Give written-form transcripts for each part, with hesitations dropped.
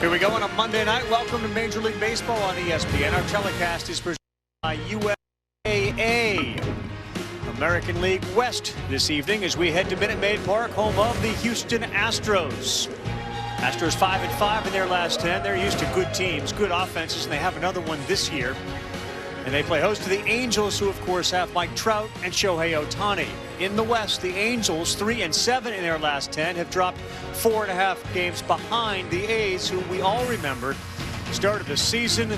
Here we go on a Monday night. Welcome to Major League Baseball on ESPN. Our telecast is presented by USAA. American League West this evening as we head to Minute Maid Park, home of the Houston Astros. Astros 5-5 in their last 10. They're used to good teams, good offenses, and they have another one this year. And they play host to the Angels, who of course have Mike Trout and Shohei Ohtani. In the West, the Angels 3-7 in their last 10 have dropped 4.5 games behind the A's, who we all remember started the season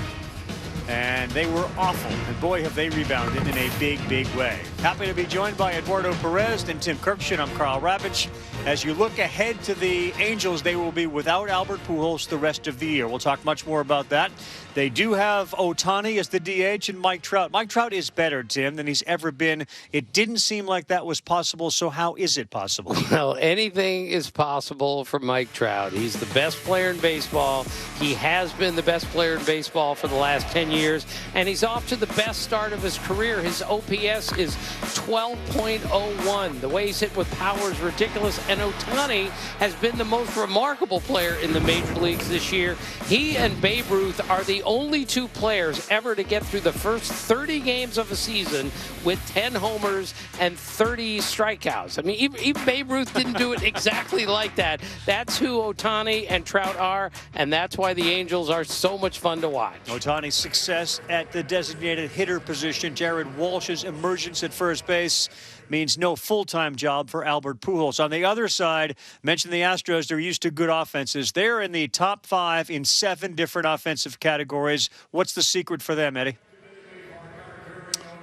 and they were awful. And boy, have they rebounded in a big, big way. Happy to be joined by Eduardo Perez and Tim Kirkshin. I'm Carl Ravitch. As you look ahead to the Angels, they will be without Albert Pujols the rest of the year. We'll talk much more about that. They do have Ohtani as the DH and Mike Trout. Mike Trout is better, Tim, than he's ever been. It didn't seem like that was possible, so how is it possible? Well, anything is possible for Mike Trout. He's the best player in baseball. He has been the best player in baseball for the last 10 years, and he's off to the best start of his career. His OPS is 12.01. The way he's hit with power is ridiculous, and Ohtani has been the most remarkable player in the major leagues this year. He and Babe Ruth are the only two players ever to get through the first 30 games of a season with 10 homers and 30 strikeouts. I mean, even Babe Ruth didn't do it exactly like that. That's who Ohtani and Trout are, and that's why the Angels are so much fun to watch. Ohtani's success at the designated hitter position, Jared Walsh's emergence at first base, means no full-time job for Albert Pujols. On the other side, mention the Astros, they're used to good offenses. They're in the top 5 in 7 different offensive categories. What's the secret for them, Eddie?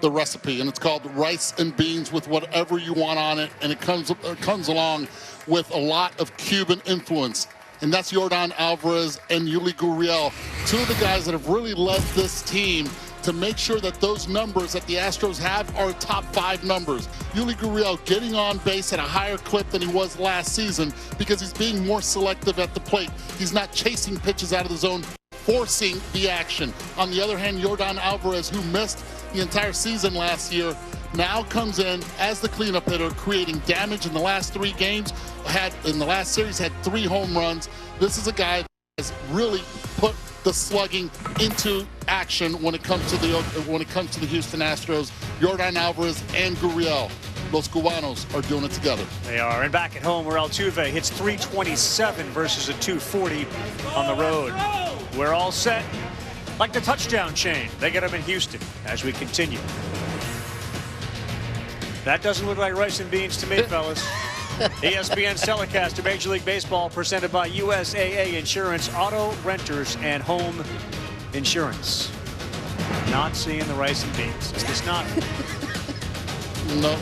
The recipe, and it's called rice and beans with whatever you want on it, and it comes along with a lot of Cuban influence. And that's Yordan Alvarez and Yuli Gurriel, two of the guys that have really led this team to make sure that those numbers that the Astros have are top 5 numbers. Yuli Gurriel getting on base at a higher clip than he was last season because he's being more selective at the plate. He's not chasing pitches out of the zone, forcing the action. On the other hand, Yordan Alvarez, who missed the entire season last year, now comes in as the cleanup hitter, creating damage in the last 3 games. In the last series, had 3 home runs. This is a guy that has really put the slugging into action when it comes to the Houston Astros. Yordan Alvarez and Gurriel, Los Cubanos, are doing it together. They are. And back at home, where Altuve hits .327 versus a .240 on the road. We're all set. Like the touchdown chain, they get them in Houston as we continue. That doesn't look like rice and beans to me, fellas. ESPN's telecast of Major League Baseball presented by USAA Insurance, auto, renters, and home insurance. Not seeing the rice and beans. Is this not? No.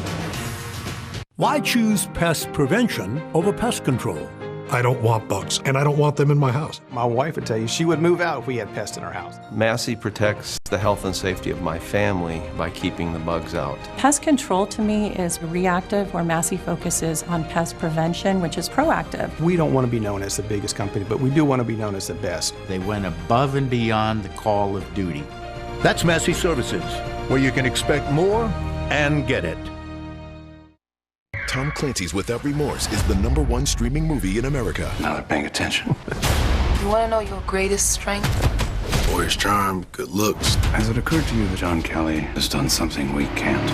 Why choose pest prevention over pest control? I don't want bugs, and I don't want them in my house. My wife would tell you she would move out if we had pests in our house. Massey protects the health and safety of my family by keeping the bugs out. Pest control to me is reactive, where Massey focuses on pest prevention, which is proactive. We don't want to be known as the biggest company, but we do want to be known as the best. They went above and beyond the call of duty. That's Massey Services, where you can expect more and get it. Tom Clancy's Without Remorse is the #1 streaming movie in America. Now they're paying attention. You want to know your greatest strength? Boyish charm, good looks. Has it occurred to you that John Kelly has done something we can't?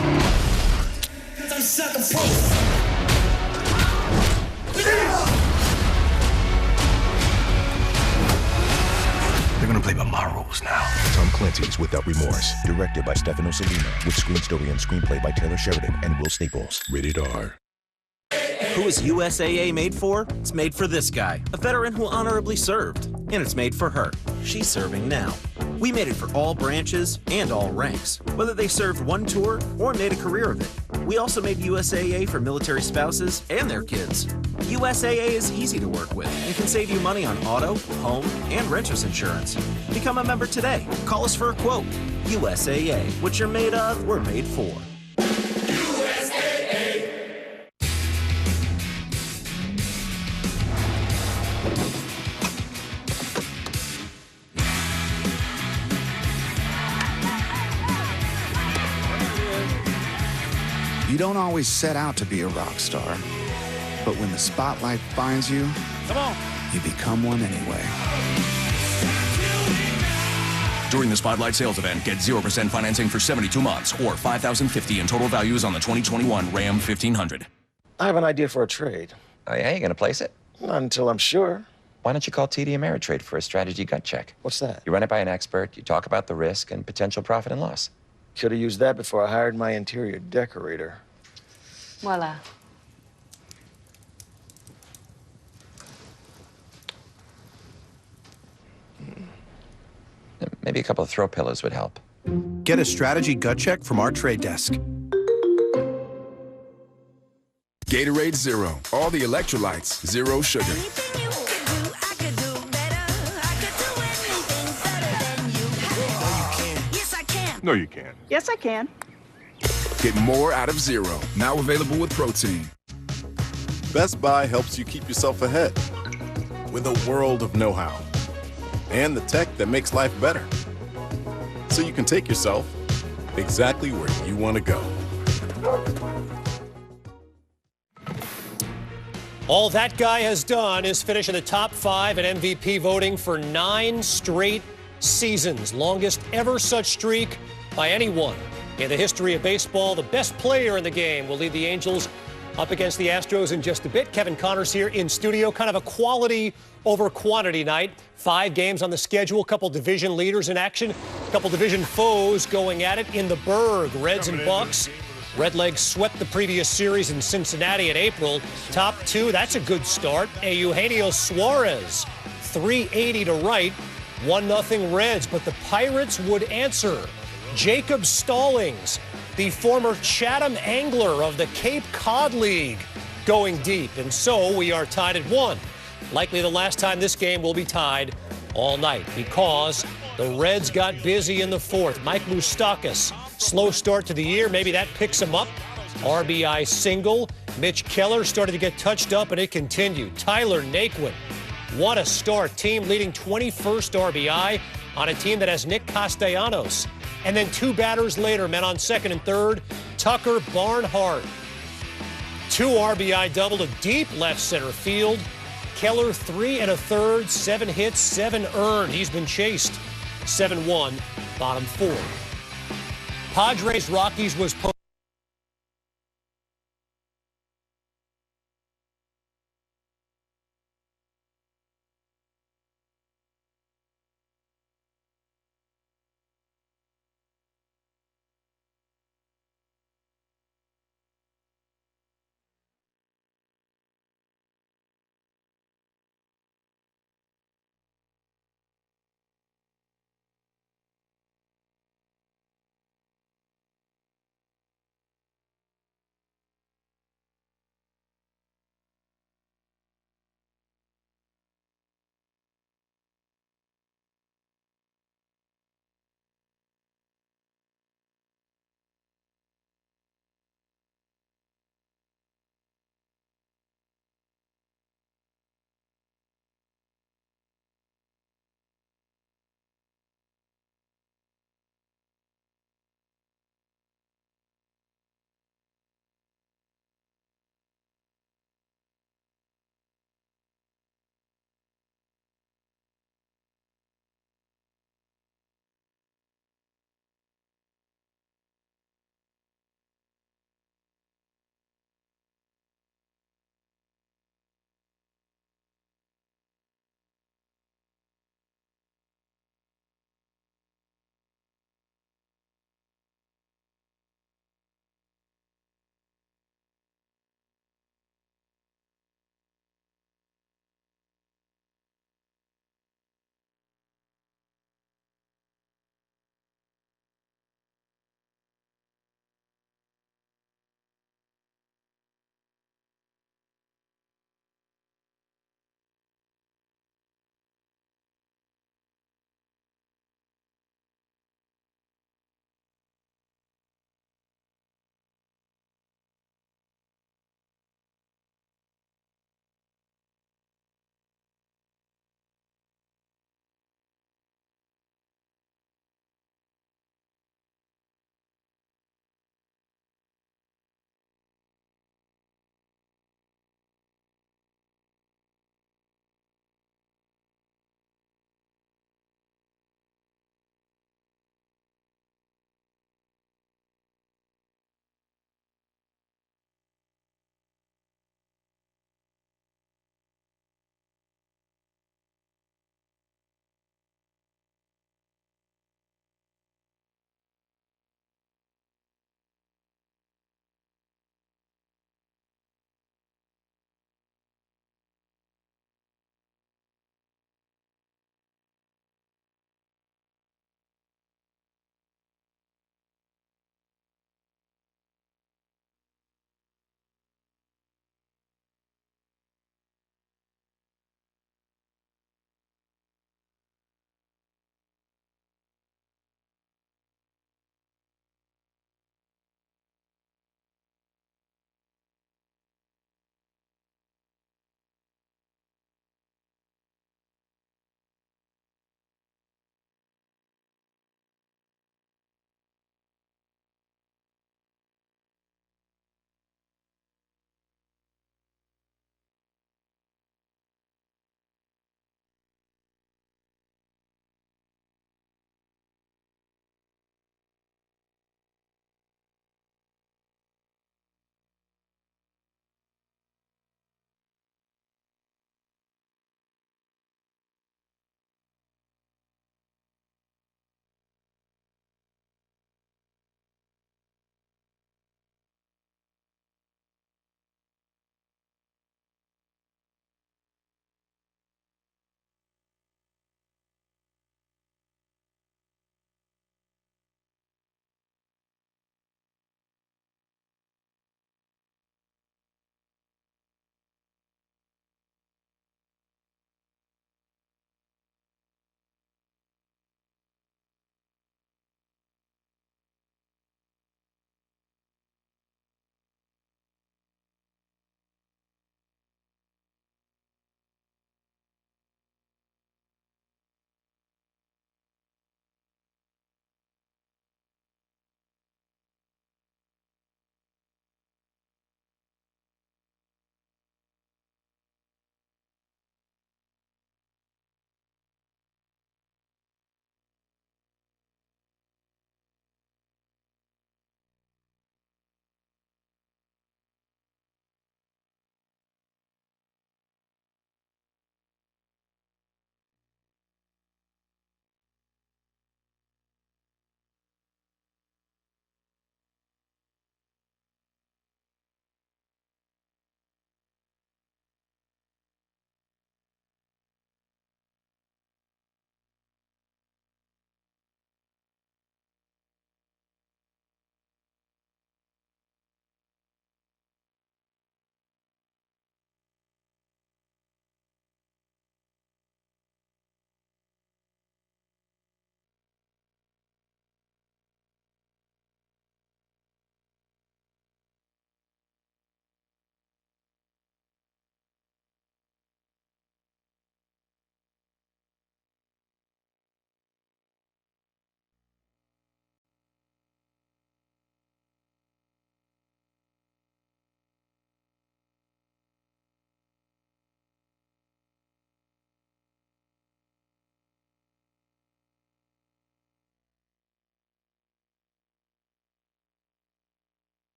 They're gonna play by my rules now. Tom Clancy's Without Remorse, directed by Stefano Salina, with screen story and screenplay by Taylor Sheridan and Will Staples. Rated R. Who is USAA made for? It's made for this guy, a veteran who honorably served. And it's made for her. She's serving now. We made it for all branches and all ranks, whether they served one tour or made a career of it. We also made USAA for military spouses and their kids. USAA is easy to work with and can save you money on auto, home, and renter's insurance. Become a member today. Call us for a quote. USAA. What you're made of, we're made for. You don't always set out to be a rock star, but when the spotlight finds you, Come on. You become one anyway. During the Spotlight sales event, get 0% financing for 72 months or $5,050 in total values on the 2021 Ram 1500. I have an idea for a trade. Oh, yeah? You gonna place it? Not until I'm sure. Why don't you call TD Ameritrade for a strategy gut check? What's that? You run it by an expert, you talk about the risk and potential profit and loss. Could have used that before I hired my interior decorator. Voila. Maybe a couple of throw pillows would help. Get a strategy gut check from our trade desk. Gatorade Zero. All the electrolytes, zero sugar. No, you can't. Yes, I can. Get more out of Zero. Now available with protein. Best Buy helps you keep yourself ahead with a world of know-how and the tech that makes life better. So you can take yourself exactly where you want to go. All that guy has done is finish in the top 5 in MVP voting for 9 straight seasons. Longest ever such streak by anyone in the history of baseball. The best player in the game will lead the Angels up against the Astros in just a bit. Kevin Connors here in studio. Kind of a quality over quantity night. 5 games on the schedule. A couple division leaders in action. A couple division foes going at it in the Berg. Reds and Bucks. Redlegs swept the previous series in Cincinnati in April. Top 2, that's a good start. Eugenio Suarez, 380 to right. 1-0 Reds, but the Pirates would answer. Jacob Stallings, the former Chatham angler of the Cape Cod League, going deep. And so we are tied at 1. Likely the last time this game will be tied all night because the Reds got busy in the 4th. Mike Moustakas, slow start to the year. Maybe that picks him up. RBI single. Mitch Keller started to get touched up, and it continued. Tyler Naquin, what a start. Team leading 21st RBI on a team that has Nick Castellanos. And then 2 batters later, men on second and third, Tucker Barnhart. 2 RBI double to deep left center field. Keller 3 1/3, 7 hits, 7 earned. He's been chased. 7-1, bottom 4. Padres-Rockies was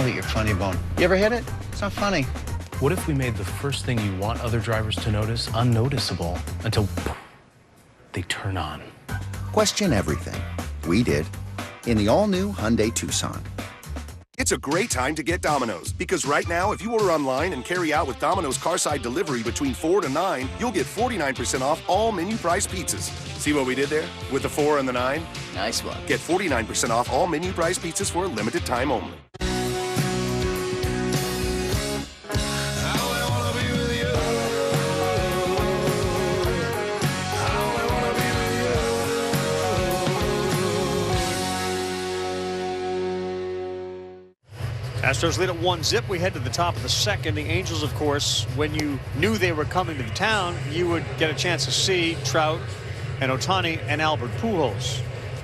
hit your funny bone. You ever hit it? It's not funny. What if we made the first thing you want other drivers to notice unnoticeable until they turn on? Question everything. We did. In the all-new Hyundai Tucson. It's a great time to get Domino's, because right now, if you order online and carry out with Domino's Carside Delivery between 4 to 9, you'll get 49% off all menu price pizzas. See what we did there? With the 4 and the 9? Nice one. Get 49% off all menu price pizzas for a limited time only. Astros lead at 1-0. We head to the top of the second. The Angels, of course, when you knew they were coming to town, you would get a chance to see Trout and Ohtani and Albert Pujols.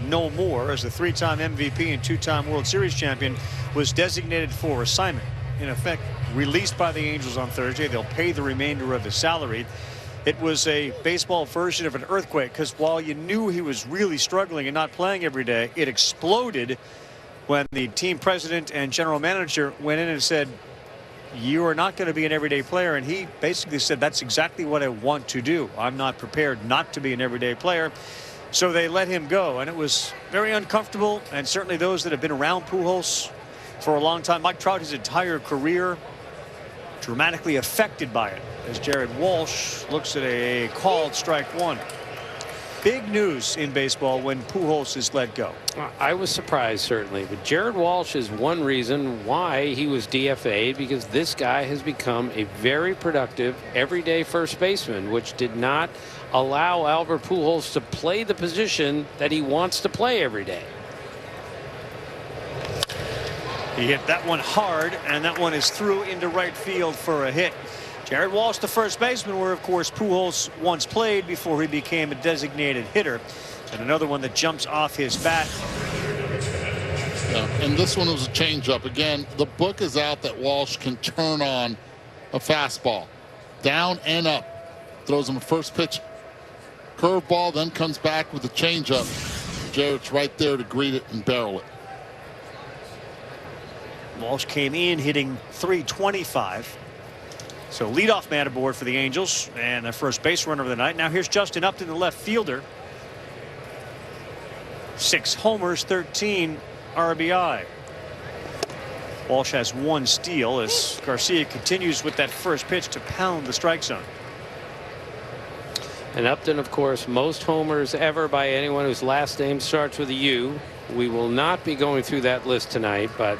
No more, as the 3-time MVP and 2-time World Series champion was designated for assignment. In effect, released by the Angels on Thursday. They'll pay the remainder of his salary. It was a baseball version of an earthquake, because while you knew he was really struggling and not playing every day, it exploded when the team president and general manager went in and said, you are not going to be an everyday player. And he basically said, that's exactly what I want to do. I'm not prepared not to be an everyday player. So they let him go, and it was very uncomfortable. And certainly those that have been around Pujols for a long time, Mike Trout, his entire career, dramatically affected by it, as Jared Walsh looks at a called strike one. Big news in baseball when Pujols is let go. I was surprised, certainly, but Jared Walsh is one reason why he was DFA'd, because this guy has become a very productive everyday first baseman, which did not allow Albert Pujols to play the position that he wants to play every day. He hit that one hard, and that one is through into right field for a hit. Jared Walsh, the first baseman, where, of course, Pujols once played before he became a designated hitter. And another one that jumps off his bat. Yeah, and this one was a changeup. Again, the book is out that Walsh can turn on a fastball. Down and up. Throws him a first pitch curveball, then comes back with a changeup. Jared's right there to greet it and barrel it. Walsh came in hitting .325. So leadoff man aboard for the Angels, and the first base runner of the night. Now here's Justin Upton, the left fielder. 6 homers, 13 RBI. Walsh has 1 steal as Garcia continues with that first pitch to pound the strike zone. And Upton, of course, most homers ever by anyone whose last name starts with a U. We will not be going through that list tonight, but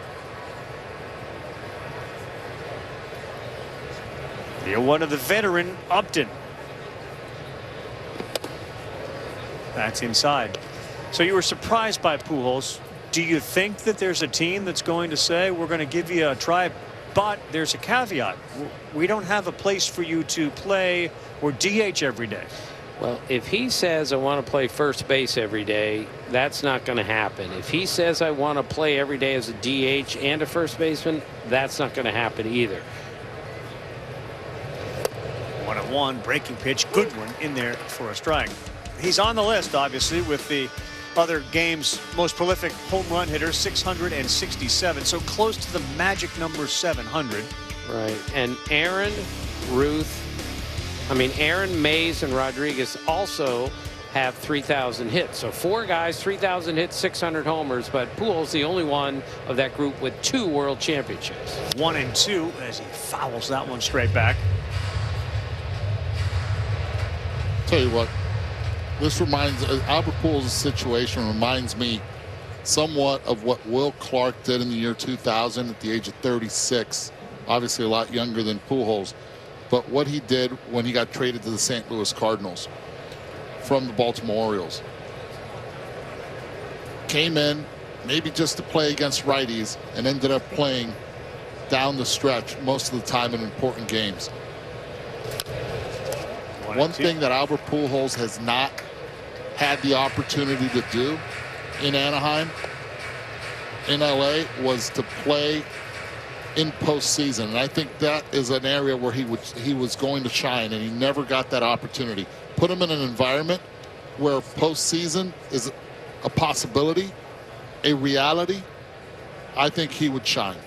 the one of the veteran Upton. That's inside. So you were surprised by Pujols. Do you think that there's a team that's going to say, we're going to give you a try, but there's a caveat? We don't have a place for you to play or DH every day. Well, if he says I want to play first base every day, that's not going to happen. If he says I want to play every day as a DH and a first baseman, that's not going to happen either. 1-1 breaking pitch, good one in there for a strike. He's on the list, obviously, with the other game's most prolific home run hitter, 667, so close to the magic number 700. Right. And Aaron, Mays and Rodriguez also have 3,000 hits. So 4 guys, 3,000 hits, 600 homers, but Pujols the only one of that group with 2 world championships. 1 and 2 as he fouls that one straight back. Tell you what, this reminds Albert Pujols' situation reminds me somewhat of what Will Clark did in the year 2000 at the age of 36. Obviously a lot younger than Pujols, but what he did when he got traded to the St. Louis Cardinals from the Baltimore Orioles. Came in maybe just to play against righties and ended up playing down the stretch most of the time in important games. One thing that Albert Pujols has not had the opportunity to do in Anaheim, in LA, was to play in postseason. And I think that is an area where he was going to shine, and he never got that opportunity. Put him in an environment where postseason is a possibility, a reality, I think he would shine.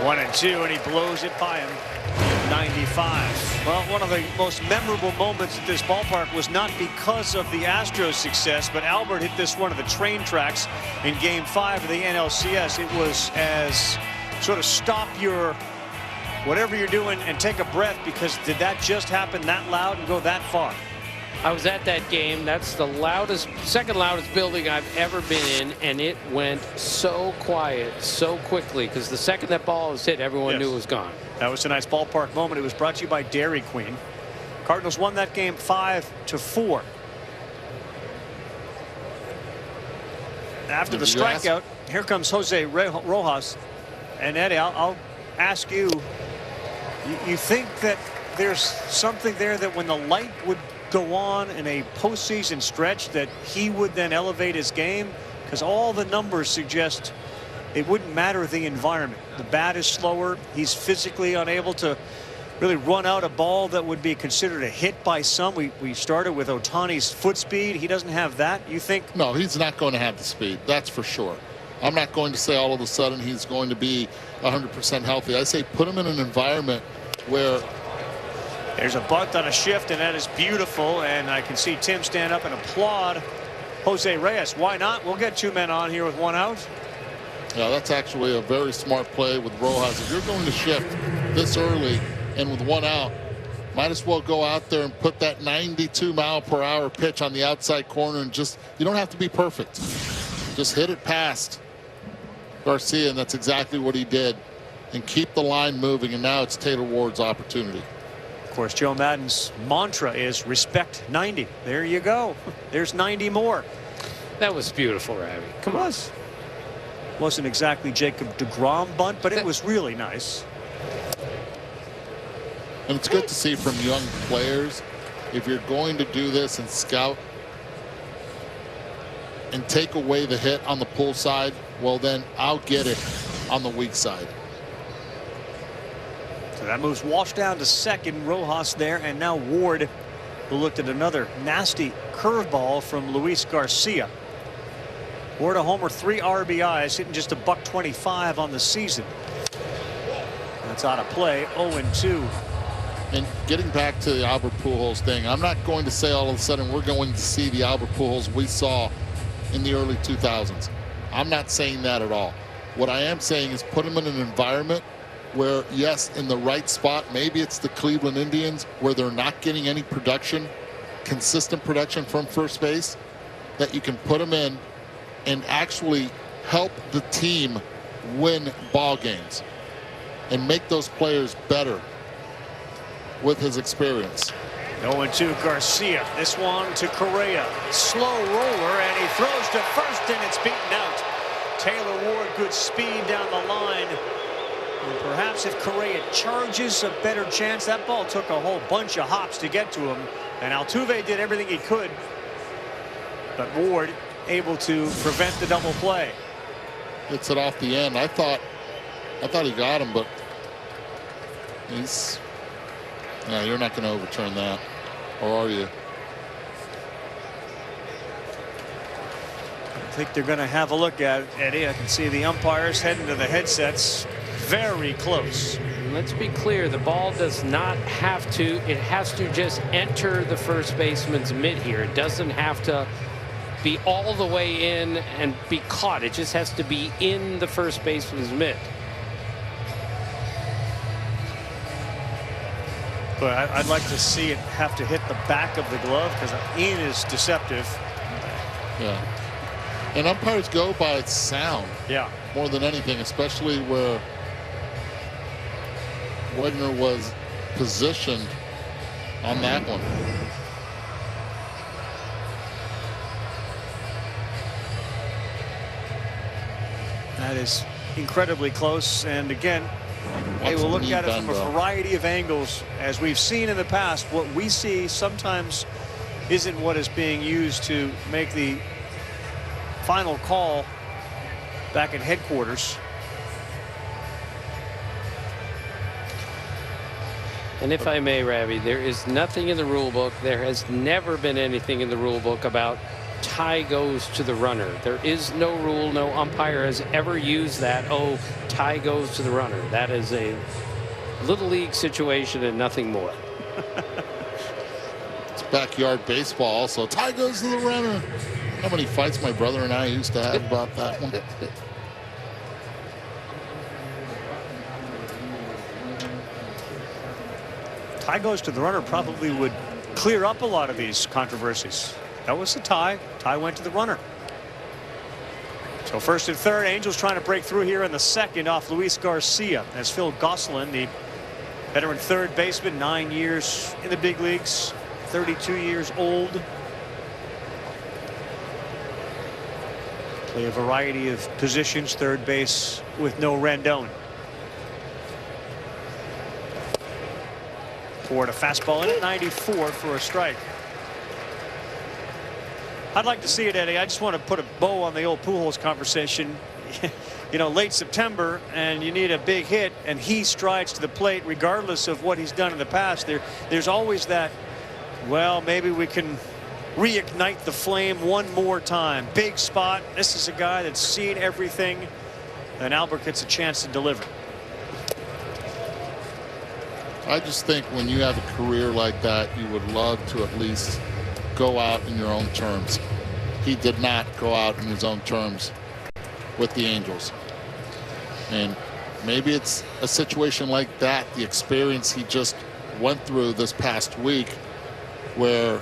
1-2, and he blows it by him. 95. Well, one of the most memorable moments at this ballpark was not because of the Astros success, but Albert hit this one of the train tracks in Game 5 of the NLCS. It was as sort of stop your whatever you're doing and take a breath, because did that just happen that loud and go that far? I was at that game. That's the loudest, second loudest building I've ever been in, and it went so quiet so quickly, because the second that ball was hit, everyone knew it was gone. That was a nice ballpark moment. It was brought to you by Dairy Queen. Cardinals won that game 5-4. After the strikeout, here comes Jose Rojas. And Eddie, I'll ask you, you think that there's something there that when the light would go on in a postseason stretch that he would then elevate his game? Because all the numbers suggest it wouldn't matter the environment. The bat is slower. He's physically unable to really run out a ball that would be considered a hit by some. We started with Ohtani's foot speed. He doesn't have that. You think? No, he's not going to have the speed. That's for sure. I'm not going to say all of a sudden he's going to be 100% healthy. I say put him in an environment where there's a bunt on a shift, and that is beautiful. And I can see Tim stand up and applaud Jose Reyes. Why not? We'll get 2 men on here with 1 out. Yeah, that's actually a very smart play with Rojas. If you're going to shift this early and with 1 out, might as well go out there and put that 92-mile-per-hour pitch on the outside corner, and just, you don't have to be perfect. Just hit it past Garcia, and that's exactly what he did, and keep the line moving. And now it's Taylor Ward's opportunity. Of course, Joe Madden's mantra is respect 90. There you go. There's 90 more. That was beautiful, Ravi. Come on. Wasn't exactly Jacob deGrom bunt, but it was really nice. And it's good to see from young players, if you're going to do this and scout and take away the hit on the pull side, well, then I'll get it on the weak side. So that moves Walsh down to second. Rojas there, and now Ward, who looked at another nasty curveball from Luis Garcia. Ward a homer, 3 RBIs, hitting just $125 on the season. That's out of play. 0-2. And getting back to the Albert Pujols thing, I'm not going to say all of a sudden we're going to see the Albert Pujols we saw in the early 2000s. I'm not saying that at all. What I am saying is put him in an environment where, yes, in the right spot, maybe it's the Cleveland Indians, where they're not getting any production, consistent production from first base, that you can put him in and actually help the team win ball games and make those players better with his experience. 0-2 Garcia. This one to Correa. Slow roller, and he throws to first, and it's beaten out. Taylor Ward, good speed down the line. And perhaps if Correa charges, a better chance. That ball took a whole bunch of hops to get to him, and Altuve did everything he could. But Ward able to prevent the double play. Hits it off the end. I thought he got him, but he's. No, you're not going to overturn that, or are you? I think they're going to have a look at it, Eddie. I can see the umpires heading to the headsets. Very close. Let's be clear, the ball does not have to, it has to just enter the first baseman's mitt here. It doesn't have to be all the way in and be caught. It just has to be in the first baseman's mitt. But I'd like to see it have to hit the back of the glove, because in is deceptive. Yeah. And umpires go by sound. Yeah. More than anything, especially where Wegner was positioned on that one. That is incredibly close, and again, they will look at it from a variety of angles. As we've seen in the past, what we see sometimes isn't what is being used to make the final call back at headquarters. And if I may, Ravi, there is nothing in the rule book. There has never been anything in the rule book about tie goes to the runner. There is no rule. No umpire has ever used that. Oh, tie goes to the runner. That is a little league situation and nothing more. It's backyard baseball also. Tie goes to the runner. How many fights my brother and I used to have about that one? Tie goes to the runner probably would clear up a lot of these controversies. That was the tie. Tie went to the runner. So first and third, Angels trying to break through here in the second off Luis Garcia as Phil Gosselin, the veteran third baseman, 9 years in the big leagues, 32 years old. Play a variety of positions, third base with no Rendon. Toward a fastball in at 94 for a strike. I'd like to see it, Eddie. I just want to put a bow on the old Pujols conversation. You know, late September and you need a big hit and he strides to the plate regardless of what he's done in the past. There's always that, well, maybe we can reignite the flame one more time. Big spot. This is a guy that's seen everything, and Albert gets a chance to deliver. I just think when you have a career like that, you would love to at least go out in your own terms. He did not go out in his own terms with the Angels. And maybe it's a situation like that, the experience he just went through this past week, where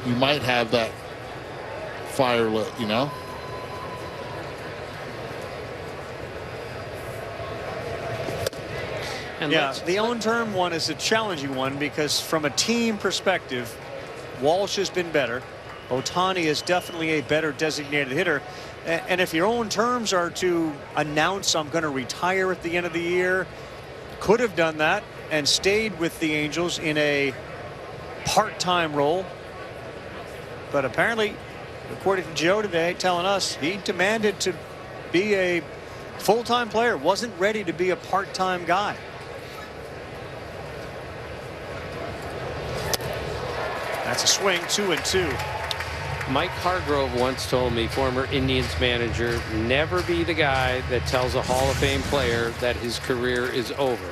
you might have that fire lit, you know? And yeah, the own term one is a challenging one because from a team perspective, Walsh has been better. Ohtani is definitely a better designated hitter. And if your own terms are to announce I'm going to retire at the end of the year, could have done that and stayed with the Angels in a part-time role. But apparently, according to Joe today, telling us he demanded to be a full-time player, wasn't ready to be a part-time guy. That's a swing, 2-2. Mike Hargrove once told me, former Indians manager, never be the guy that tells a Hall of Fame player that his career is over.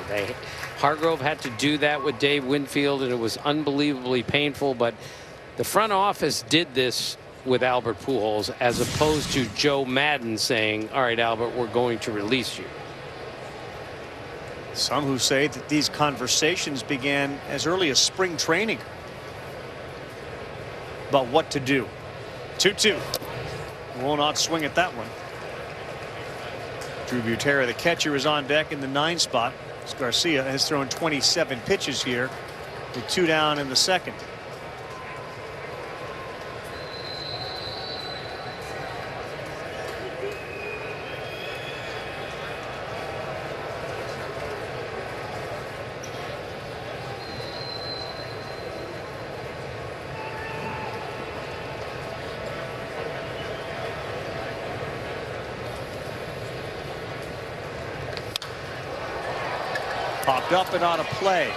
Hargrove had to do that with Dave Winfield, and it was unbelievably painful, but the front office did this with Albert Pujols as opposed to Joe Madden saying, all right, Albert, we're going to release you. Some who say that these conversations began as early as spring training about what to do. 2-2. Will not swing at that one. Drew Butera, the catcher, is on deck in the 9 spot. As Garcia has thrown 27 pitches here with 2 down in the second. Popped up and out of play.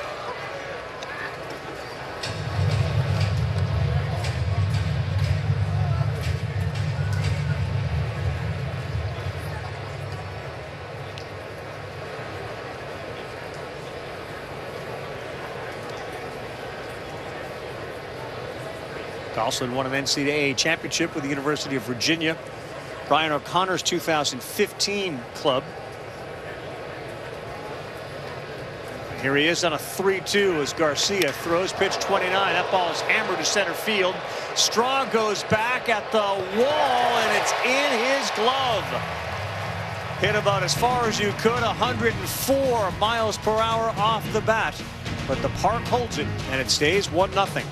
Gosselin won an NCAA championship with the University of Virginia. Brian O'Connor's 2015 club. Here he is on a 3-2 as Garcia throws pitch 29. That ball is hammered to center field. Straw goes back at the wall and it's in his glove. Hit about as far as you could, 104 miles per hour off the bat. But the park holds it and it stays 1-0.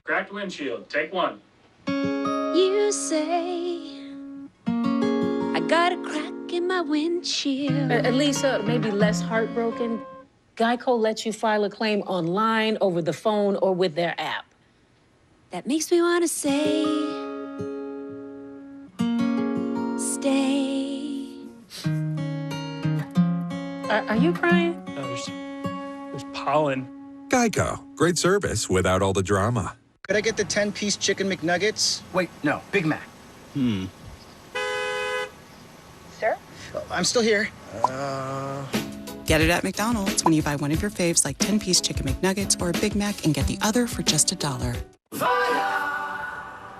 Cracked windshield, take one. You say I got a crack in my windshield. At least maybe less heartbroken. Geico lets you file a claim online, over the phone, or with their app. That makes me want to say, stay. Are you crying? There's pollen. Geico. Great service without all the drama. Could I get the 10-piece chicken McNuggets? Wait, no, Big Mac. Sir? I'm still here. Get it at McDonald's when you buy one of your faves like 10-piece chicken McNuggets or a Big Mac and get the other for just $1.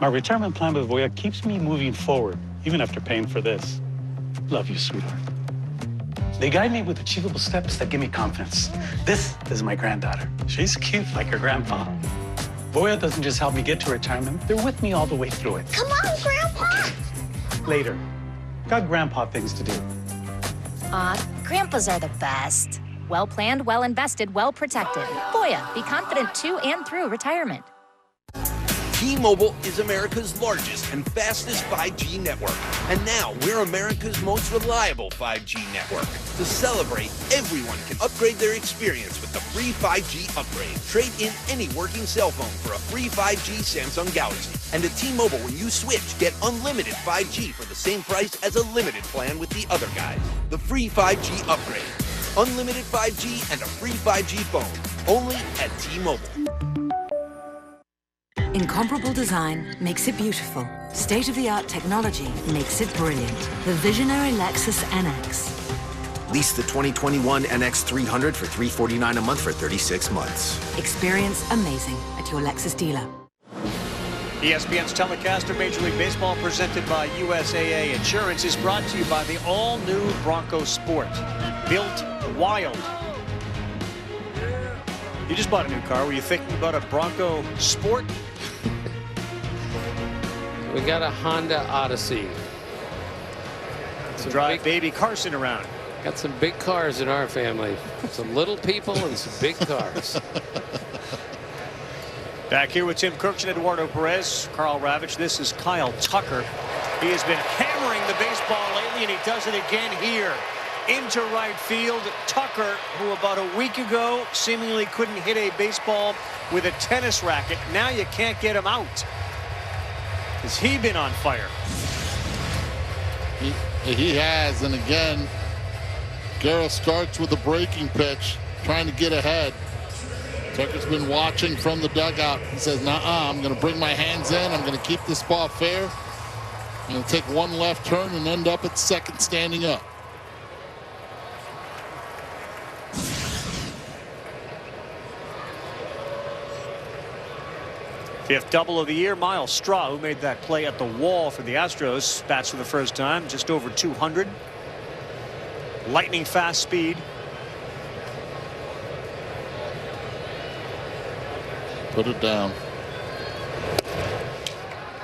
My retirement plan with Voya keeps me moving forward, even after paying for this. Love you, sweetheart. They guide me with achievable steps that give me confidence. This is my granddaughter. She's cute like her grandpa. Voya doesn't just help me get to retirement, they're with me all the way through it. Come on, Grandpa! Later. Got grandpa things to do. Grandpas are the best. Well planned, well invested, well protected. Voya, be confident to and through retirement. T-Mobile is America's largest and fastest 5G network. And now we're America's most reliable 5G network. To celebrate, everyone can upgrade their experience with the free 5G upgrade. Trade in any working cell phone for a free 5G Samsung Galaxy. And at T-Mobile, when you switch, get unlimited 5G for the same price as a limited plan with the other guys. The free 5G upgrade. Unlimited 5G and a free 5G phone. Only at T-Mobile. Incomparable design makes it beautiful. State-of-the-art technology makes it brilliant. The visionary Lexus NX. Lease the 2021 NX 300 for $349 a month for 36 months. Experience amazing at your Lexus dealer. ESPN's telecast of Major League Baseball, presented by USAA Insurance, is brought to you by the all-new Bronco Sport. Built wild. You just bought a new car. Were you thinking about a Bronco Sport? We got a Honda Odyssey. Drive baby Carson around. Got some big cars in our family. Some little people and some big cars. Back here with Tim Kirkshin, Eduardo Perez, Carl Ravitch. This is Kyle Tucker. He has been hammering the baseball lately, and he does it again here. Into right field. Tucker, who about a week ago seemingly couldn't hit a baseball with a tennis racket. Now you can't get him out. Has he been on fire? He has, and again, Guerra starts with a breaking pitch, trying to get ahead. Tucker's been watching from the dugout. He says, "Nuh-uh, I'm going to bring my hands in. I'm going to keep this ball fair. I'm going to take one left turn and end up at second standing up." Fifth double of the year. Miles Straw, who made that play at the wall for the Astros, bats for the first time, just over 200. Lightning fast speed. Put it down.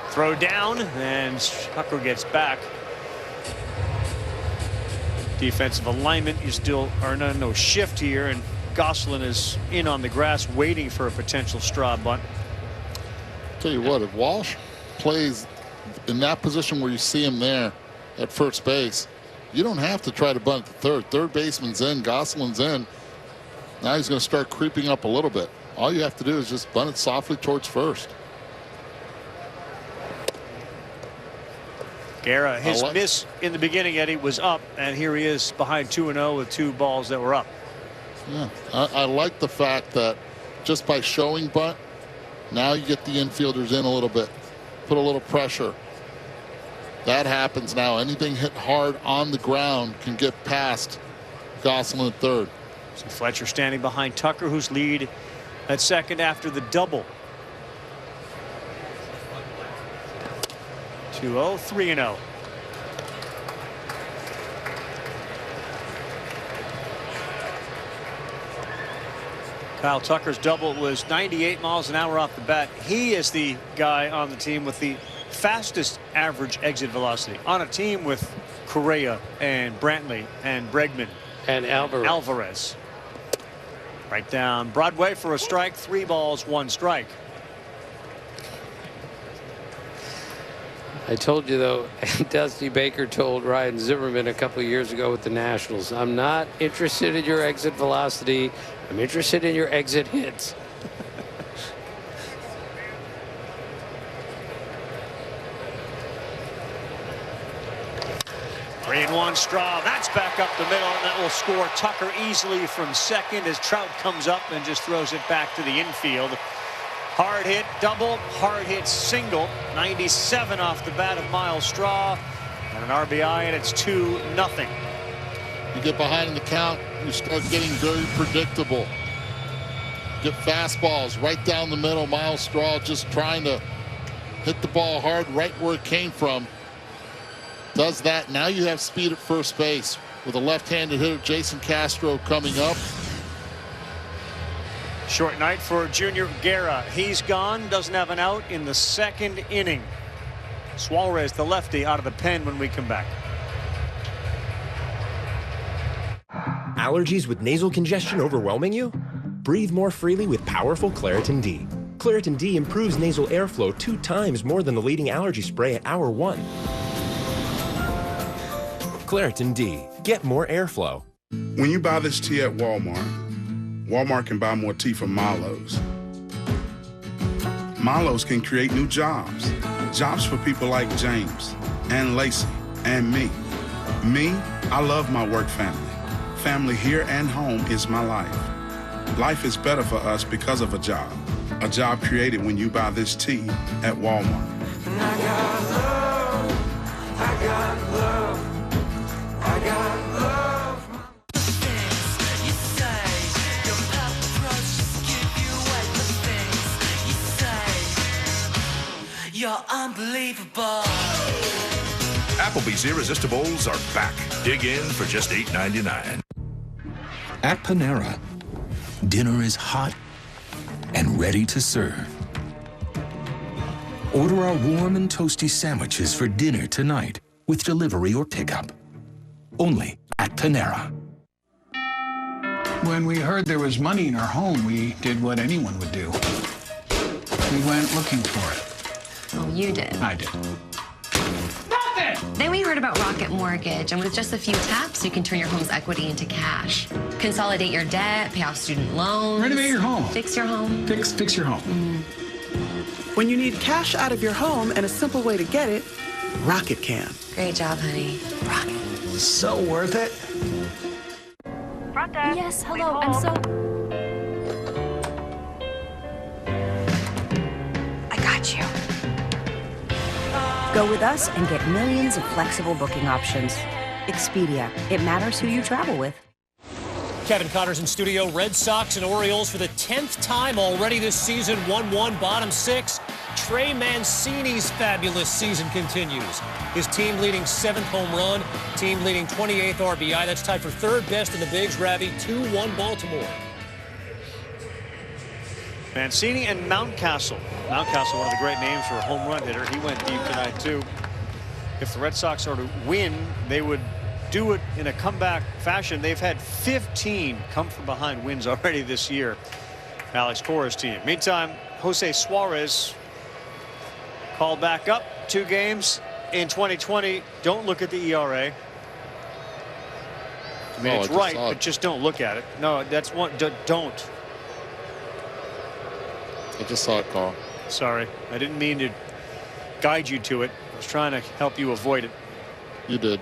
Throw down, and Tucker gets back. Defensive alignment, you still are no shift here, and Gosselin is in on the grass waiting for a potential Straw bunt. Tell you what, if Walsh plays in that position where you see him there at first base, you don't have to try to bunt at the third. Third baseman's in, Gosselin's in. Now he's going to start creeping up a little bit. All you have to do is just bunt it softly towards first. Guerra, his miss in the beginning, Eddie, was up, and here he is behind 2-0 with 2 balls that were up. Yeah, I like the fact that just by showing bunt, now you get the infielders in a little bit, put a little pressure. That happens now. Anything hit hard on the ground can get past Gosselin at third. So Fletcher standing behind Tucker, who's lead at second after the double. 2-0, 3-0. Kyle Tucker's double was 98 miles an hour off the bat. He is the guy on the team with the fastest average exit velocity on a team with Correa and Brantley and Bregman and Alvarez. Right down Broadway for a strike. 3 balls, 1 strike. I told you, though, Dusty Baker told Ryan Zimmerman a couple of years ago with the Nationals, "I'm not interested in your exit velocity. I'm interested in your exit hits." 3-1 Straw. That's back up the middle, and that will score Tucker easily from second as Trout comes up and just throws it back to the infield. Hard hit double, hard hit single. 97 off the bat of Miles Straw, and an RBI, and it's 2-0. You get behind in the count, you start getting very predictable. Get fastballs right down the middle. Miles Straw just trying to hit the ball hard right where it came from. Does that. Now you have speed at first base with a left-handed hitter, Jason Castro, coming up. Short night for Junior Guerra. He's gone, doesn't have an out in the second inning. Suarez, the lefty, out of the pen when we come back. Allergies with nasal congestion overwhelming you? Breathe more freely with powerful Claritin D. Claritin D improves nasal airflow 2 times more than the leading allergy spray at hour 1. Claritin D. Get more airflow. When you buy this tea at Walmart, Walmart can buy more tea from Milo's. Milo's can create new jobs. Jobs for people like James and Lacey and me. Me, I love my work family. Family here and home is my life. Life is better for us because of a job. A job created when you buy this tea at Walmart. And I got love, I got love, I got love. The things you say, your approach just give you away. The things you say, you're unbelievable. Applebee's Irresistibles are back. Dig in for just $8.99. At Panera, dinner is hot and ready to serve. Order our warm and toasty sandwiches for dinner tonight with delivery or pickup. Only at Panera. When we heard there was money in our home, we did what anyone would do. We went looking for it. Oh, you did? I did. Then we heard about Rocket Mortgage, and with just a few taps, you can turn your home's equity into cash. Consolidate your debt, pay off student loans. Renovate your home. Fix your home. Fix your home. When you need cash out of your home and a simple way to get it, Rocket can. Great job, honey. Rocket. So worth it. Front desk. Yes, hello. I'm so... I got you. Go with us and get millions of flexible booking options. Expedia. It matters who you travel with. Kevin Connors in studio. Red Sox and Orioles for the 10th time already this season. 1-1, bottom 6. Trey Mancini's fabulous season continues. His team leading 7th home run, team leading 28th RBI. That's tied for 3rd best in the Bigs. Ravi, 2-1 Baltimore. Mancini and Mountcastle. Mountcastle, one of the great names for a home run hitter. He went deep tonight, too. If the Red Sox are to win, they would do it in a comeback fashion. They've had 15 come from behind wins already this year. Alex Cora's team. Meantime, Jose Suarez called back up 2 games in 2020. Don't look at the ERA. I mean, it's right, but just don't look at it. No, that's one. Don't. I just saw it, Carl. Sorry, I didn't mean to guide you to it. I was trying to help you avoid it. You did.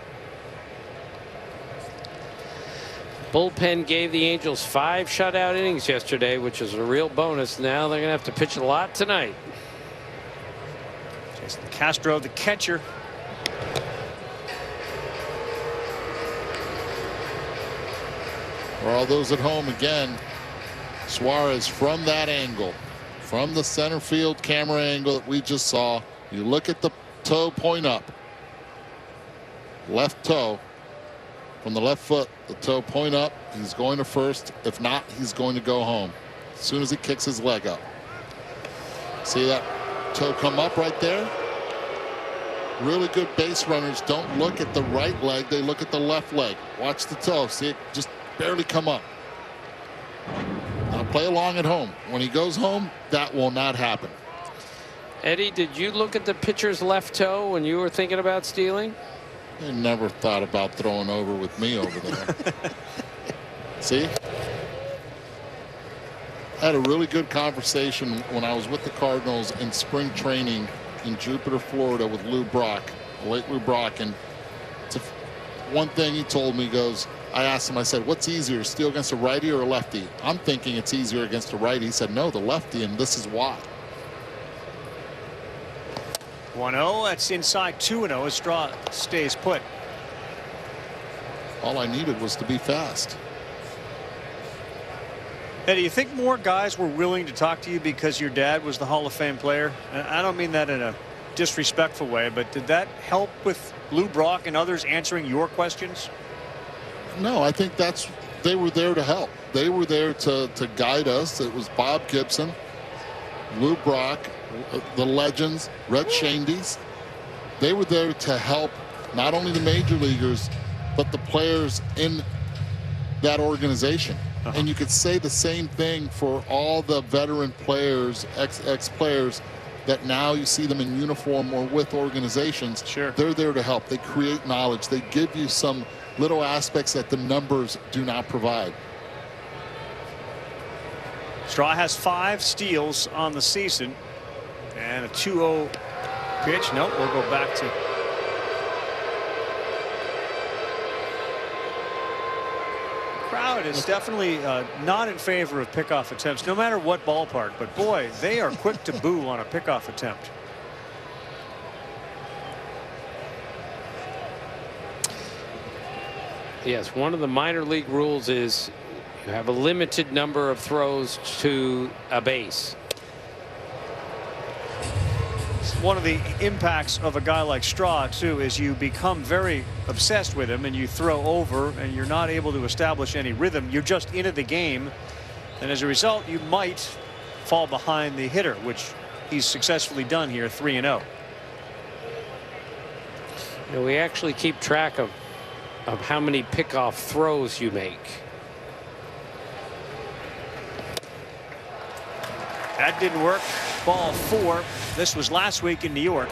Bullpen gave the Angels 5 shutout innings yesterday, which is a real bonus. Now they're going to have to pitch a lot tonight. Jason Castro, the catcher. For all those at home, again, Suarez from that angle, from the center field camera angle that we just saw. You look at the toe point up. Left toe from the left foot, the toe point up. He's going to first. If not, he's going to go home as soon as he kicks his leg up. See that toe come up right there? Really good base runners don't look at the right leg. They look at the left leg. Watch the toe. See it just barely come up. Now play along at home. When he goes home, that will not happen. Eddie, did you look at the pitcher's left toe when you were thinking about stealing? I never thought about throwing over with me over there. See? I had a really good conversation when I was with the Cardinals in spring training in Jupiter, Florida with Lou Brock, the late Lou Brock. And one thing he told me, I asked him, I said, what's easier, steal against a righty or a lefty? I'm thinking it's easier against a righty. He said, no, the lefty, and this is why. 1-0, that's inside 2-0 as Straw stays put. All I needed was to be fast. Hey, do you think more guys were willing to talk to you because your dad was the Hall of Fame player? And I don't mean that in a disrespectful way, but did that help with Lou Brock and others answering your questions? No, I think they were there to help. They were there to guide us. It was Bob Gibson, Lou Brock, the legends, Red Shandy's. They were there to help not only the major leaguers, but the players in that organization. And you could say the same thing for all the veteran players, ex-players, that now you see them in uniform or with organizations. Sure. They're there to help. They create knowledge. They give you some little aspects that the numbers do not provide. Straw has 5 steals on the season. And a 2-0 pitch. Nope, we'll go back to. Crowd is definitely not in favor of pickoff attempts, no matter what ballpark. But boy, they are quick to boo on a pickoff attempt. Yes, one of the minor league rules is you have a limited number of throws to a base. One of the impacts of a guy like Straw too is you become very obsessed with him and you throw over and you're not able to establish any rhythm. You're just into the game, and as a result you might fall behind the hitter, which he's successfully done here, 3-0. You know, we actually keep track of how many pickoff throws you make. That didn't work. Ball 4. This was last week in New York.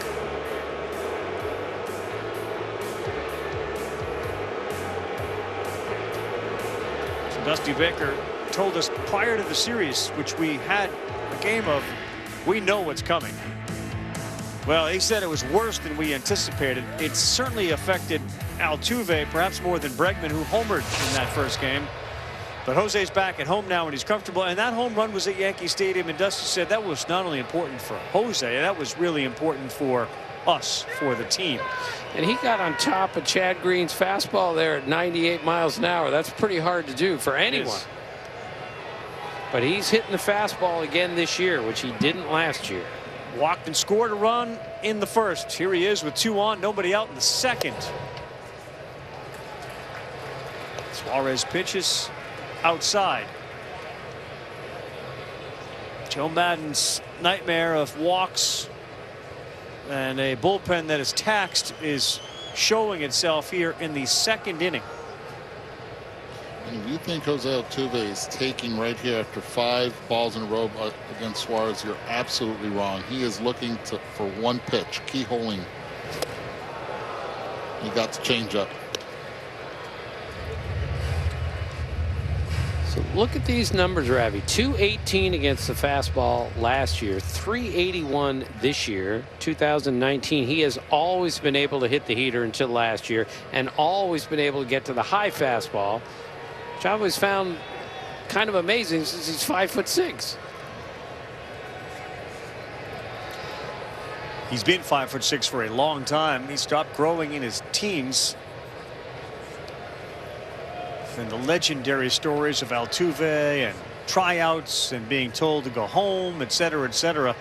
So Dusty Baker told us prior to the series, which we had a game of, we know what's coming. Well, he said it was worse than we anticipated. It certainly affected Altuve, perhaps more than Bregman, who homered in that first game. But Jose's back at home now and he's comfortable. And that home run was at Yankee Stadium. And Dusty said that was not only important for Jose, that was really important for us, for the team. And he got on top of Chad Green's fastball there at 98 miles an hour. That's pretty hard to do for anyone. But he's hitting the fastball again this year, which he didn't last year. Walked and scored a run in the first. Here he is with 2 on, nobody out in the second. Suarez pitches outside. Joe Madden's nightmare of walks and a bullpen that is taxed is showing itself here in the second inning. And if you think Jose Altuve is taking right here after 5 balls in a row against Suarez, you're absolutely wrong. He is looking for one pitch, keyholing. He got the changeup. So look at these numbers, Ravi. 218 against the fastball last year, 381 this year, 2019. He has always been able to hit the heater until last year and always been able to get to the high fastball, which I always found kind of amazing since he's 5'6". He's been 5'6" for a long time. He stopped growing in his teens. And the legendary stories of Altuve and tryouts and being told to go home, etc., etc.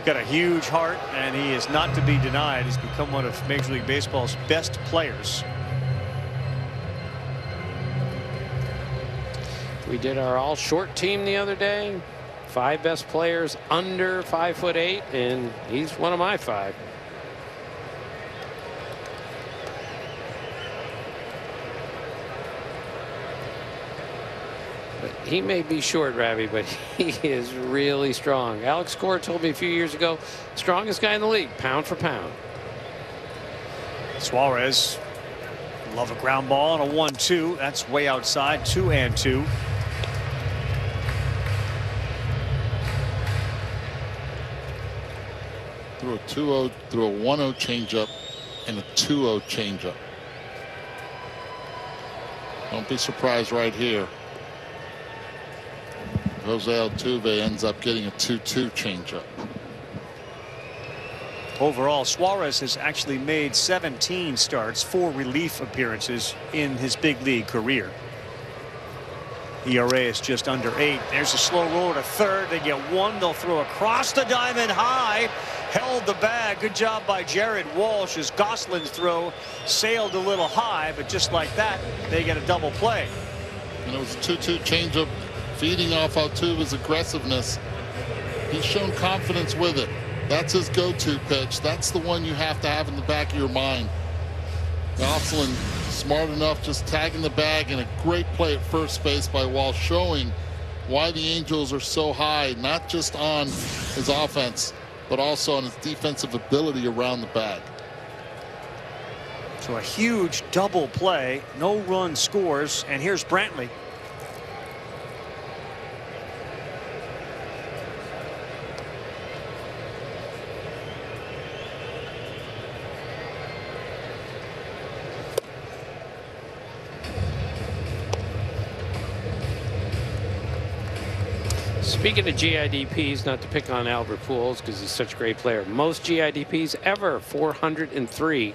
Got a huge heart, and he is not to be denied. He's become one of Major League Baseball's best players. We did our all short team the other day. 5 best players under 5'8", and he's one of my 5. He may be short, Ravi, but he is really strong. Alex Cora told me a few years ago, strongest guy in the league, pound for pound. Suarez, love a ground ball and a 1-2. That's way outside, 2-2. Threw a 2-0, threw a 1-0 changeup and a 2-0 changeup. Don't be surprised right here. Jose Altuve ends up getting a 2-2 changeup. Overall, Suarez has actually made 17 starts, 4 relief appearances in his big league career. ERA is just under 8. There's a slow roll to third. They get one. They'll throw across the diamond high. Held the bag. Good job by Jared Walsh as Gosselin's throw sailed a little high, but just like that, they get a double play. And it was a 2-2 changeup, feeding off Altuve's aggressiveness. He's shown confidence with it. That's his go-to pitch. That's the one you have to have in the back of your mind. Gosselin smart enough, just tagging the bag, and a great play at first base by Walsh, showing why the Angels are so high, not just on his offense, but also on his defensive ability around the bag. So a huge double play, no run scores, and here's Brantley. Speaking of GIDPs, not to pick on Albert Pujols because he's such a great player, most GIDPs ever, 403.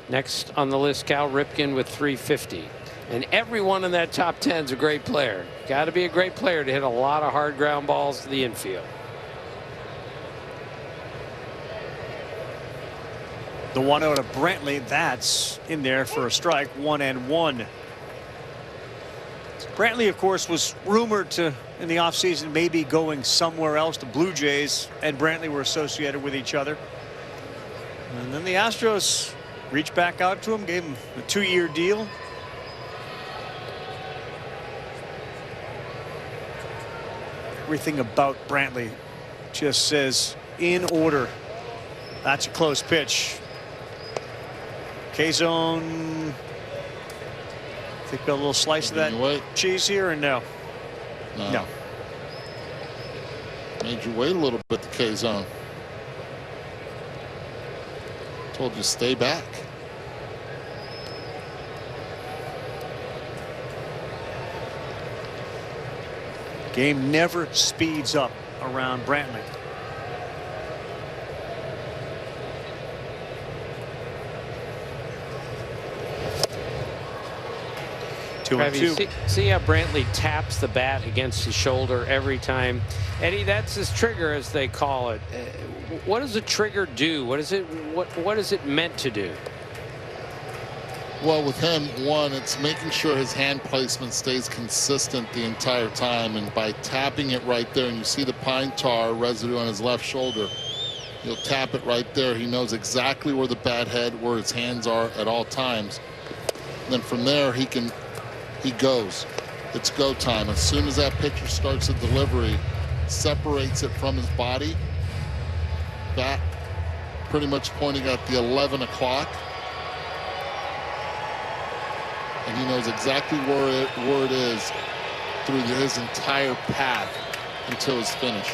Next on the list, Cal Ripken with 350. And everyone in that top 10 is a great player. Got to be a great player to hit a lot of hard ground balls to the infield. The 1-0 to Brantley, that's in there for a strike, 1-1. Brantley, of course, was rumored to, in the offseason, maybe going somewhere else. The Blue Jays and Brantley were associated with each other. And then the Astros reached back out to him, gave him a 2-year deal. Everything about Brantley just says in order. That's a close pitch. K-zone. Think a little slice of that cheese here, or no? No. Made you wait a little bit, the K-zone. Told you stay back. Game never speeds up around Brantley. See how Brantley taps the bat against his shoulder every time. Eddie, that's his trigger, as they call it. What does a trigger do? What is it meant to do? Well, with him, one, it's making sure his hand placement stays consistent the entire time, and by tapping it right there, and you see the pine tar residue on his left shoulder, he'll tap it right there. He knows exactly where the bat head, where his hands are at all times. And then from there, he goes. It's go time. As soon as that pitcher starts the delivery, separates it from his body, bat pretty much pointing at the 11 o'clock. And he knows exactly where it is through his entire path until his finish.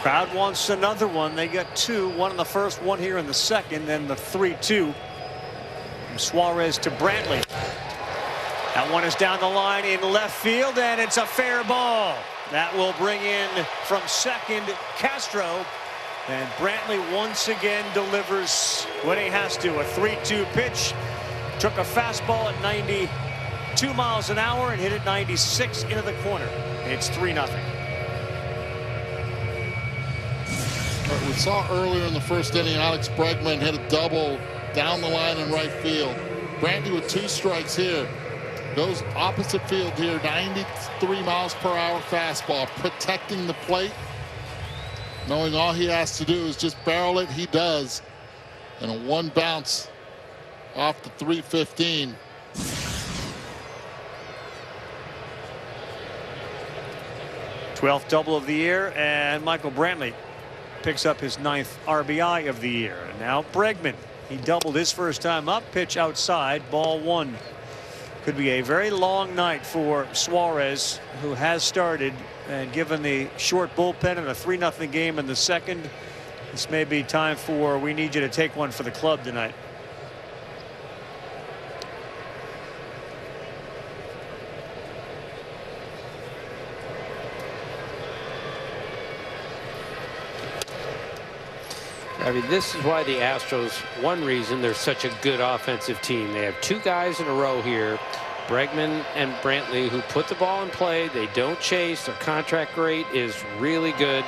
Crowd wants another one. They got 2, one in the first, one here in the second, then the 3-2 from Suarez to Brantley. That one is down the line in left field, and it's a fair ball. That will bring in from second Castro, and Brantley once again delivers when he has to. A 3-2 pitch. Took a fastball at 92 miles an hour and hit it 96 into the corner. It's 3-0. We saw earlier in the first inning, Alex Bregman hit a double down the line in right field. Brantley with 2 strikes here. Goes opposite field here, 93 miles per hour fastball, protecting the plate. Knowing all he has to do is just barrel it, he does. And a 1 bounce off the 315. #12th double of the year, and Michael Brantley picks up his 9th RBI of the year. And now Bregman, he doubled his first time up, pitch outside, ball 1. Could be a very long night for Suarez, who has started, and given the short bullpen and a 3-0 game in the second, this may be time for, we need you to take one for the club tonight. I mean, this is why the Astros, one reason they're such a good offensive team. They have 2 guys in a row here, Bregman and Brantley, who put the ball in play. They don't chase. Their contract rate is really good.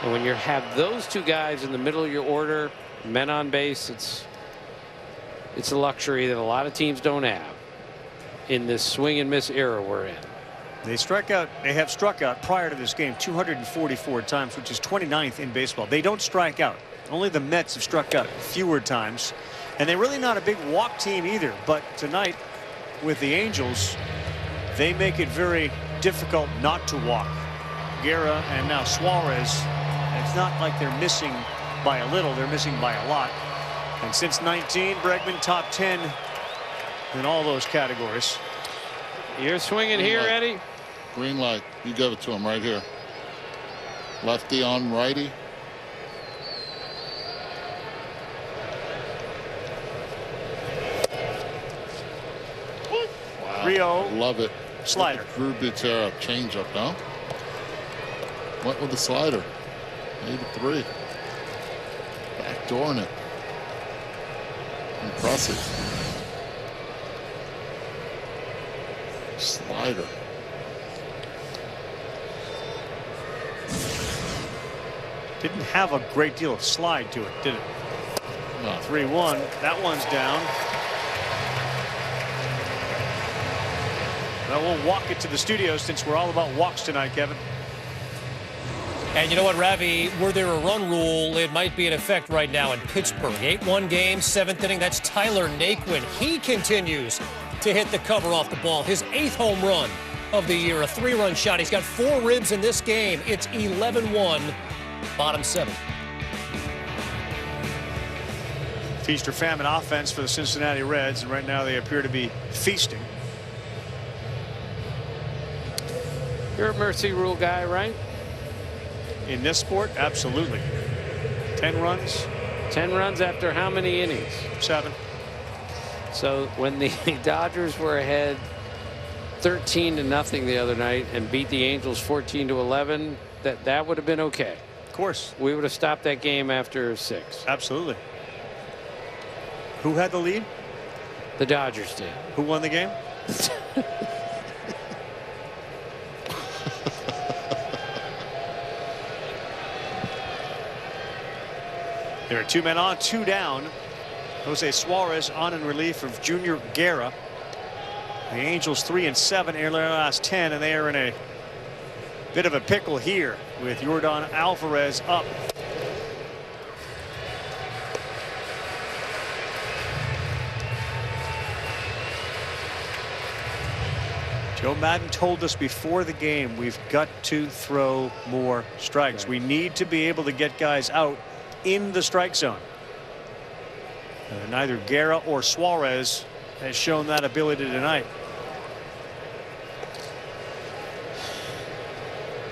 And when you have those 2 guys in the middle of your order, men on base, it's a luxury that a lot of teams don't have in this swing and miss era we're in. They have struck out prior to this game 244 times, which is 29th in baseball. They don't strike out. Only the Mets have struck out fewer times, and they're really not a big walk team either. But tonight with the Angels, they make it very difficult not to walk. Guerra and now Suarez, it's not like they're missing by a little, they're missing by a lot. And since 19, Bregman top 10 in all those categories. You're swinging Green here, light. Eddie. Green light. You give it to him right here. Lefty on righty. Wow. Rio. Love it. Slider. Drew Butera changeup, no? Went with the slider. 83. Backdooring it. Impressive. Slider. Didn't have a great deal of slide to it, did it? No. 3-1. That one's down. Well, we'll walk it to the studio since we're all about walks tonight, Kevin. And you know what, Ravi, were there a run rule, it might be in effect right now in Pittsburgh. 8-1 game, 7th inning. That's Tyler Naquin. He continues to hit the cover off the ball. His 8th home run of the year, a 3-run shot. He's got 4 ribs in this game. It's 11-1, bottom 7. Feast or famine offense for the Cincinnati Reds, and right now they appear to be feasting. You're a mercy rule guy, right? In this sport, absolutely. 10 runs. 10 runs after how many innings? 7. So when the Dodgers were ahead 13-0 the other night and beat the Angels 14-11, that would have been okay. Of course. We would have stopped that game after 6. Absolutely. Who had the lead? The Dodgers did. Who won the game? There are 2 men on, 2 down. Jose Suarez on in relief of Junior Guerra. The Angels 3-7 in their last 10, and they are in a bit of a pickle here with Yordan Alvarez up. Joe Madden told us before the game, we've got to throw more strikes. We need to be able to get guys out in the strike zone. Neither Guerra or Suarez has shown that ability tonight.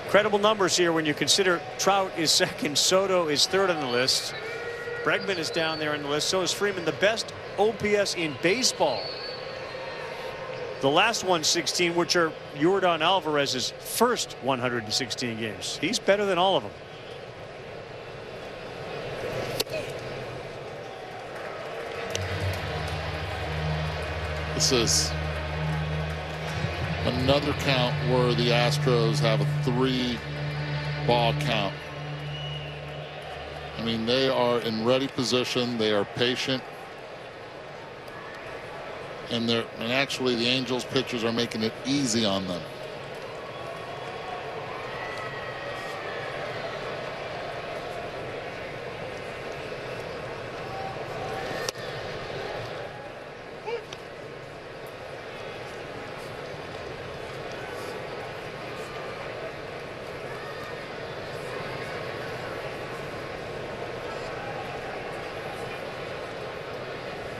Credible numbers here when you consider Trout is second, Soto is third on the list. Bregman is down there on the list. So is Freeman, the best OPS in baseball. The last 116, which are Yordan Alvarez's first 116 games. He's better than all of them. This is another count where the Astros have a 3-ball count. I mean, they are in ready position. They are patient. And actually the Angels pitchers are making it easy on them.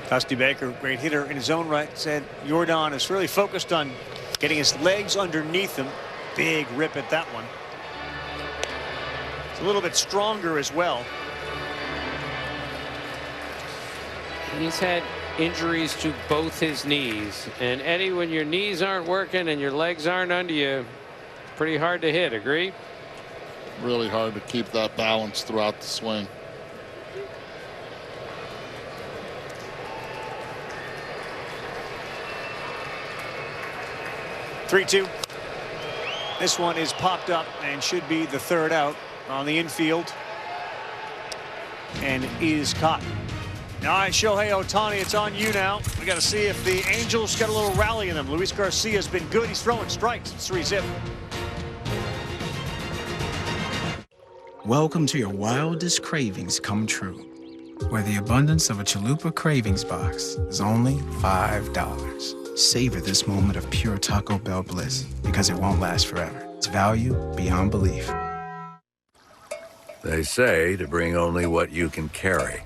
Dusty Baker, great hitter in his own right, said Yordan is really focused on getting his legs underneath him. Big rip at that one. It's a little bit stronger as well. He's had injuries to both his knees. And Eddie, when your knees aren't working and your legs aren't under you, pretty hard to hit. Agree? Really hard to keep that balance throughout the swing. 3-2. This one is popped up and should be the third out on the infield. And is caught. All right, Shohei Ohtani, it's on you now. We got to see if the Angels got a little rally in them. Luis Garcia has been good. He's throwing strikes. It's 3-zip. Welcome to your wildest cravings come true, where the abundance of a Chalupa Cravings Box is only $5. Savor this moment of pure Taco Bell bliss, because it won't last forever. It's value beyond belief. They say to bring only what you can carry.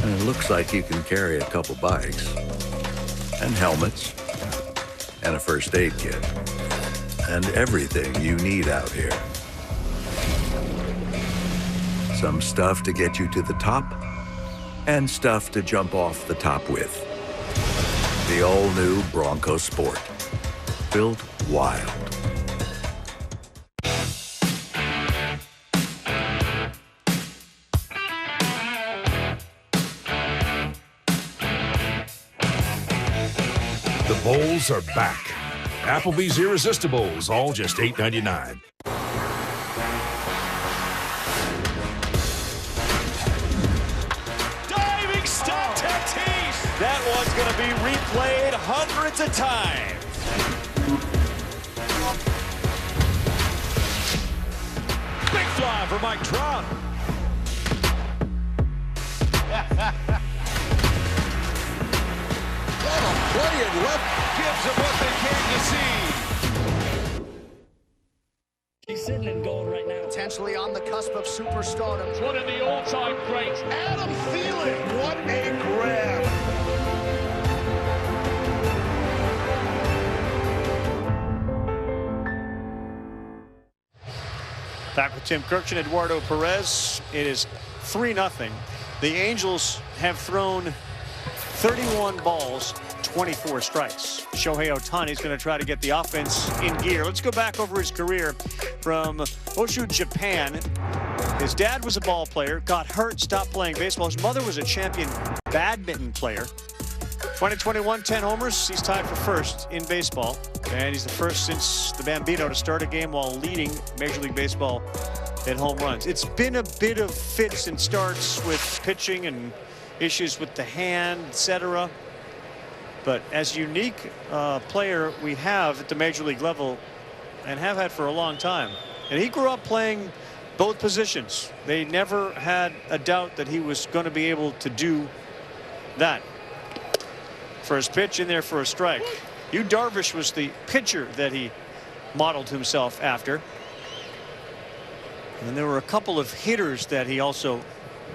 And it looks like you can carry a couple bikes, and helmets, and a first aid kit, and everything you need out here. Some stuff to get you to the top, and stuff to jump off the top with. The all-new Bronco Sport. Built wild. The bowls are back. Applebee's Irresistibles, all just $8.99. Diving stop, Tatis! That one's going to be replayed hundreds of times. Big fly for Mike Trout. Play it left, gives them what they came to see. He's sitting in gold right now. Potentially on the cusp of superstardom. It's one of the all-time greats. Adam Thielen, what a grab. Back with Tim Kirchen, Eduardo Perez. It is 3-0. The Angels have thrown 31 balls, 24 strikes. Shohei Ohtani is going to try to get the offense in gear. Let's go back over his career from Oshu, Japan. His dad was a ball player, got hurt, stopped playing baseball. His mother was a champion badminton player. 2021, 10 homers. He's tied for first in baseball. And he's the first since the Bambino to start a game while leading Major League Baseball in home runs. It's been a bit of fits and starts with pitching and issues with the hand, etc. But as unique player we have at the Major League level and have had for a long time. And he grew up playing both positions. They never had a doubt that he was going to be able to do that. First pitch in there for a strike. Yu Darvish was the pitcher that he modeled himself after. And there were a couple of hitters that he also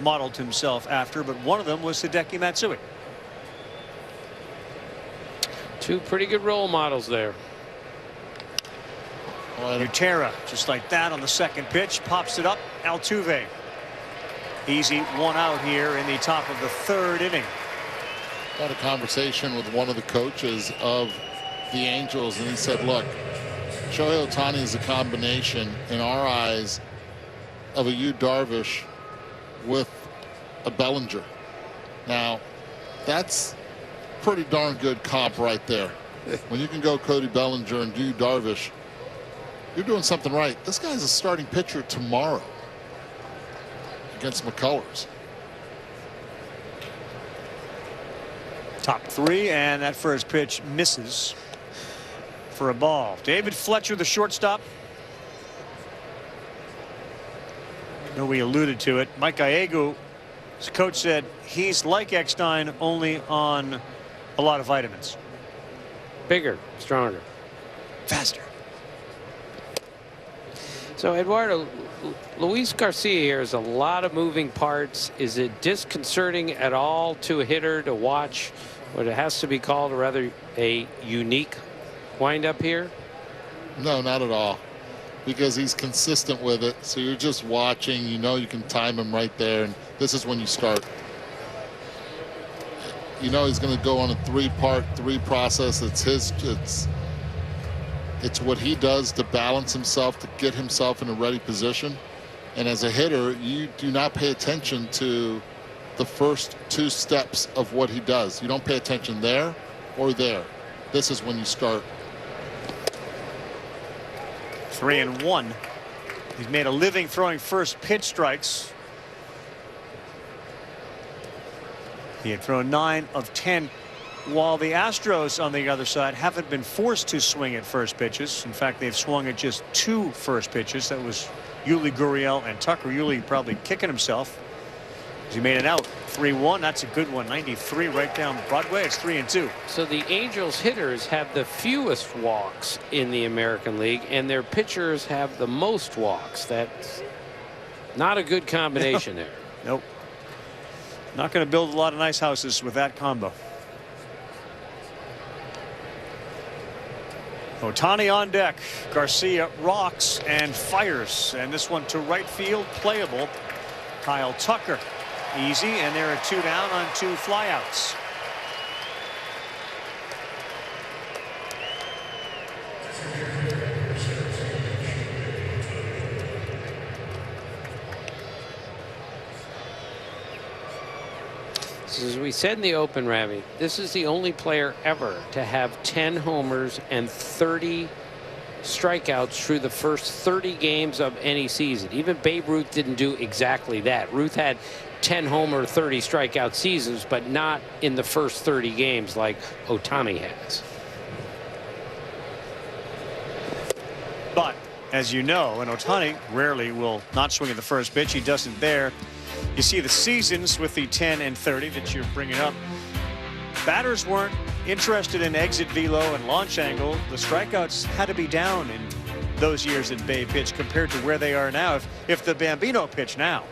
modeled himself after, but one of them was Hideki Matsui. Two pretty good role models there. Utera, just like that on the second pitch, pops it up. Altuve. Easy one out here in the top of the third inning. Had a conversation with one of the coaches of the Angels, and he said, look, Shohei Ohtani is a combination in our eyes of a Yu Darvish with a Bellinger. Now, that's pretty darn good comp right there. When you can go Cody Bellinger and Yu Darvish, you're doing something right. This guy's a starting pitcher tomorrow against McCullers. Top three, and that first pitch misses for a ball. David Fletcher, the shortstop. I know we alluded to it. Mike Gallego, his coach, said he's like Eckstein, only on a lot of vitamins. Bigger, stronger, faster. So Eduardo, Luis Garcia here has a lot of moving parts. Is it disconcerting at all to a hitter to watch what it has to be called a unique windup here? No, not at all, because he's consistent with it. So you're just watching, you know, you can time him right there, and this is when you start. You know he's going to go on a three-part process. It's what he does to balance himself, to get himself in a ready position. And as a hitter, you do not pay attention to the first two steps of what he does. You don't pay attention there or there. This is when you start. 3-1. He's made a living throwing first pitch strikes. He had thrown 9 of 10, while the Astros on the other side haven't been forced to swing at first pitches. In fact, they've swung at just 2 first pitches. That was Yuli Gurriel and Tucker. Yuli probably kicking himself. He made it out. 3-1. That's a good one. 93 right down Broadway. It's 3-2. So the Angels hitters have the fewest walks in the American League, and their pitchers have the most walks. That's not a good combination there. Nope. Not going to build a lot of nice houses with that combo. Ohtani on deck. Garcia rocks and fires, and this one to right field, playable. Kyle Tucker. Easy, and there are 2 down on 2 flyouts. So as we said in the open, Ravi, this is the only player ever to have 10 homers and 30 strikeouts through the first 30 games of any season. Even Babe Ruth didn't do exactly that. Ruth had 10 homer, 30 strikeout seasons, but not in the first 30 games like Ohtani has. But as you know, and Ohtani rarely will not swing at the first pitch. He doesn't there. You see the seasons with the 10 and 30 that you're bringing up. Batters weren't interested in exit velo and launch angle. The strikeouts had to be down in those years that Babe pitched compared to where they are now. If the Bambino pitched now,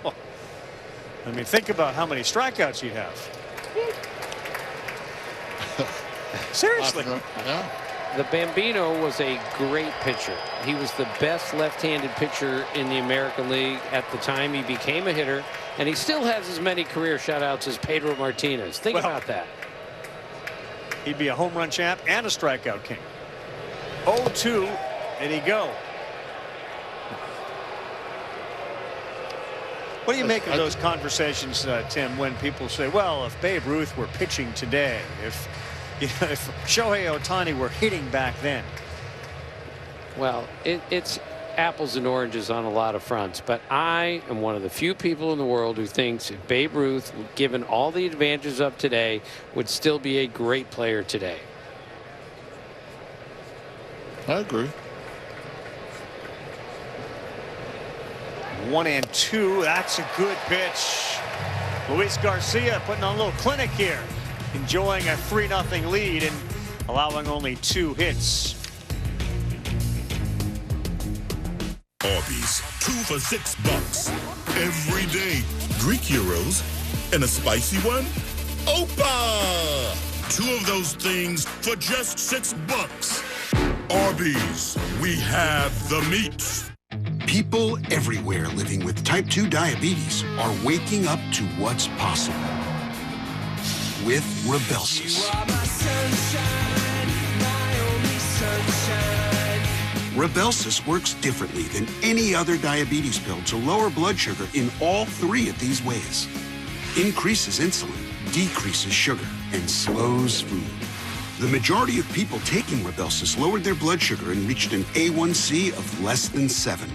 I mean, think about how many strikeouts he'd have. Seriously. Yeah. The Bambino was a great pitcher. He was the best left-handed pitcher in the American League at the time he became a hitter, and he still has as many career shutouts as Pedro Martinez. Think about that. He'd be a home run champ and a strikeout king. 0-2, and he go. What do you make of those conversations, Tim, when people say, well, if Babe Ruth were pitching today, if Shohei Ohtani were hitting back then? Well, it's apples and oranges on a lot of fronts, but I am one of the few people in the world who thinks if Babe Ruth, given all the advantages of today, would still be a great player today. I agree. 1-2. That's a good pitch. Luis Garcia putting on a little clinic here, enjoying a 3-0 lead and allowing only 2 hits. Arby's, 2 for $6 every day. Greek gyros and a spicy one. Opa! 2 of those things for just $6. Arby's, we have the meat. People everywhere living with type 2 diabetes are waking up to what's possible with Rybelsus. Rybelsus works differently than any other diabetes pill to lower blood sugar in all 3 of these ways. Increases insulin, decreases sugar, and slows food. The majority of people taking Rybelsus lowered their blood sugar and reached an A1C of less than 7.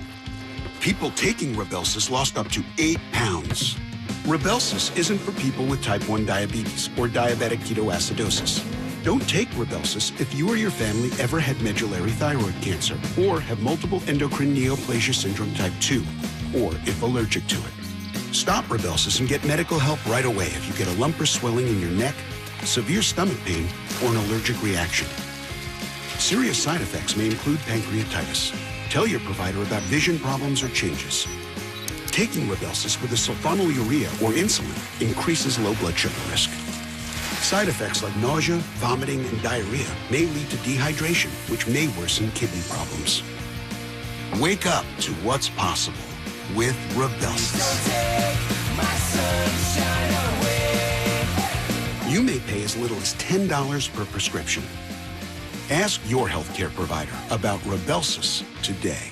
People taking Rybelsus lost up to 8 pounds. Rybelsus isn't for people with type 1 diabetes or diabetic ketoacidosis. Don't take Rybelsus if you or your family ever had medullary thyroid cancer or have multiple endocrine neoplasia syndrome type 2, or if allergic to it. Stop Rybelsus and get medical help right away if you get a lump or swelling in your neck, severe stomach pain, or an allergic reaction. Serious side effects may include pancreatitis. Tell your provider about vision problems or changes. Taking Rybelsus with a sulfonylurea or insulin increases low blood sugar risk. Side effects like nausea, vomiting, and diarrhea may lead to dehydration, which may worsen kidney problems. Wake up to what's possible with Rybelsus. You may pay as little as $10 per prescription. Ask your healthcare provider about Rybelsus today.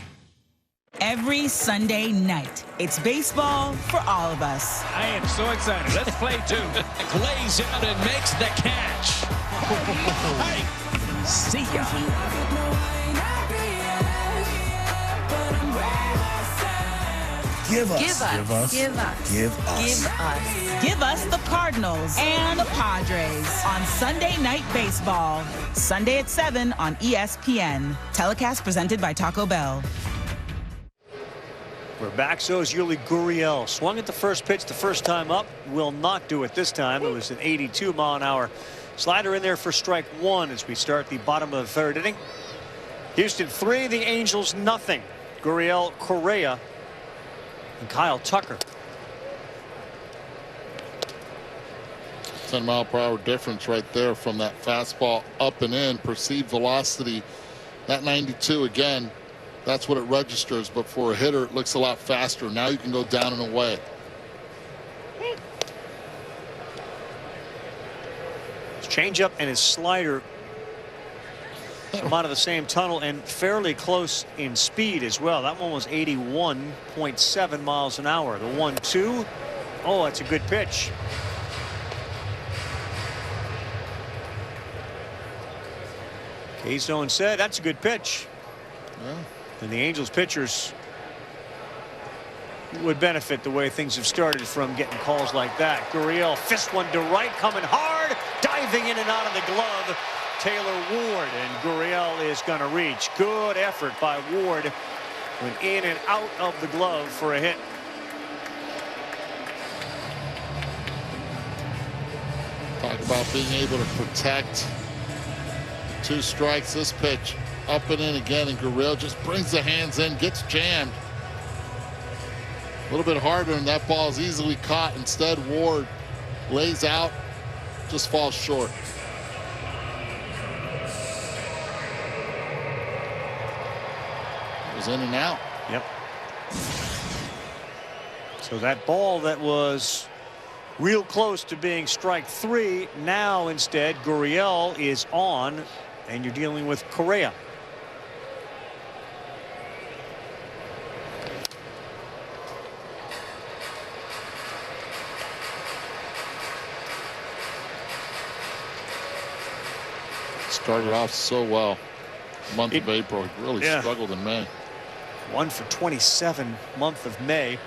Every Sunday night, it's baseball for all of us. I am so excited. Let's play 2. Lays out and makes the catch. Hey, See ya. Give us. Give us. Give us. Give us. Give us. Give us. Give us the Cardinals and the Padres on Sunday Night Baseball. Sunday at 7 on ESPN. Telecast presented by Taco Bell. We're back. So is Yuli Gurriel. Swung at the first pitch the first time up. Will not do it this time. It was an 82-mile-an-hour slider in there for strike one as we start the bottom of the third inning. Houston 3, the Angels nothing. Gurriel, Correa, and Kyle Tucker. 10-mile-per-hour difference right there from that fastball up and in. Perceived velocity, that 92 again, that's what it registers. But for a hitter, it looks a lot faster. Now you can go down and away. His changeup and his slider come out of the same tunnel and fairly close in speed as well. That one was 81.7 miles an hour. The 1-2. Oh, that's a good pitch. K-Zone said that's a good pitch. Yeah. And the Angels pitchers would benefit the way things have started from getting calls like that. Gurriel fist one to right, coming hard, diving in and out of the glove. Taylor Ward, and Gurriel is going to reach. Good effort by Ward. Went in and out of the glove for a hit. Talk about being able to protect. 2 strikes. This pitch up and in again, and Gurriel just brings the hands in, gets jammed. A little bit harder, and that ball is easily caught. Instead, Ward lays out, just falls short. It was in and out. Yep. So that ball that was real close to being strike 3, now instead Gurriel is on, and you're dealing with Correa. Started off so well. Month of April, he really struggled in May. 1 for 27 month of May.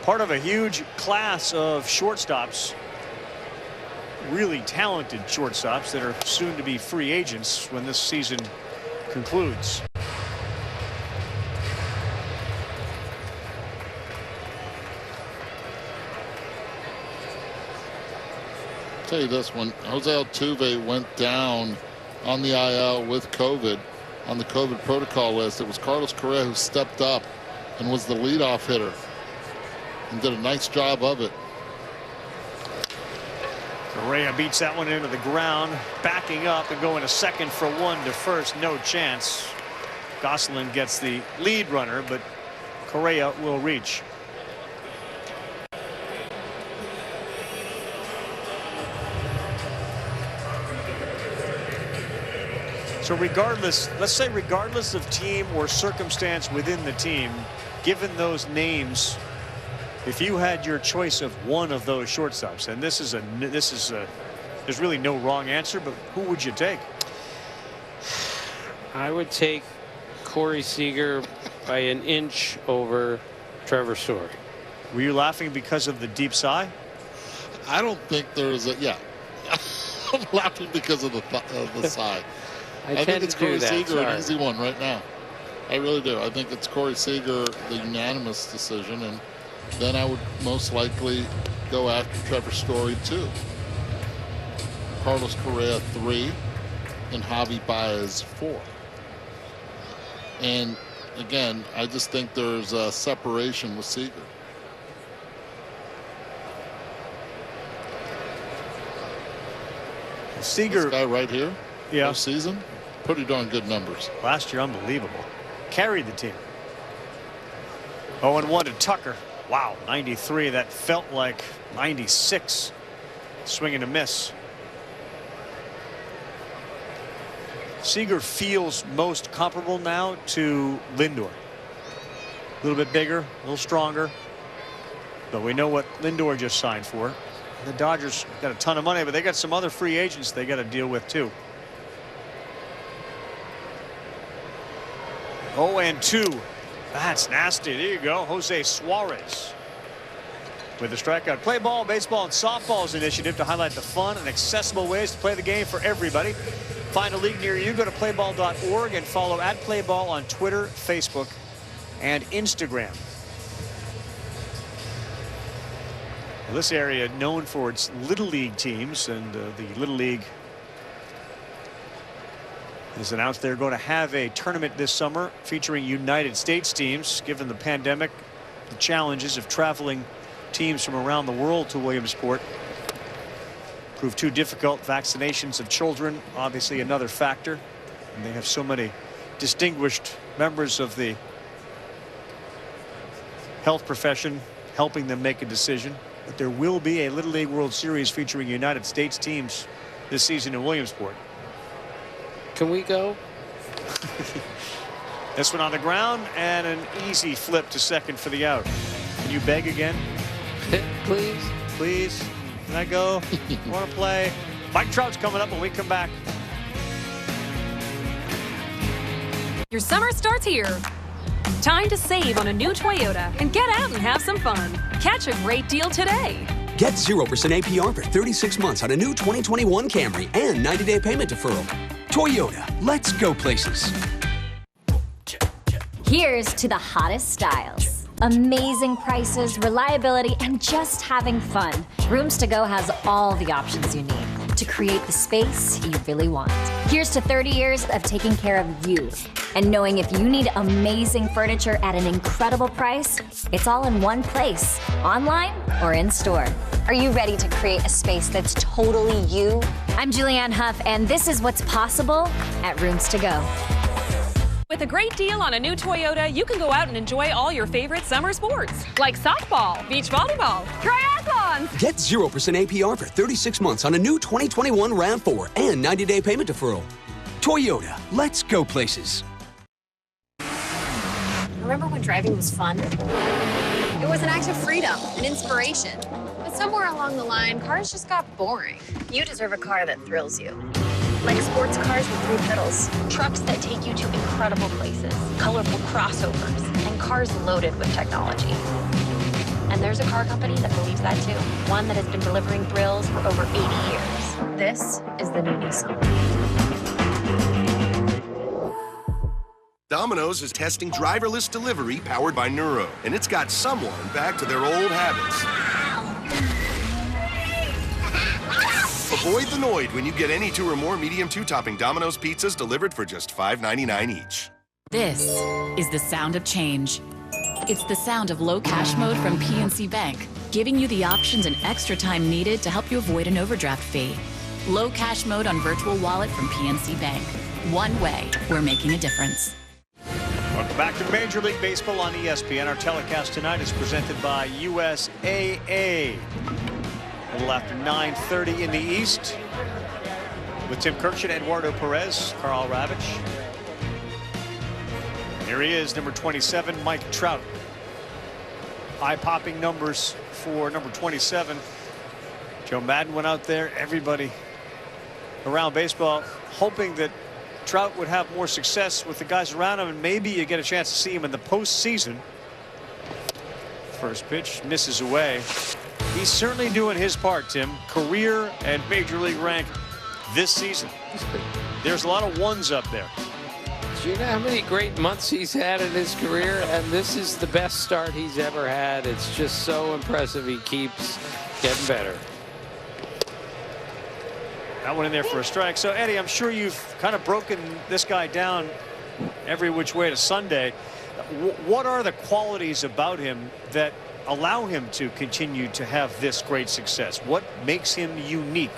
Part of a huge class of shortstops. Really talented shortstops that are soon to be free agents when this season concludes. I'll tell you this, when Jose Altuve went down on the IL with COVID, on the COVID protocol list, it was Carlos Correa who stepped up and was the leadoff hitter and did a nice job of it. Correa beats that one into the ground, backing up and going to second for 1 to first. No chance. Gosselin gets the lead runner, but Correa will reach. So regardless, let's say regardless of team or circumstance within the team, given those names, if you had your choice of one of those shortstops, and there's really no wrong answer, but who would you take? I would take Corey Seager by an inch over Trevor Story. Were you laughing because of the deep sigh? I don't think there's a, yeah. I'm laughing because of the sigh. I think it's Corey Seager, an easy one right now. I really do. I think it's Corey Seager, the unanimous decision, and then I would most likely go after Trevor Story 2. Carlos Correa 3, and Javi Baez 4. And again, I just think there's a separation with Seager. Seager, this guy right here, yeah, this season, pretty darn good numbers. Last year, unbelievable. Carried the team. 0-1 to Tucker. Wow, 93. That felt like 96. Swing and a miss. Seager feels most comparable now to Lindor. A little bit bigger, a little stronger. But we know what Lindor just signed for. The Dodgers got a ton of money, but they got some other free agents they got to deal with too. 0-2. That's nasty. There you go. Jose Suarez with the strikeout. Play ball, baseball, and softball's initiative to highlight the fun and accessible ways to play the game for everybody. Find a league near you. Go to playball.org and follow @playball on Twitter, Facebook, and Instagram. Well, this area known for its Little League teams, and the Little League has announced they're going to have a tournament this summer featuring United States teams. Given the pandemic, the challenges of traveling teams from around the world to Williamsport proved too difficult. Vaccinations of children, obviously another factor, and they have so many distinguished members of the health profession helping them make a decision. But there will be a Little League World Series featuring United States teams this season in Williamsport. Can we go? This one on the ground, and an easy flip to second for the out. Can you beg again? Please. Please. Can I go? Want to play? Mike Trout's coming up when we come back. Your summer starts here. Time to save on a new Toyota and get out and have some fun. Catch a great deal today. Get 0% APR for 36 months on a new 2021 Camry and 90-day payment deferral. Toyota, let's go places. Here's to the hottest styles. Amazing prices, reliability, and just having fun. Rooms to Go has all the options you need to create the space you really want. Here's to 30 years of taking care of you and knowing if you need amazing furniture at an incredible price, it's all in one place, online or in store. Are you ready to create a space that's totally you? I'm Julianne Huff, and this is what's possible at Rooms to Go. With a great deal on a new Toyota, you can go out and enjoy all your favorite summer sports, like softball, beach volleyball, triathlons. Get 0% APR for 36 months on a new 2021 RAV4 and 90-day payment deferral. Toyota, let's go places. Remember when driving was fun? It was an act of freedom, an inspiration. But somewhere along the line, cars just got boring. You deserve a car that thrills you. Like sports cars with 3 pedals, trucks that take you to incredible places, colorful crossovers, and cars loaded with technology. And there's a car company that believes that too. One that has been delivering thrills for over 80 years. This is the new Nissan. Domino's is testing driverless delivery powered by Neuro, and it's got someone back to their old habits. Avoid the Noid when you get any 2 or more medium 2-topping Domino's pizzas delivered for just $5.99 each. This is the sound of change. It's the sound of low cash mode from PNC Bank, giving you the options and extra time needed to help you avoid an overdraft fee. Low cash mode on virtual wallet from PNC Bank. One way, we're making a difference. Welcome back to Major League Baseball on ESPN. Our telecast tonight is presented by USAA. A little after 9:30 in the East with Tim Kirkshin, Eduardo Perez, Carl Ravitch. Here he is, number 27, Mike Trout. Eye-popping numbers for number 27. Joe Madden went out there. Everybody around baseball hoping that Trout would have more success with the guys around him, and maybe you get a chance to see him in the postseason. First pitch misses away. He's certainly doing his part, Tim. Career and major league rank this season. There's a lot of ones up there. Do you know how many great months he's had in his career? And this is the best start he's ever had. It's just so impressive. He keeps getting better. That one in there for a strike. So, Eddie, I'm sure you've kind of broken this guy down every which way to Sunday. What are the qualities about him that allow him to continue to have this great success? What makes him unique?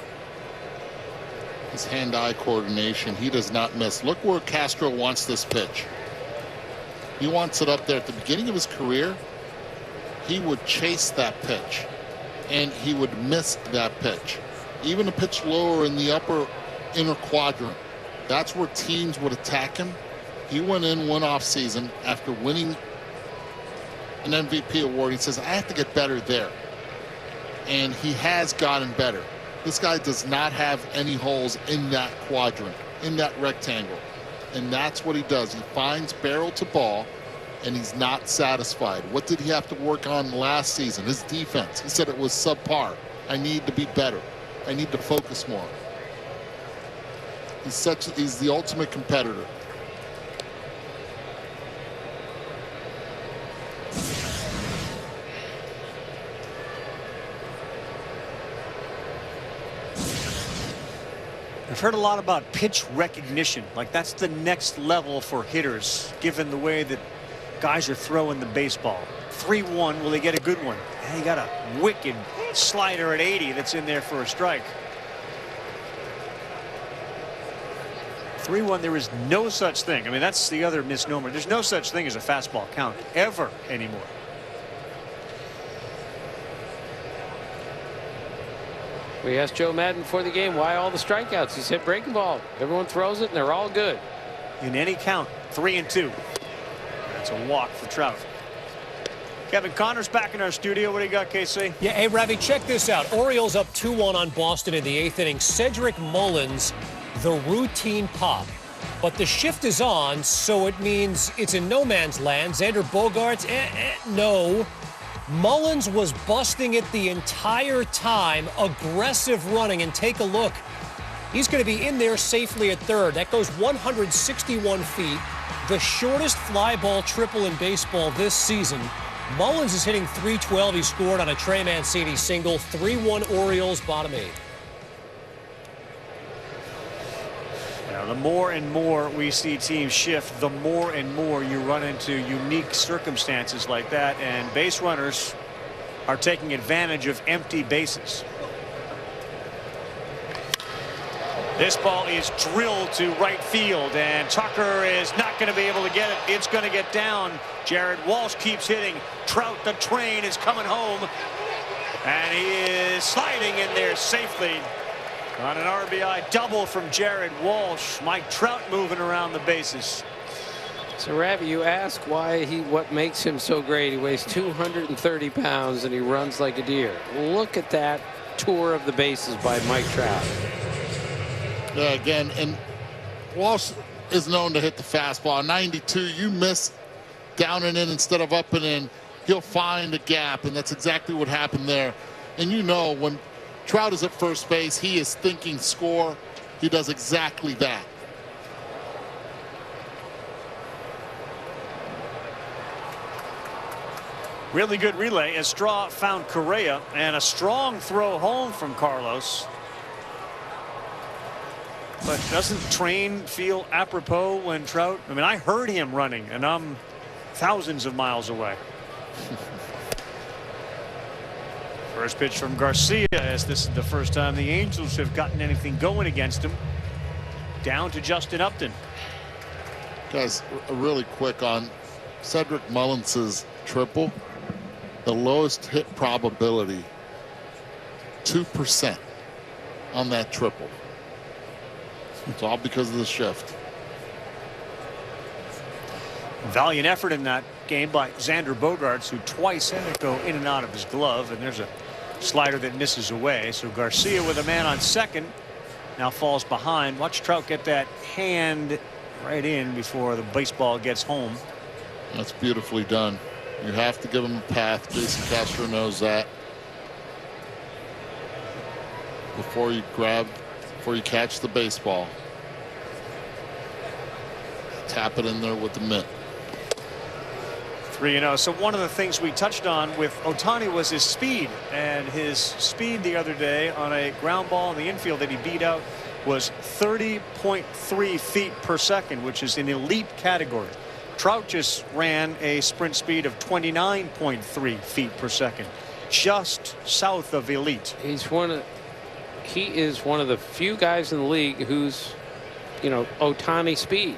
His hand-eye coordination. He does not miss. Look where Castro wants this pitch. He wants it up there. At the beginning of his career, he would chase that pitch, and he would miss that pitch. Even a pitch lower in the upper inner quadrant. That's where teams would attack him. He went in one off season after winning an MVP award. He says, I have to get better there. And he has gotten better. This guy does not have any holes in that quadrant, in that rectangle. And that's what he does. He finds barrel to ball, and he's not satisfied. What did he have to work on last season? His defense. He said it was subpar. I need to be better. I need to focus more. He's the ultimate competitor. I've heard a lot about pitch recognition. Like that's the next level for hitters, given the way that guys are throwing the baseball. 3-1, will he get a good one? He got a wicked slider at 80 that's in there for a strike. 3-1, there is no such thing. I mean, that's the other misnomer. There's no such thing as a fastball count ever anymore. We asked Joe Madden before the game why all the strikeouts. He said breaking ball. Everyone throws it and they're all good. In any count, 3-2. That's a walk for Trout. Kevin Connor's back in our studio. What do you got, KC? Yeah, hey, Ravi, check this out. Orioles up 2-1 on Boston in the 8th inning. Cedric Mullins, the routine pop. But the shift is on, so it means it's in no man's land. Xander Bogaerts, no. Mullins was busting it the entire time, aggressive running, and take a look. He's going to be in there safely at third. That goes 161 feet, the shortest fly ball triple in baseball this season. Mullins is hitting .312. He scored on a Trey Mancini single. 3-1 Orioles, bottom 8. Now, the more and more we see teams shift, the more and more you run into unique circumstances like that, and base runners are taking advantage of empty bases. This ball is drilled to right field, and Tucker is not going to be able to get it. It's going to get down. Jared Walsh keeps hitting. Trout, the train, is coming home, and he is sliding in there safely on an RBI double from Jared Walsh. Mike Trout moving around the bases. So, Ravi, you ask what makes him so great. He weighs 230 pounds and he runs like a deer. Look at that tour of the bases by Mike Trout. Yeah, again, and Walsh is known to hit the fastball. 92, you miss down and in instead of up and in, he'll find a gap, and that's exactly what happened there. And you know, when Trout is at first base, he is thinking score. He does exactly that. Really good relay as Straw found Correa, and a strong throw home from Carlos. But doesn't Train feel apropos when Trout? I mean, I heard him running, and I'm thousands of miles away. First pitch from Garcia, as this is the first time the Angels have gotten anything going against him. Down to Justin Upton. Guys, really quick on Cedric Mullins' triple. The lowest hit probability, 2% on that triple. It's all because of the shift. Valiant effort in that game by Xander Bogaerts, who twice had it go in and out of his glove, and there's a slider that misses away. So Garcia with a man on second now falls behind. Watch Trout get that hand right in before the baseball gets home. That's beautifully done. You have to give him a path. Jason Castro knows that. Before you catch the baseball, tap it in there with the mitt. 3-0. So one of the things we touched on with Ohtani was his speed, and his speed the other day on a ground ball in the infield that he beat out was 30.3 feet per second, which is an elite category. Trout just ran a sprint speed of 29.3 feet per second, just south of elite. He is one of the few guys in the league who's, Ohtani speed.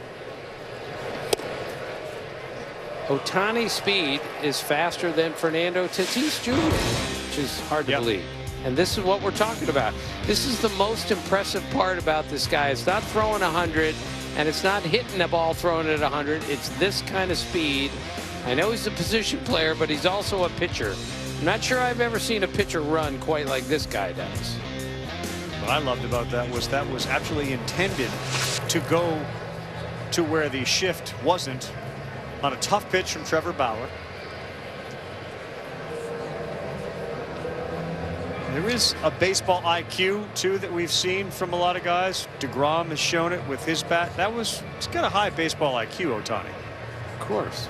Ohtani speed is faster than Fernando Tatis Jr., which is hard to believe. And this is what we're talking about. This is the most impressive part about this guy. It's not throwing 100, and it's not hitting the ball throwing it 100. It's this kind of speed. I know he's a position player, but he's also a pitcher. I'm not sure I've ever seen a pitcher run quite like this guy does. What I loved about that was actually intended to go to where the shift wasn't on a tough pitch from Trevor Bauer. There is a baseball IQ too that we've seen from a lot of guys. DeGrom has shown it with his bat. He's got a high baseball IQ, Ohtani. Of course.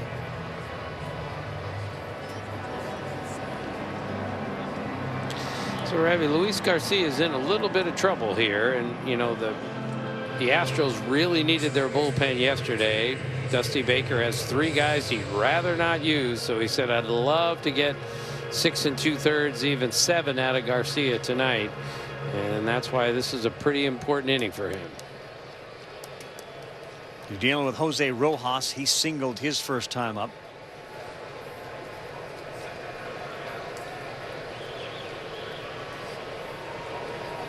So Ravi, Luis Garcia is in a little bit of trouble here, and you know the Astros really needed their bullpen yesterday. Dusty Baker has 3 guys he'd rather not use, so he said, I'd love to get 6 2/3, even 7 out of Garcia tonight, and that's why this is a pretty important inning for him. You're dealing with Jose Rojas. He singled his first time up.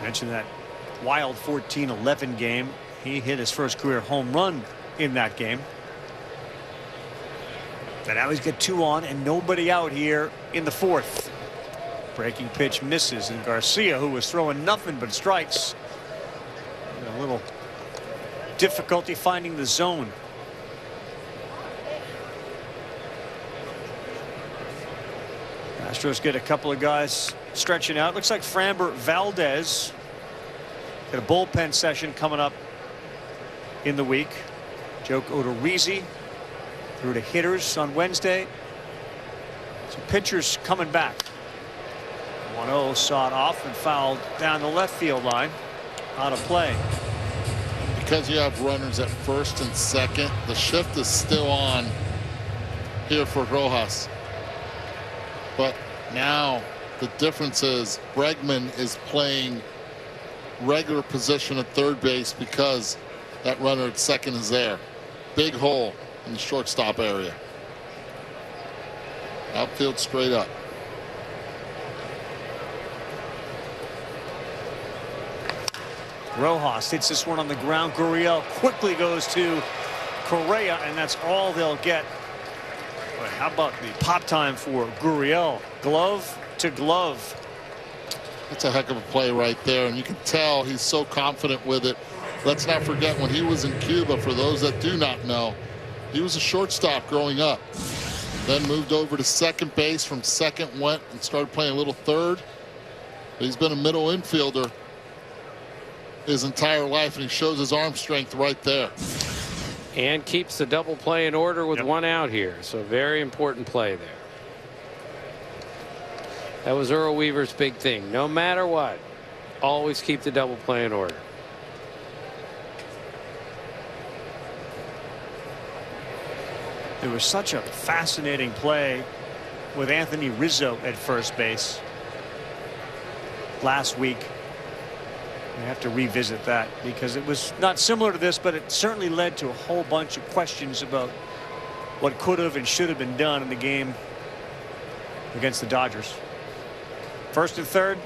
Mentioned that wild 14-11 game. He hit his first career home run in that game. And now he's got 2 on and nobody out here in the 4th. Breaking pitch misses, and Garcia, who was throwing nothing but strikes, a little difficulty finding the zone. Astros get a couple of guys stretching out. Looks like Framber Valdez got a bullpen session coming up in the week. Joe Odorizzi threw to hitters on Wednesday. So pitchers coming back. 1-0 sawed off and fouled down the left field line. Out of play. Because you have runners at first and second, the shift is still on here for Rojas. But now the difference is Bregman is playing regular position at third base because that runner at second is there. Big hole in the shortstop area. Outfield straight up. Rojas hits this one on the ground. Gurriel quickly goes to Correa, and that's all they'll get. But how about the pop time for Gurriel? Glove to glove. That's a heck of a play right there, and you can tell he's so confident with it. Let's not forget when he was in Cuba, for those that do not know, he was a shortstop growing up. Then moved over to second base. From second went and started playing a little third. He's been a middle infielder his entire life, and he shows his arm strength right there. And keeps the double play in order with 1 out here. So very important play there. That was Earl Weaver's big thing. No matter what, always keep the double play in order. There was such a fascinating play with Anthony Rizzo at first base last week. We have to revisit that because it was not similar to this, but it certainly led to a whole bunch of questions about what could have and should have been done in the game against the Dodgers. First and third,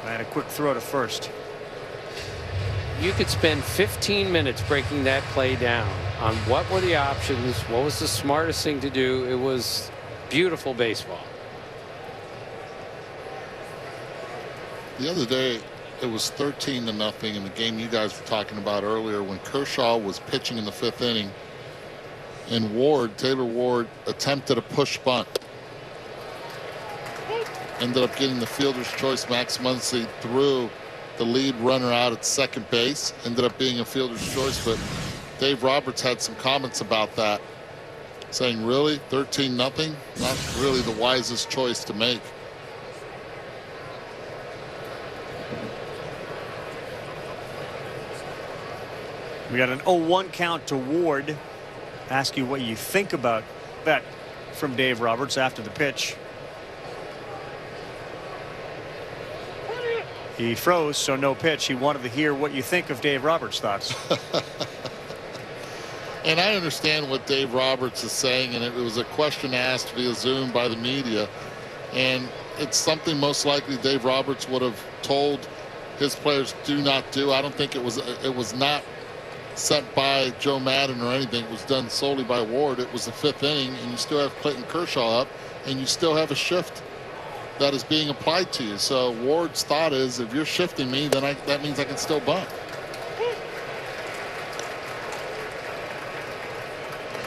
and a quick throw to first. You could spend 15 minutes breaking that play down on what were the options, what was the smartest thing to do. It was beautiful baseball. The other day, it was 13-0 in the game you guys were talking about earlier when Kershaw was pitching in the 5th inning, and Taylor Ward attempted a push bunt. Ended up getting the fielder's choice. Max Muncy threw the lead runner out at second base. Ended up being a fielder's choice, but Dave Roberts had some comments about that, saying, really, 13-0? Not really the wisest choice to make. We got an 0-1 count to Ward. Ask you what you think about that from Dave Roberts after the pitch. He froze, so no pitch. He wanted to hear what you think of Dave Roberts' thoughts. And I understand what Dave Roberts is saying, and it was a question asked via Zoom by the media, and it's something most likely Dave Roberts would have told his players do not do. I don't think it was not sent by Joe Madden or anything. It was done solely by Ward. It was the 5th inning, and you still have Clayton Kershaw up, and you still have a shift that is being applied to you. So Ward's thought is, if you're shifting me, then that means I can still bunt.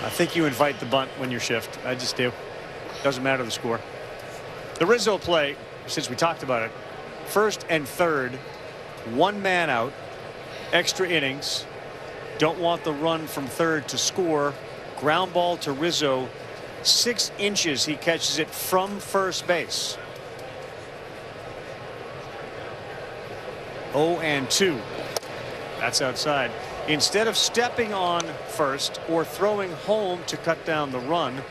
I think you invite the bunt when you're shift. I just do. Doesn't matter the score. The Rizzo play, since we talked about it, first and third, one man out, extra innings. Don't want the run from third to score. Ground ball to Rizzo, 6 inches. He catches it from first base. 0-2. That's outside. Instead of stepping on first or throwing home to cut down the run,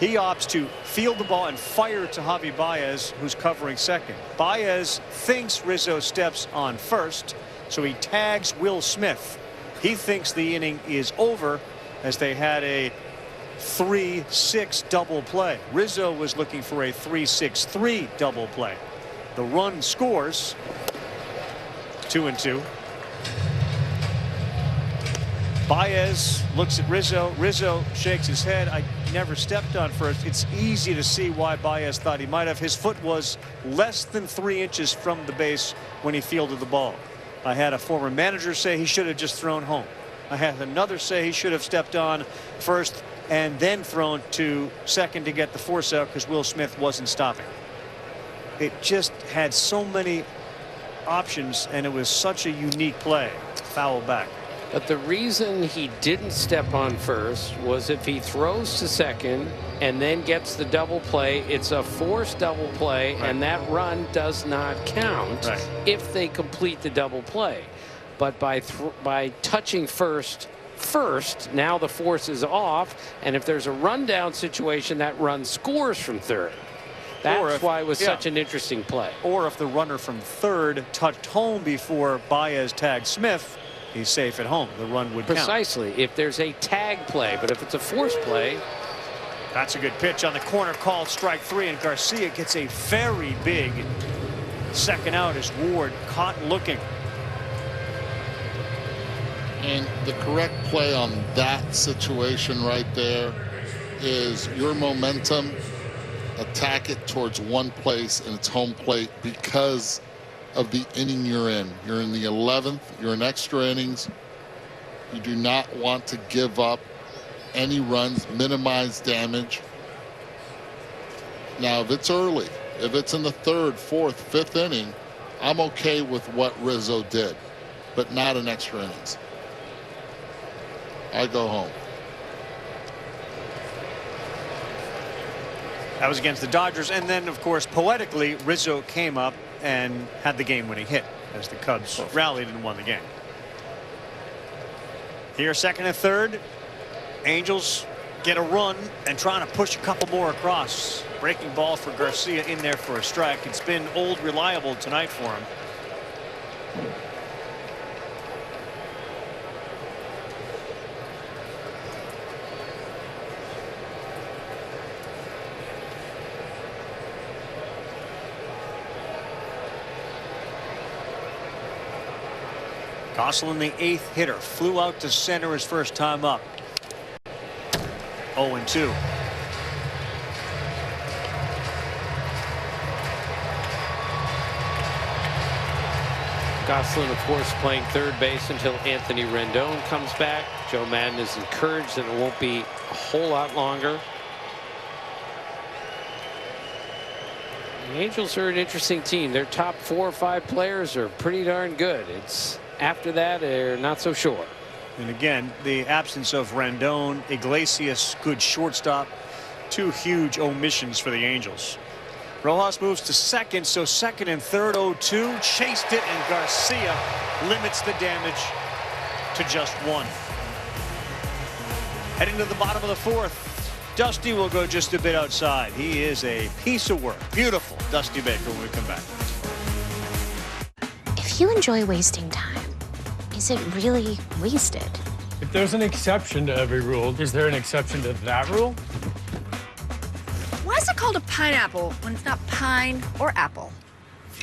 he opts to field the ball and fire to Javi Baez, who's covering second. Baez thinks Rizzo steps on first, so he tags Will Smith. He thinks the inning is over as they had a 3-6 double play. Rizzo was looking for a 3-6-3 double play. The run scores. 2-2. Baez looks at Rizzo. Rizzo shakes his head. I never stepped on first. It's easy to see why Baez thought he might have. His foot was less than 3 inches from the base when he fielded the ball. I had a former manager say he should have just thrown home. I had another say he should have stepped on first and then thrown to second to get the force out because Will Smith wasn't stopping. It just had so many options, and it was such a unique play. Foul back. But the reason he didn't step on first was if he throws to second and then gets the double play, it's a forced double play, and that run does not count if they complete the double play. But by touching first, now the force is off, and if there's a rundown situation, that run scores from third. That's why it was such an interesting play. Or if the runner from third touched home before Baez tagged Smith, he's safe at home. The run would count. Precisely. If there's a tag play, but if it's a force play. That's a good pitch on the corner, called strike 3, and Garcia gets a very big second out as Ward caught looking. And the correct play on that situation right there is your momentum, attack it towards one place, and it's home plate because of the inning you're in. You're in the 11th. You're in extra innings. You do not want to give up any runs, minimize damage. Now, if it's early, if it's in the 3rd, 4th, 5th inning, I'm okay with what Rizzo did, but not in extra innings. I go home. That was against the Dodgers, and then, of course, poetically, Rizzo came up and had the game-winning hit as the Cubs rallied and won the game. Here, second and third, Angels get a run and trying to push a couple more across. Breaking ball for Garcia in there for a strike. It's been old reliable tonight for him. Gosselin, the 8th hitter, flew out to center his first time up. 0-2. Gosselin, of course, playing third base until Anthony Rendon comes back. Joe Madden is encouraged that it won't be a whole lot longer. The Angels are an interesting team. Their top 4 or 5 players are pretty darn good. It's after that, they're not so sure. And again, the absence of Rendon, Iglesias, good shortstop, 2 huge omissions for the Angels. Rojas moves to second, so second and third, 0-2, chased it, and Garcia limits the damage to just 1. Heading to the bottom of the 4th, Dusty will go just a bit outside. He is a piece of work. Beautiful, Dusty Baker, when we come back. If you enjoy wasting time, is it really wasted? If there's an exception to every rule, is there an exception to that rule? Why is it called a pineapple when it's not pine or apple?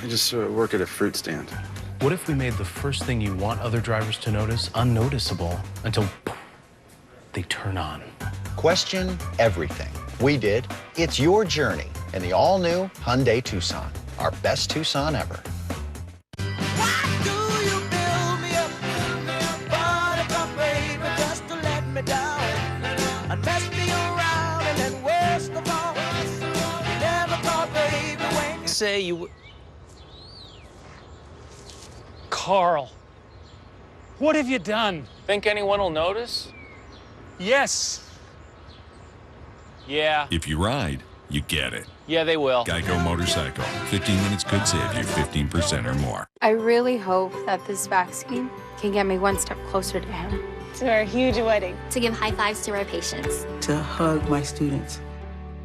I just work at a fruit stand. What if we made the first thing you want other drivers to notice unnoticeable until they turn on? Question everything. We did. It's your journey in the all-new Hyundai Tucson. Our best Tucson ever. Unless say you... Carl, what have you done? Think anyone will notice? Yes. Yeah. If you ride, you get it. Yeah, they will. Geico Motorcycle. 15 minutes could save you 15% or more. I really hope that this vaccine can get me one step closer to him. To our huge wedding. To give high fives to our patients. To hug my students.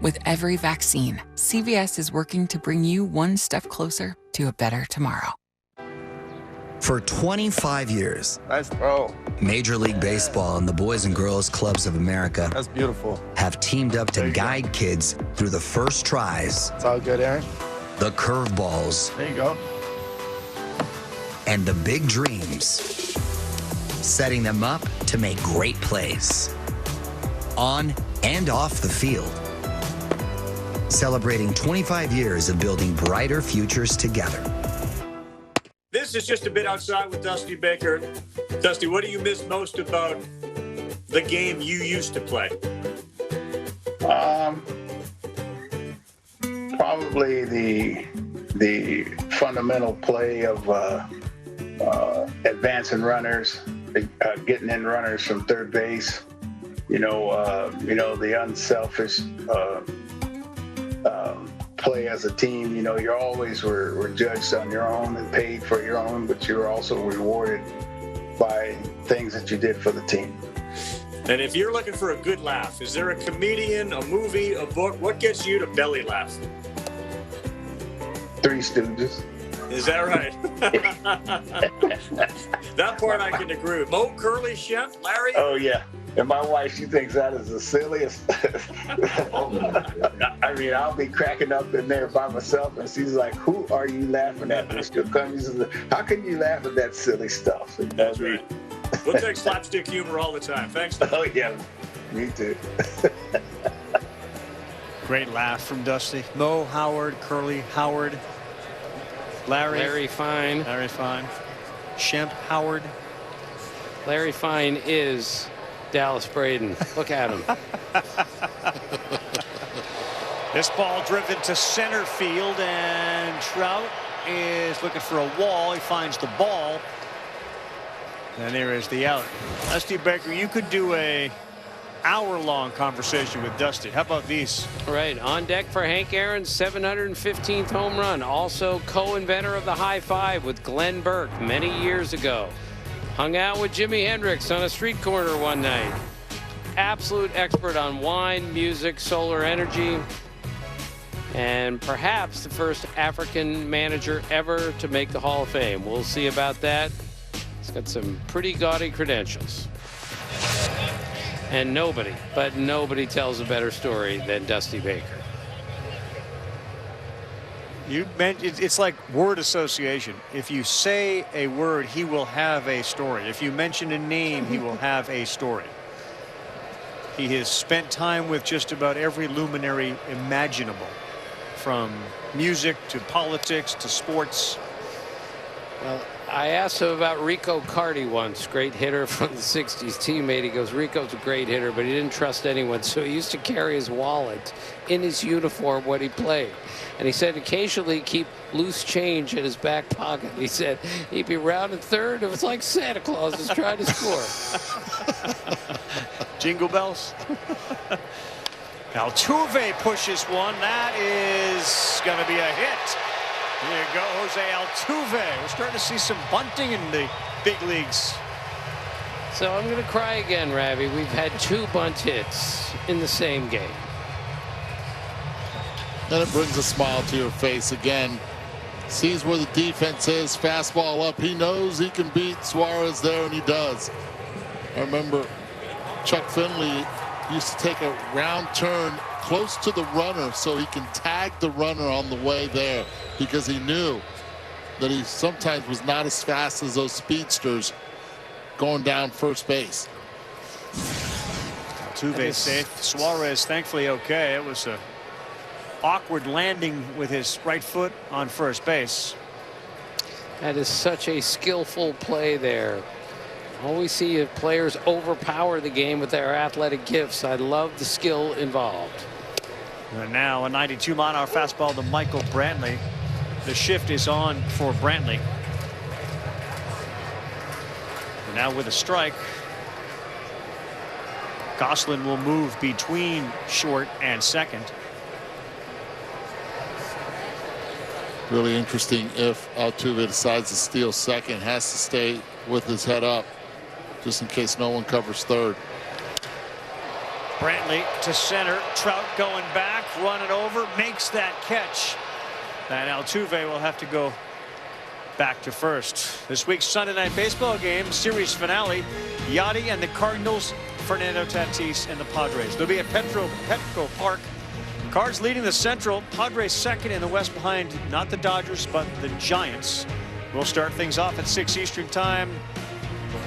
With every vaccine, CVS is working to bring you one step closer to a better tomorrow. For 25 years, Nice throw. Major League Baseball and the Boys and Girls Clubs of America That's beautiful. have teamed up to guide kids through the first tries, It's all good, Aaron. the curveballs, There you go. and the big dreams, setting them up to make great plays on and off the field. Celebrating 25 years of building brighter futures together. This is just a bit outside with Dusty Baker. Dusty, what do you miss most about the game you used to play? Probably the fundamental play of advancing runners, getting in runners from third base. The unselfish play as a team. You always were judged on your own and paid for your own, but you were also rewarded by things that you did for the team. And if you're looking for a good laugh, is there a comedian, a movie, a book? What gets you to belly laugh? Three Stooges. Is that right? That part I can agree with. Mo, Curly, Shemp, Larry? Oh, yeah. And my wife, she thinks that is the silliest. I mean, I'll be cracking up in there by myself, and she's like, "Who are you laughing at?" And she'll come and says, "How can you laugh at that silly stuff?" And That's right. We'll take slapstick humor all the time. Thanks. Oh, yeah. Me too. Great laugh from Dusty. Mo, Howard, Curly, Howard, Larry Fine. Larry Fine. Shemp, Howard. Larry Fine is Dallas Braden. Look at him. This ball driven to center field, and Trout is looking for a wall. He finds the ball, and there is the out. Dusty Baker, you could do a hour-long conversation with Dusty. How about these? Right, on deck for Hank Aaron's 715th home run. Also co-inventor of the high five with Glenn Burke many years ago. Hung out with Jimi Hendrix on a street corner one night. Absolute expert on wine, music, solar energy, and perhaps the first African manager ever to make the Hall of Fame. We'll see about that. He's got some pretty gaudy credentials. And nobody, but nobody tells a better story than Dusty Baker. You mentioned it's like word association. If you say a word, he will have a story. If you mention a name, he will have a story. He has spent time with just about every luminary imaginable, from music to politics to sports. Well, I asked him about Rico Carty once, great hitter from the 60s, teammate. He goes, Rico's a great hitter, but he didn't trust anyone, so he used to carry his wallet in his uniform when he played. And he said occasionally he'd keep loose change in his back pocket. He said he'd be rounding third. It was like Santa Claus was trying to score. Jingle bells. Altuve pushes one. That is going to be a hit. There you go, Jose Altuve. We're starting to see some bunting in the big leagues. So I'm going to cry again, Ravi. We've had 2 bunt hits in the same game. And it brings a smile to your face again. Sees where the defense is, fastball up. He knows he can beat Suarez there, and he does. I remember Chuck Finley used to take a round turn close to the runner so he can tag the runner on the way there, because he knew that he sometimes was not as fast as those speedsters going down first base. Altuve safe. Suarez thankfully okay. It was a awkward landing with his right foot on first base. That is such a skillful play there. Always see players overpower the game with their athletic gifts. I love the skill involved. And now a 92-mile-an-hour fastball to Michael Brantley. the shift is on for Brantley. And now with a strike, Gosselin will move between short and second. Really interesting if Altuve decides to steal second, has to stay with his head up just in case no one covers third. Brantley to center. Trout going back, running over, makes that catch. And Altuve will have to go back to first. This week's Sunday Night Baseball game, series finale, Yachty and the Cardinals, Fernando Tatis and the Padres. They'll be at Petco Park. Cards leading the Central, Padres second in the West behind not the Dodgers but the Giants. We'll start things off at 6 Eastern time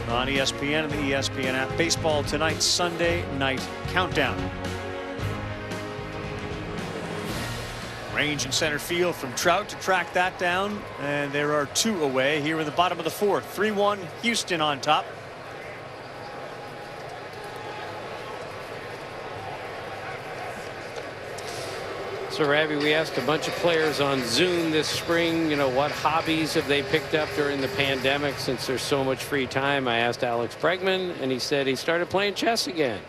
on ESPN and the ESPN app. Baseball tonight, Sunday Night Countdown. Range in center field from Trout to track that down, and there are two away here in the bottom of the fourth. 3-1 Houston on top. So, Ravi, we asked a bunch of players on Zoom this spring, what hobbies have they picked up during the pandemic since there's so much free time. I asked Alex Bregman, and he said he started playing chess again.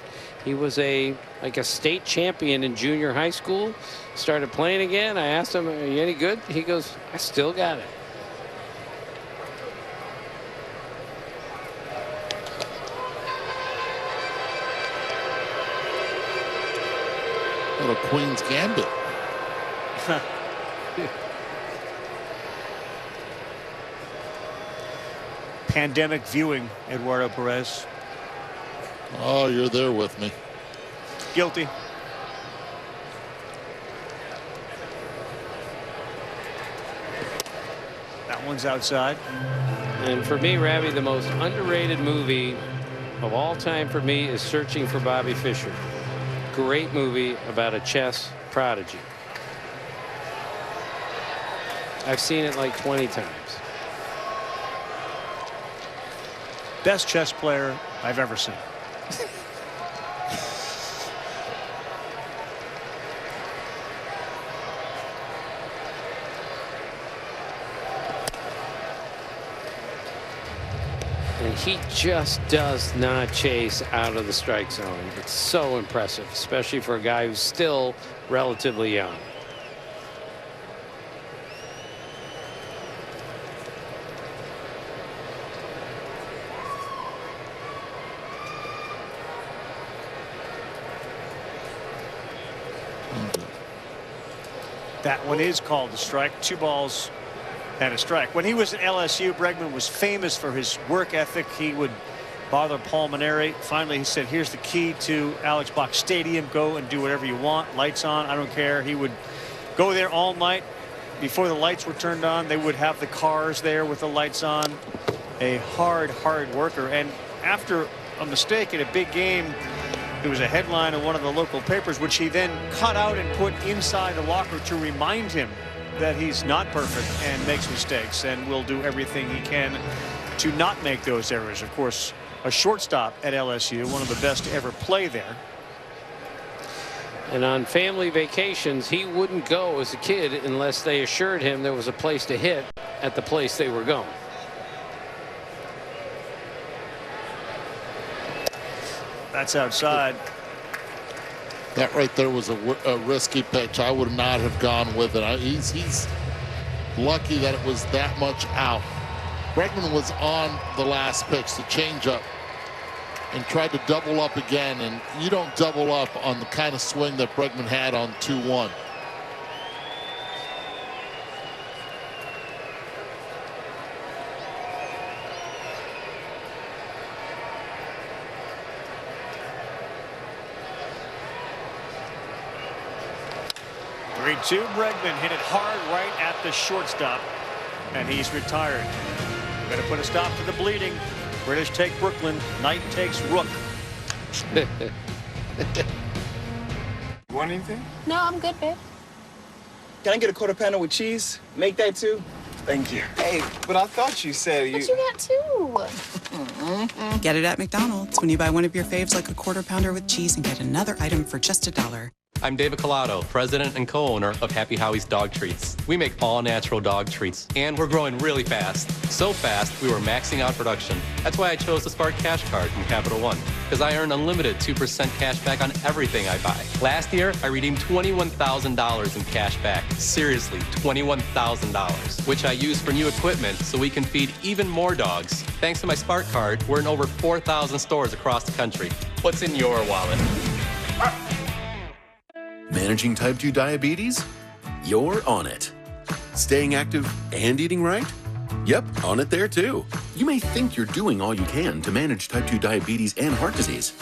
He was like a state champion in junior high school, started playing again. I asked him, are you any good? He goes, I still got it. Little Queen's Gambit. Pandemic viewing, Eduardo Perez. Oh, you're there with me. Guilty. That one's outside. And for me, Ravi, the most underrated movie of all time for me is Searching for Bobby Fischer. Great movie about a chess prodigy. I've seen it like 20 times. Best chess player I've ever seen. And he just does not chase out of the strike zone. It's so impressive, especially for a guy who's still relatively young. That one is called a strike. 2 balls and a strike. When he was at LSU, Bregman was famous for his work ethic. He would bother Paul Maneri. Finally, he said, here's the key to Alex Box Stadium. Go and do whatever you want. Lights on, I don't care. He would go there all night. Before the lights were turned on, they would have the cars there with the lights on. A hard worker. And after a mistake in a big game, there was a headline in one of the local papers, which he then cut out and put inside the locker to remind him that he's not perfect and makes mistakes and will do everything he can to not make those errors. Of course, a shortstop at LSU, one of the best to ever play there. And on family vacations, he wouldn't go as a kid unless they assured him there was a place to hit at the place they were going. That's outside. That right there was a risky pitch. I would not have gone with it. He's lucky that it was that much out. Bregman was on the last pitch, the changeup, and tried to double up again. And you don't double up on the kind of swing that Bregman had on 2-1. Bregman hit it hard right at the shortstop, and he's retired. Going to put a stop to the bleeding. British take Brooklyn. Knight takes Rook. You want anything? No, I'm good, babe. Can I get a quarter pounder with cheese? Make that too. Thank you. Hey, but I thought you said you. But you got 2. Get it at McDonald's when you buy one of your faves like a quarter pounder with cheese and get another item for just $1. I'm David Collado, president and co-owner of Happy Howie's Dog Treats. We make all-natural dog treats, and we're growing really fast. So fast, we were maxing out production. That's why I chose the Spark Cash Card from Capital One, because I earn unlimited 2% cash back on everything I buy. Last year, I redeemed $21,000 in cash back. Seriously, $21,000, which I use for new equipment so we can feed even more dogs. Thanks to my Spark Card, we're in over 4,000 stores across the country. What's in your wallet? Managing type 2 diabetes? You're on it. Staying active and eating right? Yep, on it there too. You may think you're doing all you can to manage type 2 diabetes and heart disease.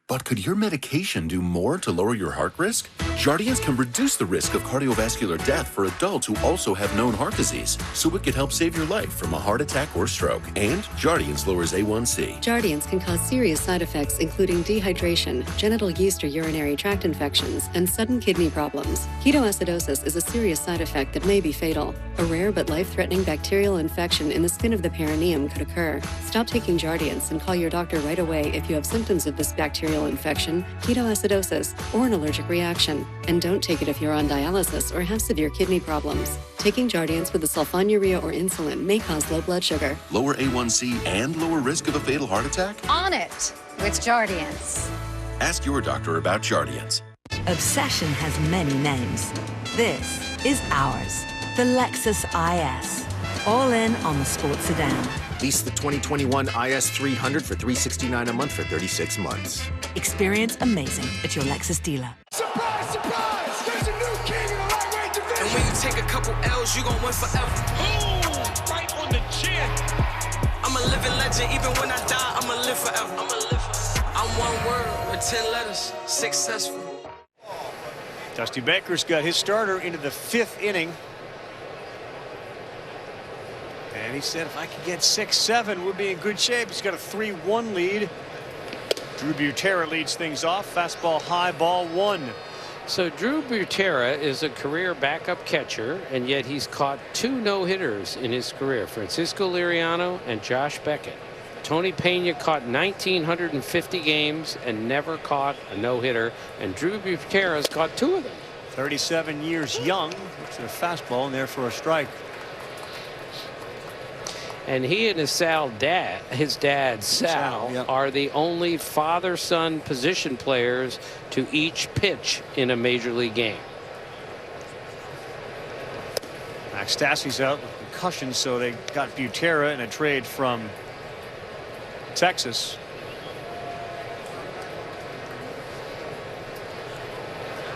But could your medication do more to lower your heart risk? Jardiance can reduce the risk of cardiovascular death for adults who also have known heart disease, so it could help save your life from a heart attack or stroke. And Jardiance lowers A1C. Jardiance can cause serious side effects, including dehydration, genital yeast or urinary tract infections, and sudden kidney problems. Ketoacidosis is a serious side effect that may be fatal. A rare but life-threatening bacterial infection in the skin of the perineum could occur. Stop taking Jardiance and call your doctor right away if you have symptoms of this bacterial infection, ketoacidosis, or an allergic reaction. And don't take it if you're on dialysis or have severe kidney problems. Taking Jardiance with a sulfonylurea or insulin may cause low blood sugar. Lower A1C and lower risk of a fatal heart attack? On it with Jardiance. Ask your doctor about Jardiance. Obsession has many names. This is ours, the Lexus IS. All in on the sports sedan. Lease the 2021 IS 300 for $369 a month for 36 months. Experience amazing at your Lexus dealer. Surprise, surprise! There's a new king in the lightweight division. And when you take a couple L's, you gon' win forever. Boom! Right on the chin. I'm a living legend. Even when I die, I'ma live forever. I'ma live forever. I'm one word with 10 letters. Successful. Dusty Baker's got his starter into the 5th inning. And he said if I could get 6-7, we'll be in good shape. He's got a 3-1 lead. Drew Butera leads things off. Fastball high, ball 1. So Drew Butera is a career backup catcher, and yet he's caught 2 no-hitters in his career. Francisco Liriano and Josh Beckett. Tony Pena caught 1,950 games and never caught a no-hitter, and Drew Butera's caught 2 of them. 37 years young. Looks at a fastball in there for a strike. And he and his dad Sal, are the only father-son position players to each pitch in a major league game. Max Stassi's out with concussion, so they got Butera in a trade from Texas.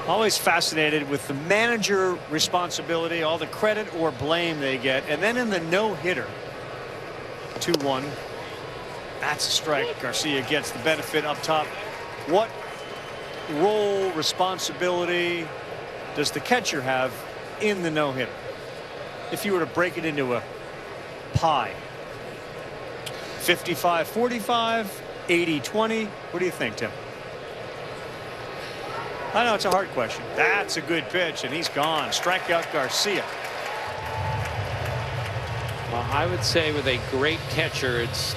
Always fascinated with the manager responsibility, all the credit or blame they get, and then in the no-hitter. 2-1. That's a strike. Garcia gets the benefit up top. What role, responsibility does the catcher have in the no-hitter? If you were to break it into a pie. 55-45, 80-20. What do you think, Tim? I know it's a hard question. That's a good pitch, and he's gone. Strikeout Garcia. Well, I would say with a great catcher, it's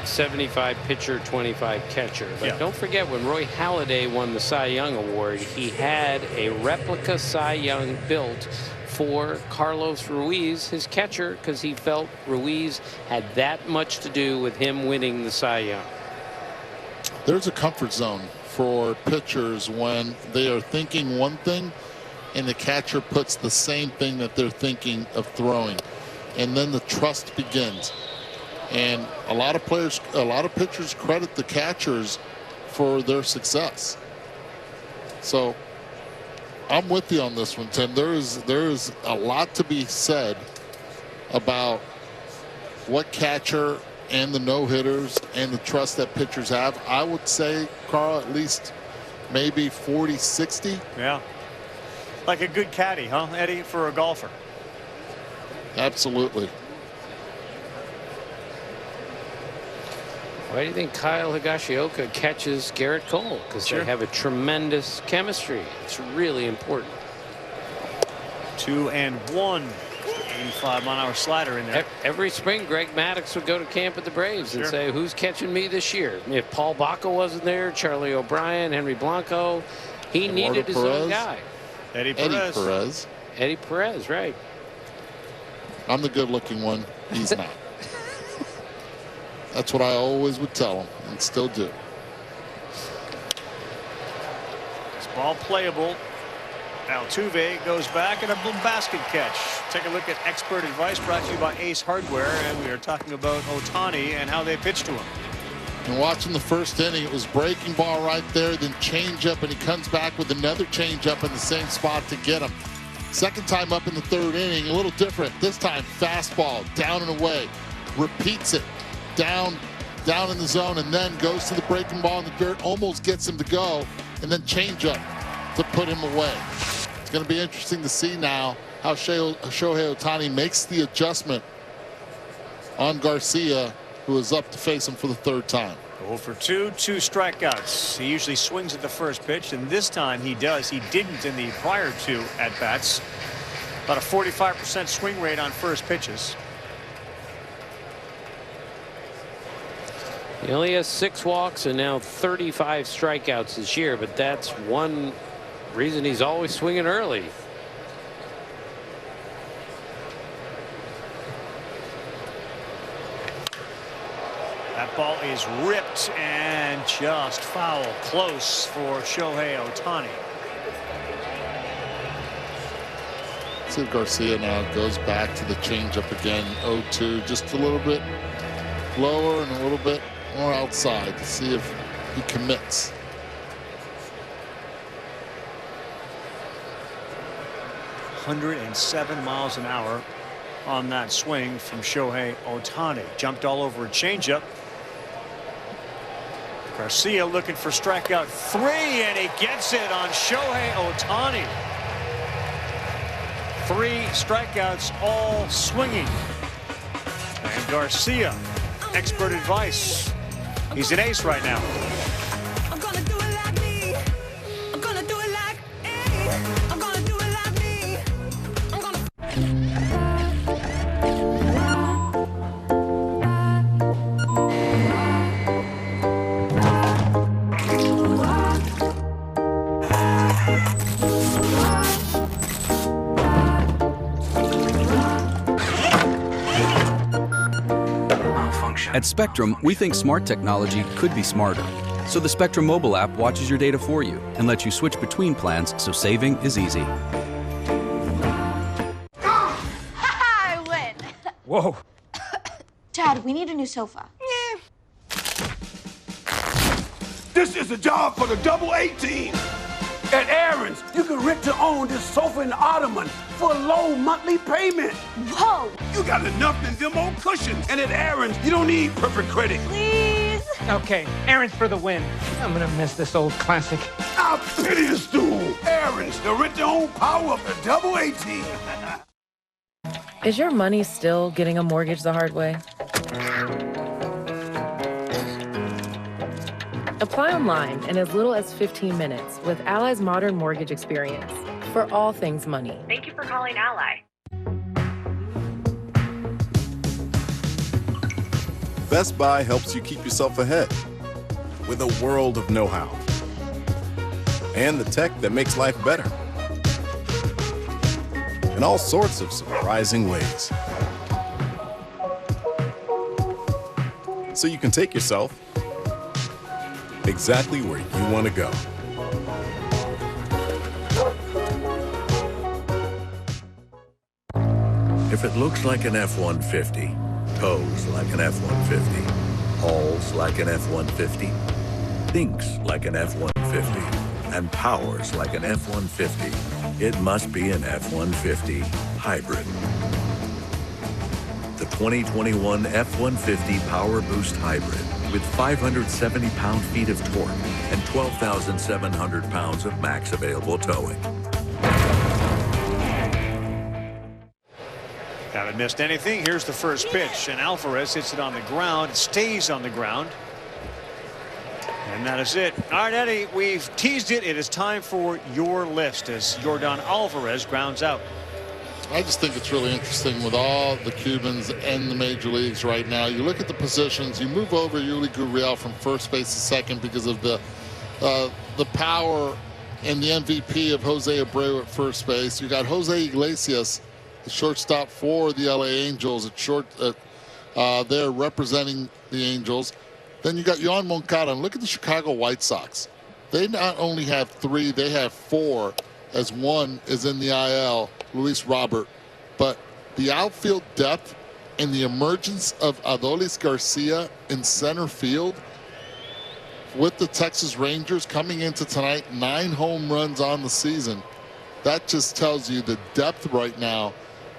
75 pitcher, 25 catcher. But don't forget, when Roy Halladay won the Cy Young Award, he had a replica Cy Young built for Carlos Ruiz, his catcher, because he felt Ruiz had that much to do with him winning the Cy Young. There's a comfort zone for pitchers when they are thinking one thing and the catcher puts the same thing that they're thinking of throwing. And then the trust begins. And a lot of pitchers credit the catchers for their success. So I'm with you on this one, Tim. There is a lot to be said about what catcher and the no-hitters and the trust that pitchers have. I would say, Carl, at least maybe 40-60. Yeah. Like a good caddy, huh, Eddie, for a golfer? Absolutely. Why do you think Kyle Higashioka catches Garrett Cole? Because they have a tremendous chemistry. It's really important. 2-1. 85-mile-an-hour slider in there. Every spring, Greg Maddux would go to camp at the Braves and say, who's catching me this year? If Paul Baca wasn't there, Charlie O'Brien, Henry Blanco, He needed his own guy. Eddie Perez. Eddie Perez, right. I'm the good-looking one. He's not. That's what I always would tell him, and still do. This ball playable. Altuve goes back and a boom basket catch. Take a look at expert advice brought to you by Ace Hardware, and we are talking about Ohtani and how they pitched to him. And watching the first inning, it was breaking ball right there, then change up, and he comes back with another change up in the same spot to get him. Second time up in the third inning, a little different. This time, fastball, down and away. Repeats it, down in the zone, and then goes to the breaking ball in the dirt, almost gets him to go, and then change up to put him away. It's going to be interesting to see now how Shohei Ohtani makes the adjustment on Garcia, who is up to face him for the third time. 0 for 2, 2 strikeouts. He usually swings at the first pitch, and this time he does. He didn't in the prior 2 at-bats. About a 45% swing rate on first pitches. He only has 6 walks and now 35 strikeouts this year, but that's one reason he's always swinging early. That ball is ripped and just foul close for Shohei Ohtani. See if Garcia now goes back to the changeup again. 0-2, just a little bit lower and a little bit more outside to see if he commits. .107 miles an hour on that swing from Shohei Ohtani. Jumped all over a changeup. Garcia looking for strikeout 3, and he gets it on Shohei Ohtani. 3 strikeouts, all swinging. And Garcia, expert advice. He's an ace right now. I'm gonna do it like me. I'm gonna do it like I'm gonna do it like me. I'm gonna. At Spectrum, we think smart technology could be smarter. So the Spectrum mobile app watches your data for you and lets you switch between plans so saving is easy. I win. Whoa. Dad, we need a new sofa. This is a job for the double 18. At Aaron's, you can rent to own this sofa and ottoman for a low monthly payment. Whoa! You got enough in them old cushions. And at Aaron's, you don't need perfect credit. Please. Okay, Aaron's for the win. I'm gonna miss this old classic. I pity the stool. Aaron's, the rent to own power of the double 18. Is your money still getting a mortgage the hard way? Apply online in as little as 15 minutes with Ally's modern mortgage experience for all things money. Thank you for calling Ally. Best Buy helps you keep yourself ahead with a world of know-how and the tech that makes life better in all sorts of surprising ways. So you can take yourself exactly where you want to go. If it looks like an F-150, tows like an F-150, hauls like an F-150, thinks like an F-150, and powers like an F-150, it must be an F-150 hybrid. The 2021 F-150 Power Boost Hybrid with 570 pound-feet of torque and 12,700 pounds of max available towing. Haven't missed anything. Here's the first pitch, and Alvarez hits it on the ground. It stays on the ground. And that is it. All right, Eddie, we've teased it. It is time for your list as Yordan Alvarez grounds out. I just think it's really interesting with all the Cubans and the major leagues right now. You look at the positions, you move over Yuli Gurriel from first base to second because of the power and the MVP of Jose Abreu at first base. You got Jose Iglesias, the shortstop for the LA Angels at short. They're representing the Angels. Then you got Yohan Moncada. And look at the Chicago White Sox. They not only have 3, they have 4, as one is in the IL, Luis Robert. But the outfield depth and the emergence of Adolis Garcia in center field with the Texas Rangers coming into tonight, 9 home runs on the season. That just tells you the depth right now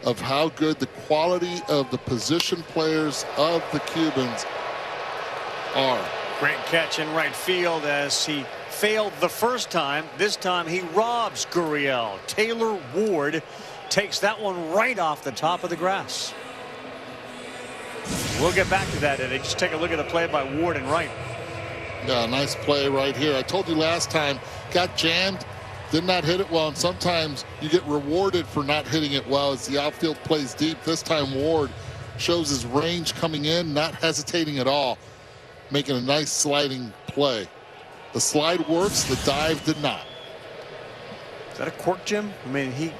of how good the quality of the position players of the Cubans are. Great catch in right field as he failed the first time. This time he robs Gurriel. Taylor Ward takes that one right off the top of the grass. We'll get back to that, Eddie. Just take a look at the play by Ward and right. Yeah, nice play right here. I told you last time, got jammed, did not hit it well, and sometimes you get rewarded for not hitting it well as the outfield plays deep. This time Ward shows his range coming in, not hesitating at all, making a nice sliding play. The slide works, the dive did not. Is that a cork, Jim? I mean, he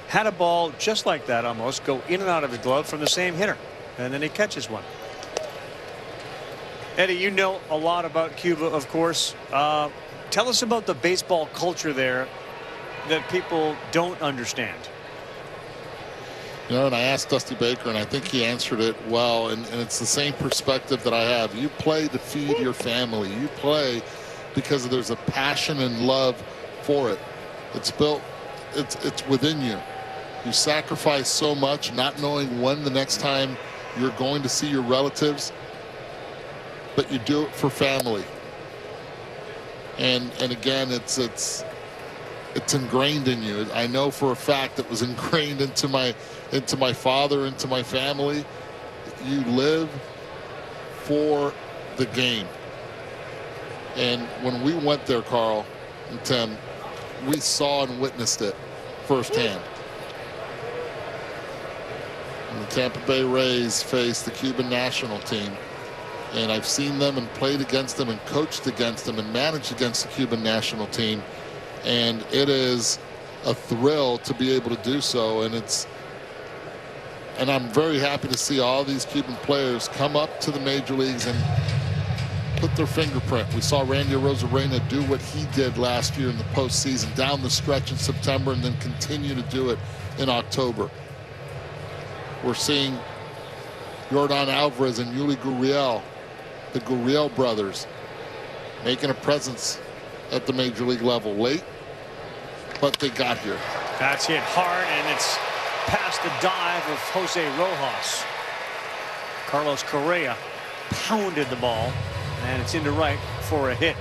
had a ball just like that almost go in and out of his glove from the same hitter, and then he catches one. Eddie, you know a lot about Cuba, of course. Tell us about the baseball culture there that people don't understand. You know, and I asked Dusty Baker, and I think he answered it well, and it's the same perspective that I have. You play to feed your family. You play because there's a passion and love for it. It's built, it's within you. You sacrifice so much, not knowing when the next time you're going to see your relatives, but you do it for family. And again, it's ingrained in you. I know for a fact it was ingrained into my father, into my family. You live for the game. And when we went there, Carl and Tim, we saw and witnessed it firsthand. And the Tampa Bay Rays faced the Cuban national team. And I've seen them and played against them and coached against them and managed against the Cuban national team. And it is a thrill to be able to do so. And I'm very happy to see all these Cuban players come up to the major leagues and put their fingerprint. We saw Randy Arozarena do what he did last year in the postseason, down the stretch in September, and then continue to do it in October. We're seeing Yordan Alvarez and Yuli Gurriel, the Gurriel brothers, making a presence at the major league level late, but they got here. That's hit hard, and it's past the dive of Jose Rojas. Carlos Correa pounded the ball, and it's into right for a hit.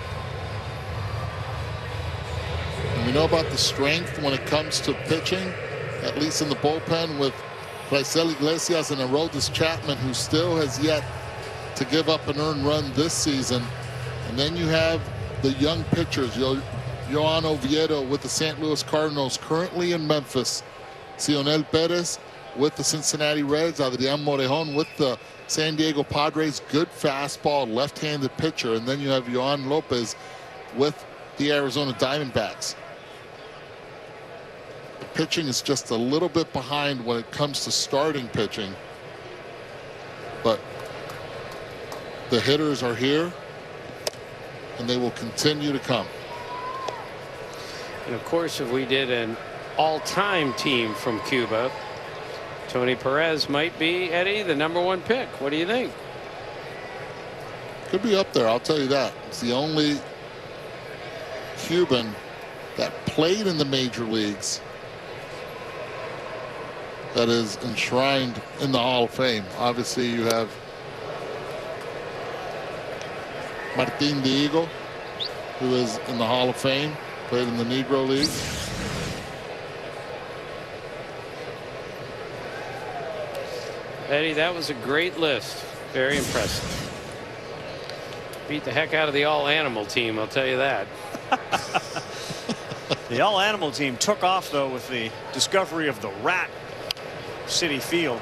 And we know about the strength when it comes to pitching, at least in the bullpen, with Raisel Iglesias and Aroldis Chapman, who still has yet to give up an earned run this season. And then you have the young pitchers, Yohan Oviedo with the St. Louis Cardinals, currently in Memphis. Cionel Perez with the Cincinnati Reds. Adrian Morejon with the San Diego Padres. Good fastball, left-handed pitcher. And then you have Yohan Lopez with the Arizona Diamondbacks. The pitching is just a little bit behind when it comes to starting pitching. But the hitters are here, and they will continue to come. And of course, if we did an all-time team from Cuba, Tony Perez might be, Eddie, the #1 pick. What do you think? Could be up there, I'll tell you that. It's the only Cuban that played in the major leagues that is enshrined in the Hall of Fame. Obviously, you have Martin Diego, who is in the Hall of Fame, played in the Negro League. Eddie, that was a great list. Very impressive. Beat the heck out of the all-animal team, I'll tell you that. The all-animal team took off, though, with the discovery of the rat City Field.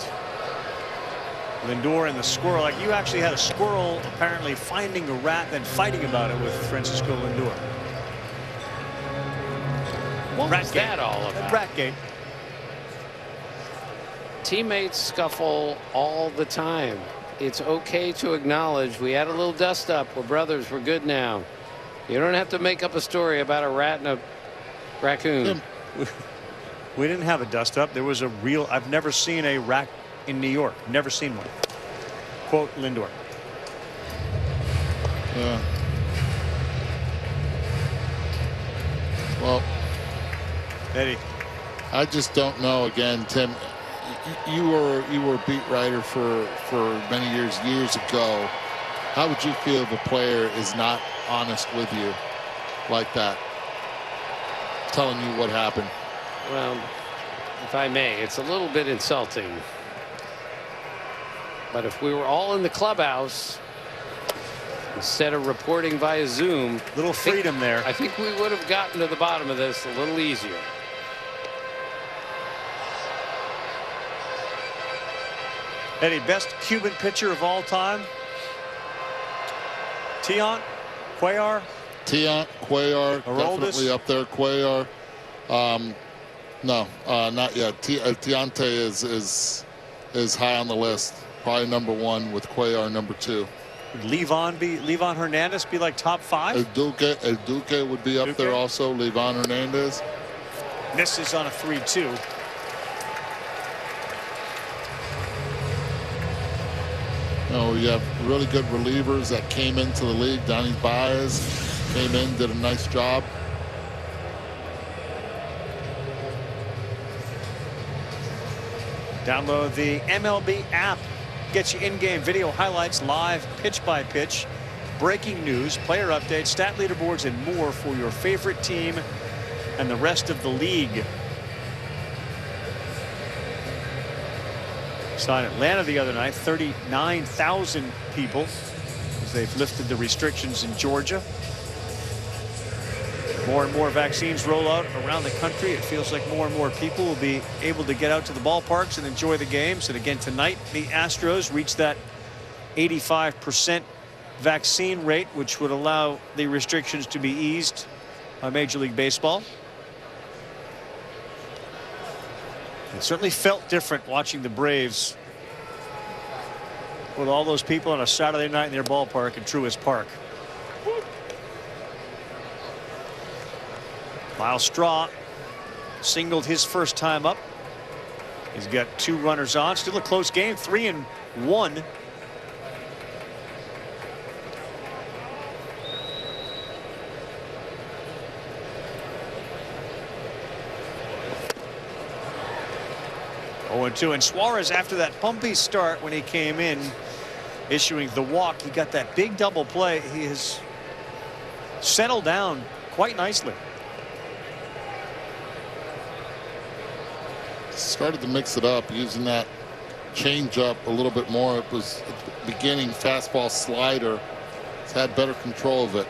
Lindor and the squirrel. Like, you actually had a squirrel apparently finding a rat, then fighting about it with Francisco Lindor. What was that all about? Ratgate. Teammates scuffle all the time. It's okay to acknowledge we had a little dust up. We're brothers. We're good now. You don't have to make up a story about a rat and a raccoon. We didn't have a dust up. There was a real. I've never seen a rat in New York. Never seen one. Quote Lindor. Yeah. Well, Eddie, I just don't know. Again, Tim, you were a beat writer for many years ago. How would you feel if a player is not honest with you like that, telling you what happened? Well, if I may, it's a little bit insulting. But if we were all in the clubhouse instead of reporting via Zoom, little freedom there. I think we would have gotten to the bottom of this a little easier. Eddie, best Cuban pitcher of all time? Tiant, Cuellar? Tiant, Cuellar, Aroldis? definitely up there. Cuellar. No, not yet. Tiante is high on the list. Probably number 1 with Cuellar number 2. Would Levon Hernandez be like top 5? El Duque would be up there also. Levon Hernandez. Misses on a 3-2. You have really good relievers that came into the league. Donnie Baez came in, did a nice job. Download the MLB app. Gets you in-game video highlights, live pitch by pitch, breaking news, player updates, stat leaderboards, and more for your favorite team and the rest of the league. Saw in Atlanta the other night, 39,000 people as they've lifted the restrictions in Georgia. More and more vaccines roll out around the country. It feels like more and more people will be able to get out to the ballparks and enjoy the games. And again tonight, the Astros reached that 85% vaccine rate, which would allow the restrictions to be eased by Major League Baseball. It certainly felt different watching the Braves with all those people on a Saturday night in their ballpark in Truist Park. Miles Straw singled his first time up. He's got 2 runners on. Still a close game, 3-1. And Suarez, after that bumpy start when he came in, issuing the walk, he got that big double play. He has settled down quite nicely. Started to mix it up, using that change up a little bit more. It was at the beginning fastball slider. He's had better control of it.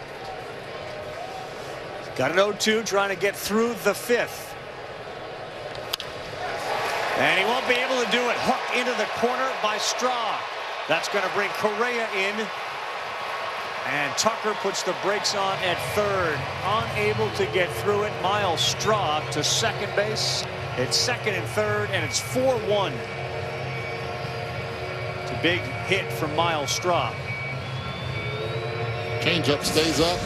Got an 0-2, trying to get through the 5th. And he won't be able to do it. Hooked into the corner by Straw. That's going to bring Correa in. And Tucker puts the brakes on at third. Unable to get through it. Miles Straw to second base. It's second and third, and it's 4-1. It's a big hit from Miles Straw. Changeup stays up.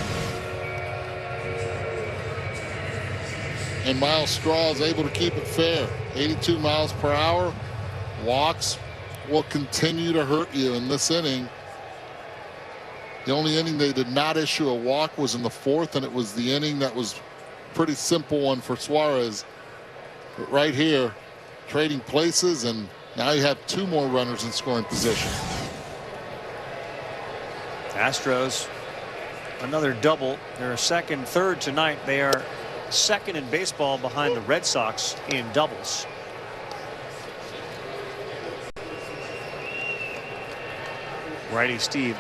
And Miles Straw is able to keep it fair. 82 miles per hour. Walks will continue to hurt you in this inning. The only inning they did not issue a walk was in the 4th, and it was the inning that was a pretty simple one for Suarez. But right here, trading places, and now you have 2 more runners in scoring position. Astros, another double. They're second, third tonight. They are second in baseball behind the Red Sox in doubles. Righty Steve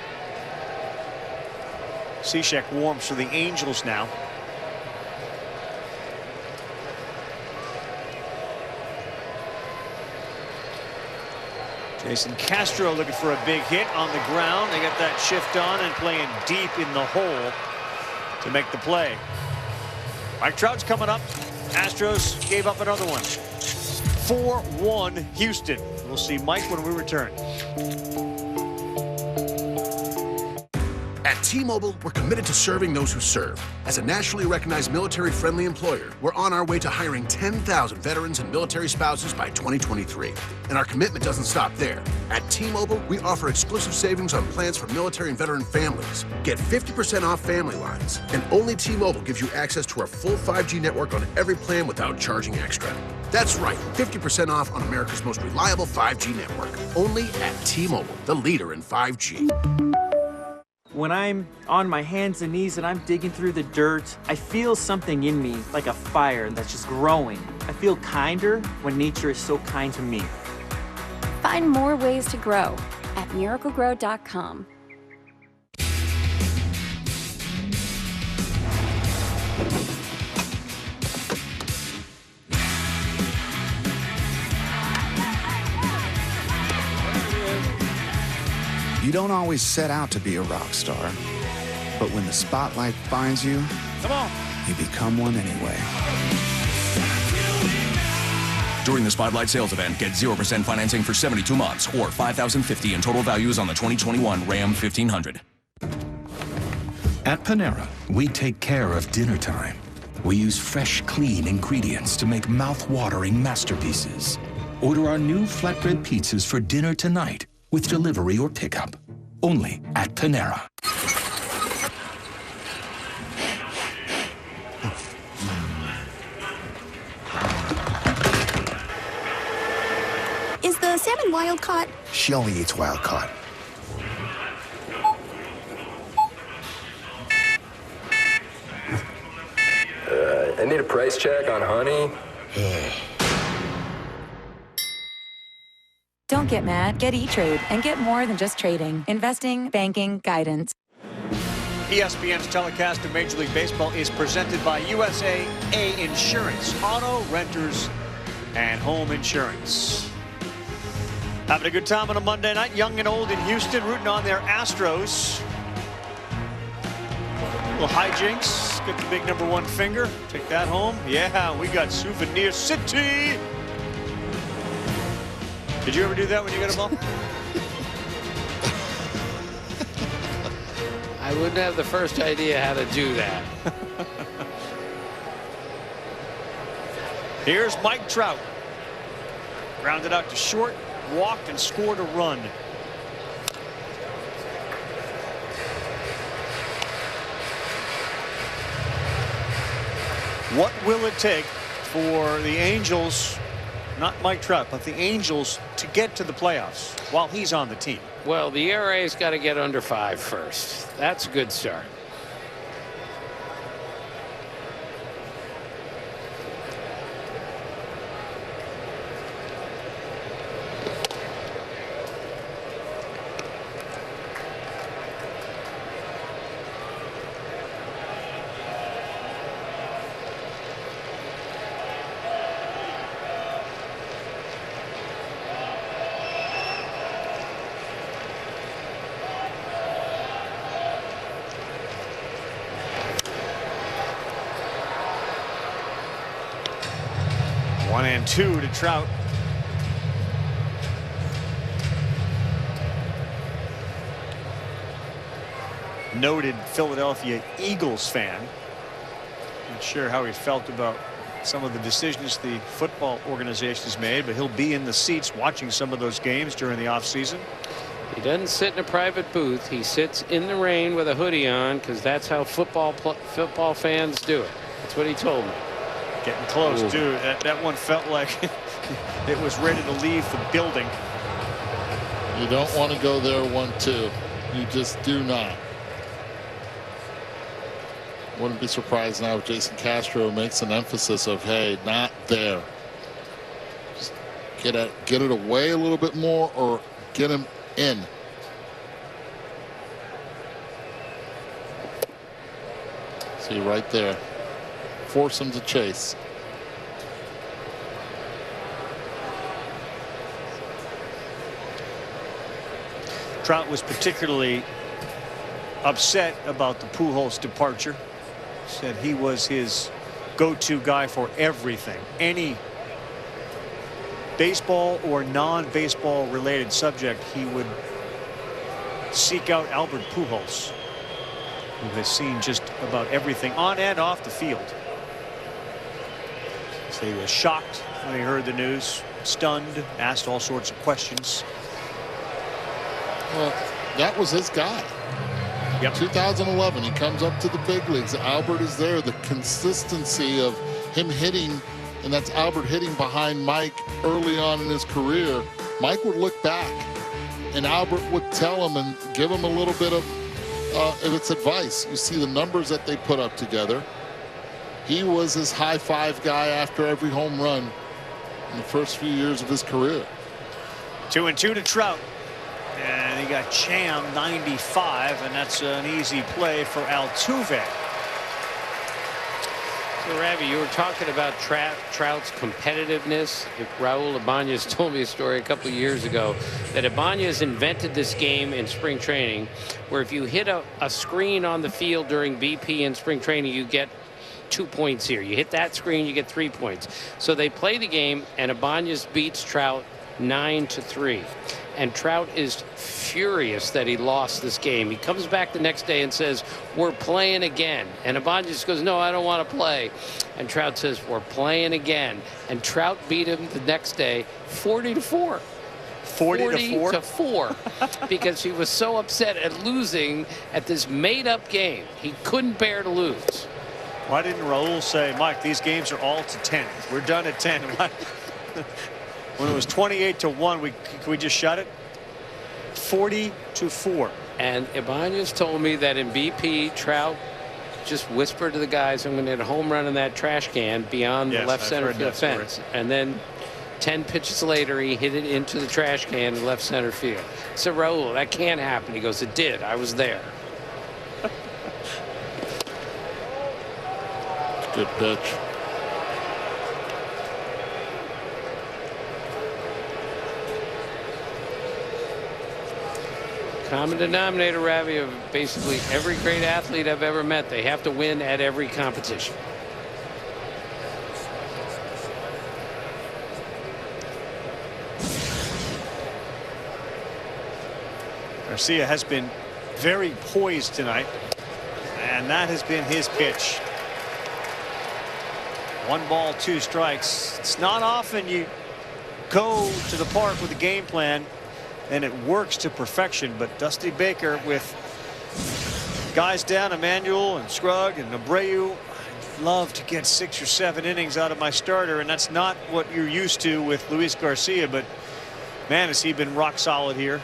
Cishek warms for the Angels now. Jason Castro looking for a big hit on the ground. They got that shift on and playing deep in the hole to make the play. Mike Trout's coming up. Astros gave up another one. 4-1 Houston. We'll see Mike when we return. At T-Mobile, we're committed to serving those who serve. As a nationally recognized military-friendly employer, we're on our way to hiring 10,000 veterans and military spouses by 2023. And our commitment doesn't stop there. At T-Mobile, we offer exclusive savings on plans for military and veteran families. Get 50% off family lines. And only T-Mobile gives you access to our full 5G network on every plan without charging extra. That's right, 50% off on America's most reliable 5G network. Only at T-Mobile, the leader in 5G. When I'm on my hands and knees and I'm digging through the dirt, I feel something in me, like a fire that's just growing. I feel kinder when nature is so kind to me. Find more ways to grow at miraclegrow.com. You don't always set out to be a rock star, but when the spotlight finds you, come on, you become one anyway. During the Spotlight sales event, get 0% financing for 72 months or $5,050 in total values on the 2021 Ram 1500. At Panera, we take care of dinner time. We use fresh, clean ingredients to make mouth-watering masterpieces. Order our new flatbread pizzas for dinner tonight with delivery or pickup. Only at Panera. Is the salmon wild caught? She only eats wild caught. I need a price check on honey. Don't get mad, get E-Trade and get more than just trading, investing, banking, guidance. ESPN's telecast of Major League Baseball is presented by USAA Insurance, auto, renters, and home insurance. Having a good time on a Monday night, young and old in Houston, rooting on their Astros. Little hijinks, get the big #1 finger, take that home. Yeah, we got Souvenir City. Did you ever do that when you got a ball? I wouldn't have the first idea how to do that. Here's Mike Trout. Grounded out to short, walked and scored a run. What will it take for the Angels, not Mike Trout, but the Angels, to get to the playoffs while he's on the team? Well, the ERA's got to get under 5 first. That's a good start. One and two to Trout. Noted Philadelphia Eagles fan. Not sure how he felt about some of the decisions the football organization has made, but he'll be in the seats watching some of those games during the offseason. He doesn't sit in a private booth. He sits in the rain with a hoodie on because that's how football fans do it. That's what he told me. Getting close, Ooh. dude. That one felt like it was ready to leave the building. You don't want to go there 1-2. You just do not. Wouldn't be surprised now if Jason Castro makes an emphasis of, hey, not there. Just get it away a little bit more or get him in. See right there. Force him to chase. Trout was particularly upset about the Pujols departure. Said he was his go-to guy for everything. Any baseball or non-baseball related subject, he would seek out Albert Pujols, who has seen just about everything on and off the field. So he was shocked when he heard the news, stunned, asked all sorts of questions. Well, that was his guy. Yep. 2011, he comes up to the big leagues. Albert is there. The consistency of him hitting, and that's Albert hitting behind Mike early on in his career. Mike would look back, and Albert would tell him and give him a little bit of its advice. You see the numbers that they put up together. He was his high five guy after every home run in the first few years of his career. 2-2 to Trout. And he got jammed 95, and that's an easy play for Altuve. So, Ravi, you were talking about Trout's competitiveness. Raul Ibanez told me a story a couple of years ago that Ibanez invented this game in spring training where if you hit a screen on the field during BP in spring training, you get 2 points here. You hit that screen, you get 3 points. So they play the game, and Ibanez beats Trout 9-3. And Trout is furious that he lost this game. He comes back the next day and says, we're playing again. And Ibanez goes, no, I don't want to play. And Trout says, we're playing again. And Trout beat him the next day 40-4. 40-4 because he was so upset at losing at this made-up game. He couldn't bear to lose. Why didn't Raul say, Mike, these games are all to 10. We're done at 10. When it was 28-1, could we just shut it? 40-4. And Ibanez told me that in BP, Trout just whispered to the guys, I'm going to hit a home run in that trash can beyond the left center field fence. And then 10 pitches later, he hit it into the trash can in left center field. I said, Raul, that can't happen. He goes, it did. I was there. Good pitch. Common denominator, Ravi, of basically every great athlete I've ever met. They have to win at every competition. Garcia has been very poised tonight, and that has been his pitch. 1 ball, 2 strikes. It's not often you go to the park with a game plan and it works to perfection, but Dusty Baker with guys down, Emmanuel and Scruggs and Abreu. I'd love to get 6 or 7 innings out of my starter, and that's not what you're used to with Luis Garcia, but man, has he been rock solid here.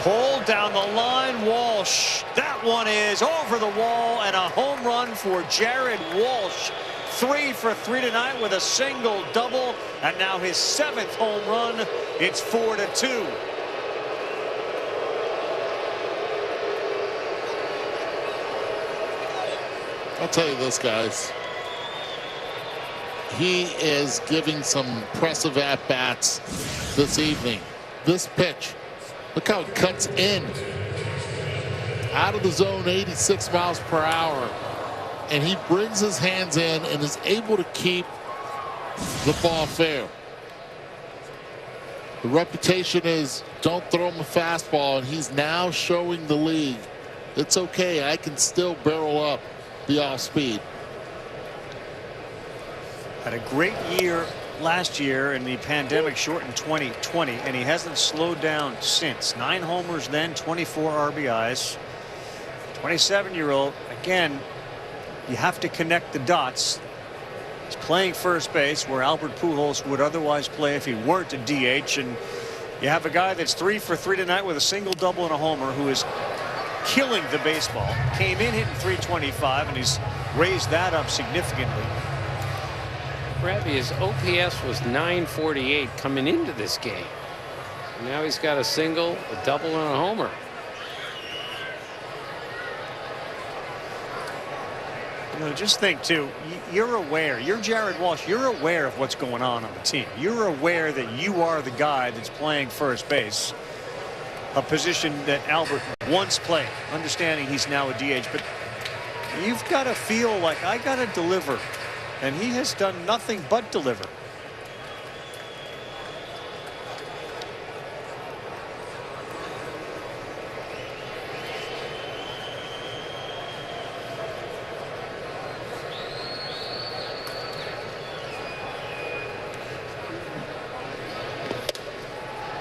Pulled down the line, Walsh. That one is over the wall, and a home run for Jared Walsh. 3 for 3 tonight with a single double, and now his 7th home run. It's 4-2. I'll tell you this, guys. He is giving some impressive at-bats this evening. This pitch, look how it cuts in. Out of the zone, 86 miles per hour. And he brings his hands in and is able to keep the ball fair. The reputation is don't throw him a fastball, and he's now showing the league it's okay, I can still barrel up the off speed. Had a great year last year in the pandemic shortened 2020, and he hasn't slowed down since. 9 homers then, 24 RBIs. 27-year-old, again, you have to connect the dots. He's playing first base where Albert Pujols would otherwise play if he weren't a DH, and you have a guy that's 3 for 3 tonight with a single, double, and a homer who is killing the baseball. Came in hitting .325, and he's raised that up significantly. Ravi, his OPS was .948 coming into this game. Now he's got a single, a double, and a homer. You know, just think too, you're aware, you're Jared Walsh, you're aware of what's going on the team. You're aware that you are the guy that's playing first base. a position that Albert once played, understanding he's now a DH. But you've got to feel like I got to deliver, and he has done nothing but deliver.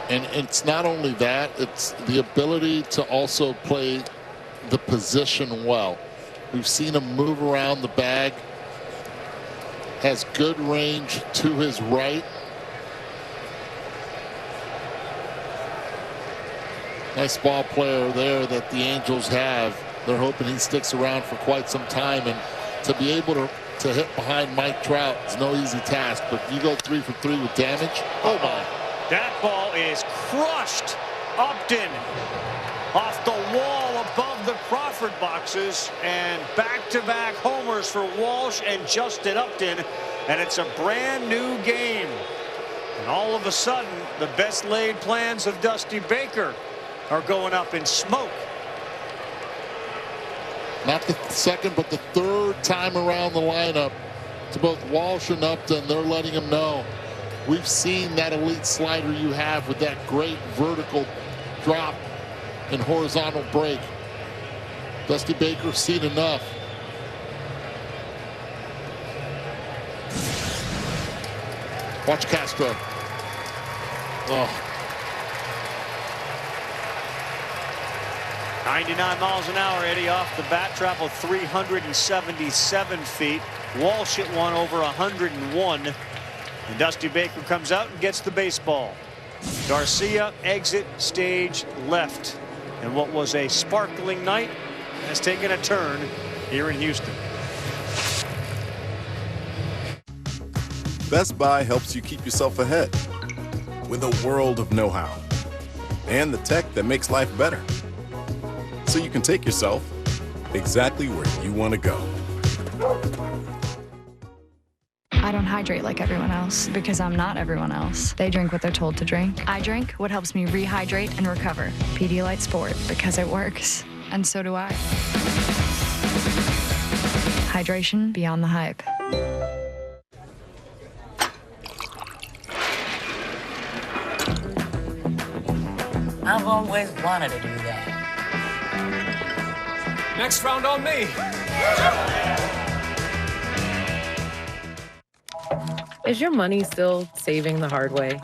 And it's not only that, it's the ability to also play the position well. We've seen him move around the bag, has good range to his right. Nice ball player there that the Angels have. They're hoping he sticks around for quite some time, and to be able to hit behind Mike Trout is no easy task, but you go 3 for 3 with damage. Oh my. That ball is crushed. Upton off the wall above the Crawford boxes, and back-to-back homers for Walsh and Justin Upton, and it's a brand new game. And all of a sudden, the best laid plans of Dusty Baker are going up in smoke. Not the second, but the third time around the lineup to both Walsh and Upton. They're letting him know, we've seen that elite slider you have with that great vertical drop and horizontal break. Dusty Baker's seen enough. Watch Castro. Oh. 99 miles an hour, Eddie, off the bat. Traveled 377 feet. Walsh hit one over 101. And Dusty Baker comes out and gets the baseball. Garcia exit stage left. And what was a sparkling night has taken a turn here in Houston. Best Buy helps you keep yourself ahead with a world of know-how and the tech that makes life better. So you can take yourself exactly where you want to go. I don't hydrate like everyone else because I'm not everyone else. They drink what they're told to drink. I drink what helps me rehydrate and recover. Pedialyte Sport, because it works. And so do I. Hydration beyond the hype. I've always wanted to do that. Next round on me. Is your money still saving the hard way?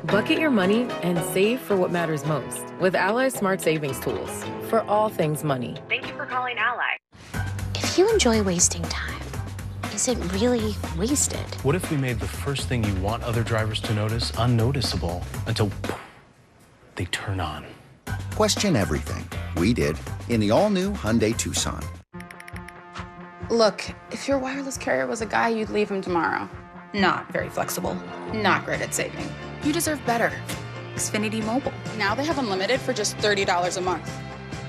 Bucket your money and save for what matters most with Ally Smart Savings Tools for all things money. Thank you for calling Ally. If you enjoy wasting time, is it really wasted? What if we made the first thing you want other drivers to notice unnoticeable until they turn on? Question everything. We did in the all-new Hyundai Tucson. Look, if your wireless carrier was a guy, you'd leave him tomorrow. Not very flexible. Not great at saving. You deserve better. Xfinity Mobile. Now they have unlimited for just $30 a month.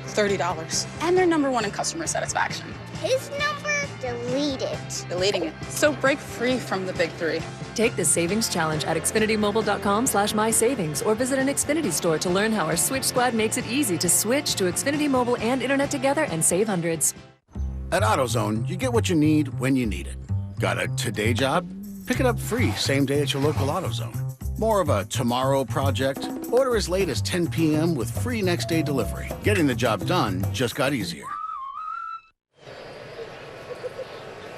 $30. And they're #1 in customer satisfaction. His number? Delete it. Deleting it. So break free from the big three. Take the savings challenge at xfinitymobile.com/mysavings or visit an Xfinity store to learn how our Switch Squad makes it easy to switch to Xfinity Mobile and Internet together and save hundreds. At AutoZone, you get what you need when you need it. Got a today job? Pick it up free same day at your local AutoZone. More of a tomorrow project? Order as late as 10 p.m. with free next day delivery. Getting the job done just got easier.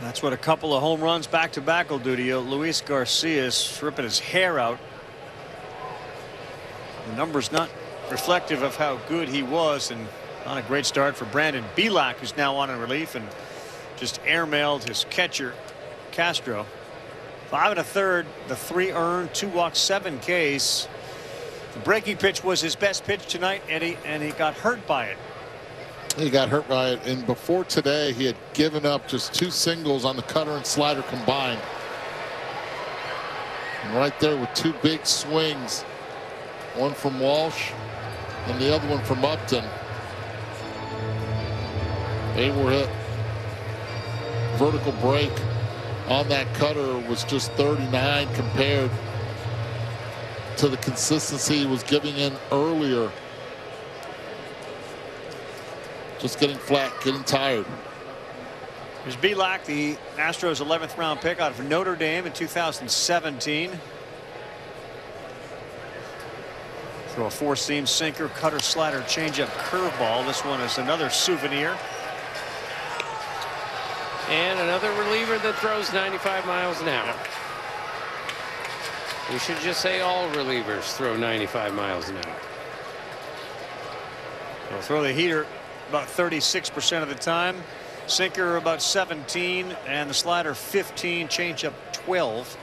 That's what a couple of home runs back-to-back will do to you. Luis Garcia is ripping his hair out. The number's not reflective of how good he was, and not a great start for Brandon Bielak, who's now on in relief and just airmailed his catcher Castro. 5 1/3, the 3 earned, 2 walks, 7 Ks. The breaking pitch was his best pitch tonight, Eddie, and he got hurt by it. He got hurt by it, and before today he had given up just 2 singles on the cutter and slider combined. And right there with 2 big swings, one from Walsh and the other one from Upton. They were hit. Vertical break on that cutter was just 39 compared to the consistency he was giving in earlier. Just getting flat, getting tired. There's Belak, the Astros 11th round pick out of Notre Dame in 2017. Throw a four-seam sinker, cutter, slider, changeup, curveball. This one is another souvenir. And another reliever that throws 95 miles an hour. We should just say all relievers throw 95 miles an hour. They'll throw the heater about 36% of the time. Sinker about 17, and the slider 15, changeup 12.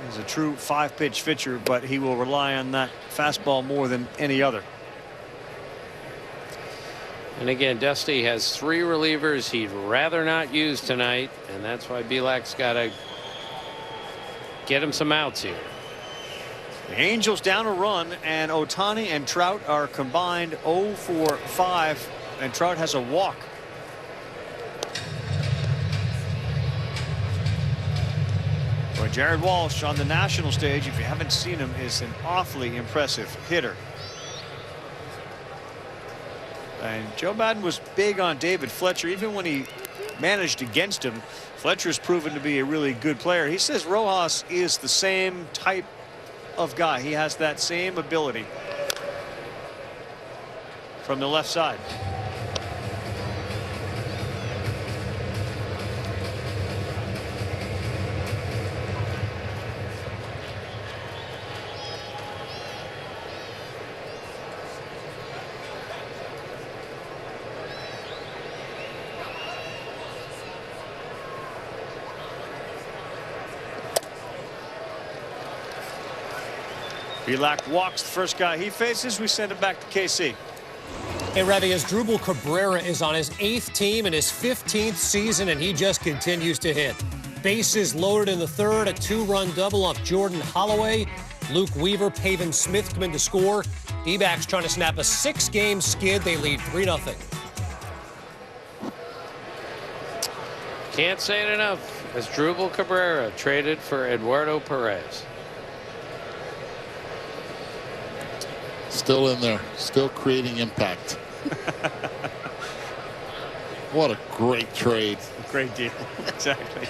He's a true 5-pitch pitcher, but he will rely on that fastball more than any other. And again, Dusty has 3 relievers he'd rather not use tonight, and that's why Belak's got to get him some outs here. The Angels down a run, and Ohtani and Trout are combined 0 for 5, and Trout has a walk. Well, Jared Walsh on the national stage, if you haven't seen him, is an awfully impressive hitter. And Joe Madden was big on David Fletcher. Even when he managed against him, Fletcher's proven to be a really good player. He says Rojas is the same type of guy. He has that same ability from the left side. Belak walks the first guy he faces. We send it back to KC. Hey, Revy, as Drupal Cabrera is on his 8th team in his 15th season, and he just continues to hit. Bases loaded in the 3rd, a 2-run double off Jordan Holloway. Luke Weaver, Pavin Smith come in to score. D-backs trying to snap a 6-game skid. They lead 3-0. Can't say it enough. As Drupal Cabrera traded for Eduardo Perez. Still in there, still creating impact. What a great trade. Great deal. Exactly.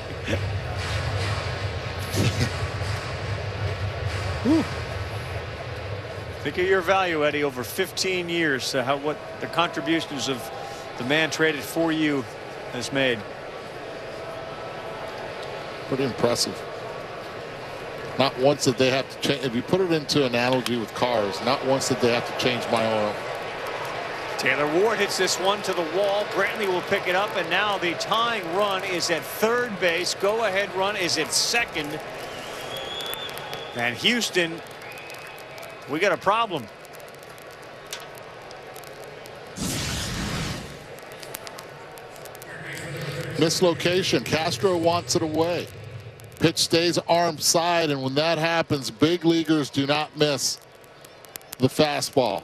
Think of your value, Eddie, over 15 years. What the contributions of the man traded for you has made. Pretty impressive. Not once did they have to change. If you put it into an analogy with cars, not once did they have to change my oil. Taylor Ward hits this one to the wall. Brantley will pick it up, and now the tying run is at 3rd base. Go-ahead run is at 2nd. And Houston, we got a problem. Mislocation. Castro wants it away. Pitch stays arm side, and when that happens, big leaguers do not miss the fastball.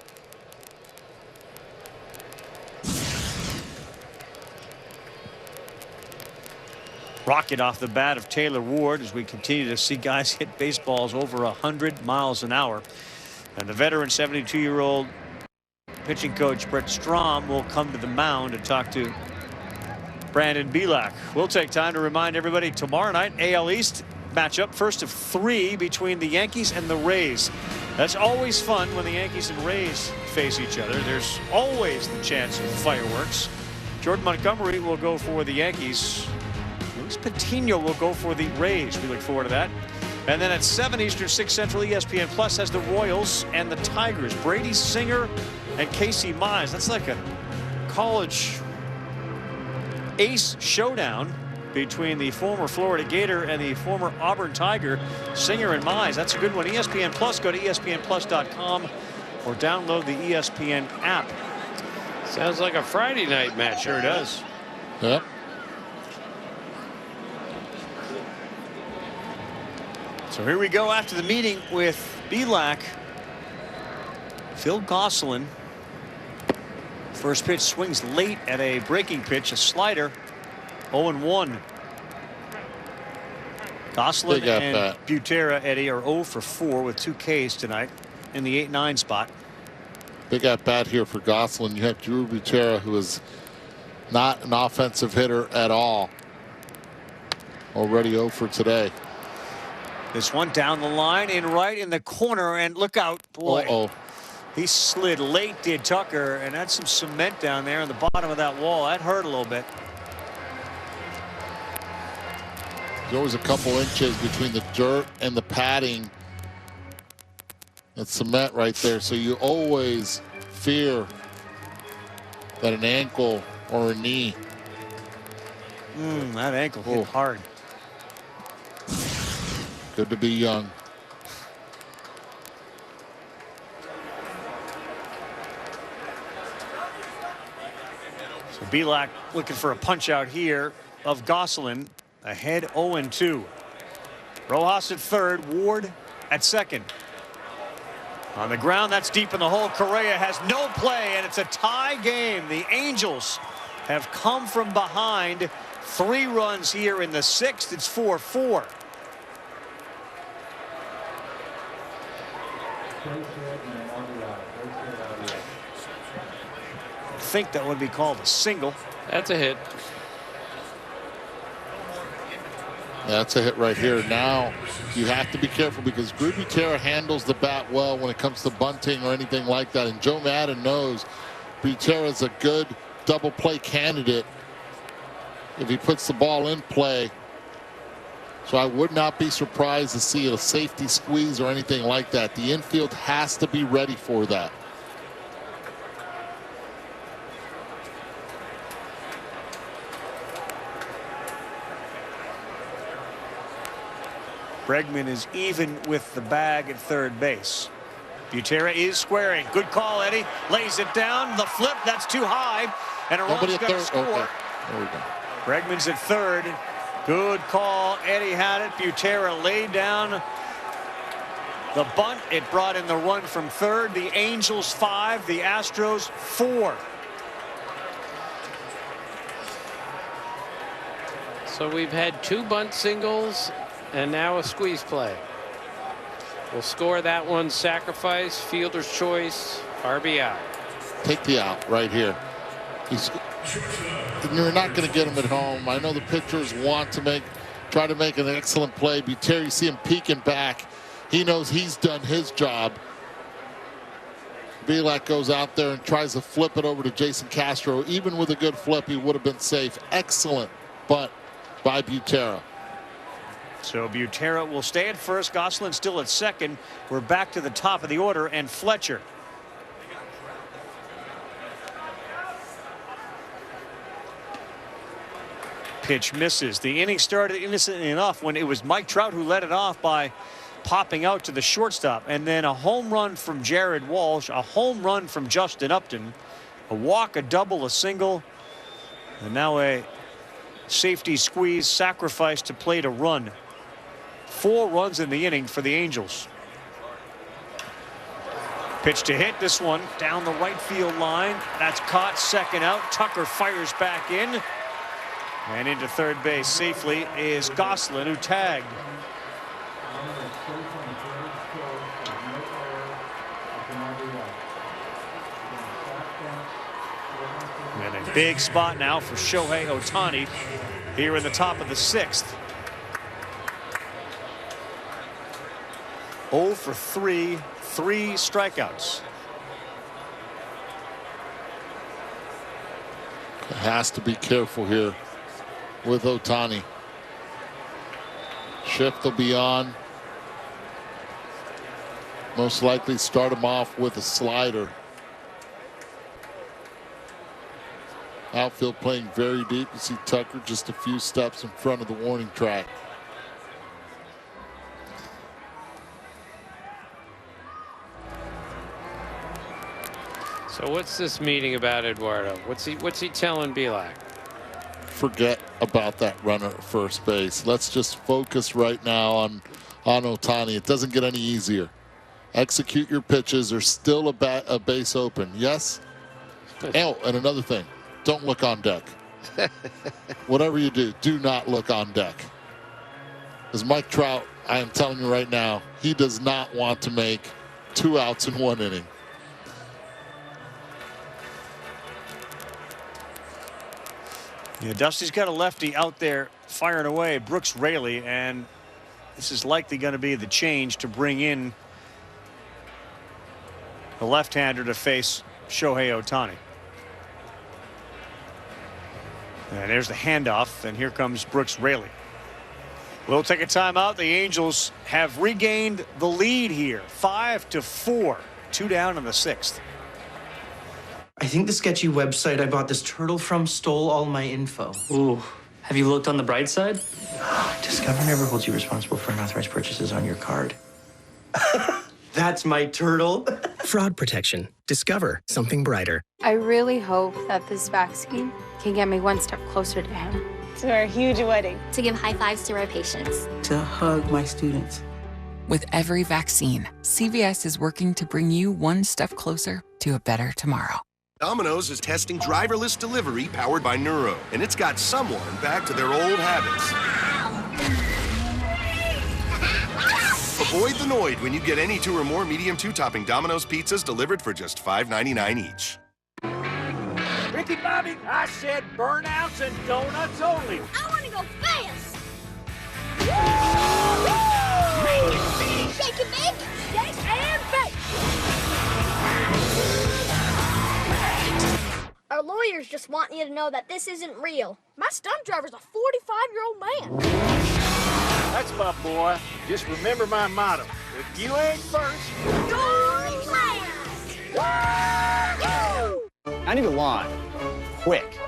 Rocket off the bat of Taylor Ward as we continue to see guys hit baseballs over 100 miles an hour. And the veteran 72-year-old pitching coach Brett Strom will come to the mound to talk to Brandon Belak. We'll take time to remind everybody tomorrow night AL East matchup, first of 3 between the Yankees and the Rays. That's always fun when the Yankees and Rays face each other. There's always the chance of fireworks. Jordan Montgomery will go for the Yankees. Luis Patino will go for the Rays. We look forward to that. And then at 7 Eastern, 6 Central, ESPN Plus has the Royals and the Tigers. Brady Singer and Casey Mize. That's like a college ace showdown between the former Florida Gator and the former Auburn Tiger, Singer and Mize. That's a good one. ESPN Plus. Go to ESPNplus.com or download the ESPN app. Sounds like a Friday night match. Sure does. Yep. So here we go after the meeting with Belak. Phil Gosselin. First pitch swings late at a breaking pitch, a slider. 0-1. Gosselin and Butera, Eddie, are 0 for 4 with 2 Ks tonight in the 8-9 spot. Big at bat here for Gosselin. You have Drew Butera, who is not an offensive hitter at all. Already 0 for today. This one down the line in right in the corner, and look out, boy. He slid late, did Tucker, and that's some cement down there on the bottom of that wall. That hurt a little bit. There's always a couple inches between the dirt and the padding. That's cement right there, so you always fear that an ankle or a knee. That ankle hit hard. Good to be young. So Belak looking for a punch out here of Gosselin, ahead 0-2. Rojas at third, Ward at second. On the ground, that's deep in the hole. Correa has no play, and it's a tie game. The Angels have come from behind. 3 runs here in the 6th. It's 4-4. I think that would be called a single. That's a hit. That's a hit right here. Now you have to be careful because Drew Butera handles the bat well when it comes to bunting or anything like that. And Joe Madden knows Butera is a good double play candidate if he puts the ball in play. So I would not be surprised to see a safety squeeze or anything like that. The infield has to be ready for that. Bregman is even with the bag at third base. Butera is squaring. Good call, Eddie. Lays it down. The flip, that's too high. And a run's going to score. Okay. There we go. Bregman's at third. Good call. Eddie had it. Butera laid down the bunt. It brought in the run from third. The Angels 5, the Astros 4. So we've had 2 bunt singles and now a squeeze play. We'll score that one. Sacrifice, fielder's choice, RBI. Take the out right here. You're not going to get him at home. I know the pitchers want to try to make an excellent play. Butera, you see him peeking back. He knows he's done his job. Belak goes out there and tries to flip it over to Jason Castro. Even with a good flip, he would have been safe. Excellent bunt by Butera. So Butera will stay at first. Gosselin still at second. We're back to the top of the order, and Fletcher. Pitch misses. The inning started innocently enough when it was Mike Trout who led it off by popping out to the shortstop, and then a home run from Jared Walsh, a home run from Justin Upton, a walk, a double, a single, and now a safety squeeze sacrifice to plate a run. 4 runs in the inning for the Angels. Pitch to hit. This one down the right field line. That's caught. Second out. Tucker fires back in. And into third base safely is Gosselin, who tagged. And a big spot now for Shohei Ohtani here in the top of the 6th. 0 for 3, 3 strikeouts. Has to be careful here with Ohtani. Shift will be on. Most likely start him off with a slider. Outfield playing very deep. You see Tucker just a few steps in front of the warning track. So what's this meeting about, Eduardo? What's he telling Belak? Forget about that runner at first base. Let's just focus right now on Ohtani. It doesn't get any easier. Execute your pitches. There's still a base open. Yes? Oh, and another thing. Don't look on deck. Whatever you do, do not look on deck. is Mike Trout. I am telling you right now, he does not want to make 2 outs in 1 inning. Yeah, Dusty's got a lefty out there firing away, Brooks Raley, and this is likely going to be the change to bring in the left-hander to face Shohei Ohtani. And there's the handoff, and here comes Brooks Raley. We'll take a timeout. The Angels have regained the lead here, 5-4, 2 down in the 6th. I think the sketchy website I bought this turtle from stole all my info. Ooh, have you looked on the bright side? Discover never holds you responsible for unauthorized purchases on your card. That's my turtle. Fraud protection. Discover something brighter. I really hope that this vaccine can get me one step closer to him. To our huge wedding. To give high fives to our patients. To hug my students. With every vaccine, CVS is working to bring you one step closer to a better tomorrow. Domino's is testing driverless delivery powered by Neuro, and it's got someone back to their old habits. Avoid the Noid when you get any 2 or more medium 2-topping Domino's pizzas delivered for just $5.99 each. Ricky Bobby, I said burnouts and donuts only. I want to go fast. Shake it, bake. Shake and bake. Our lawyers just want you to know that this isn't real. My stunt driver's a 45-year-old man. That's my boy. Just remember my motto. If you ain't first, Go last. I need a lawn. Quick.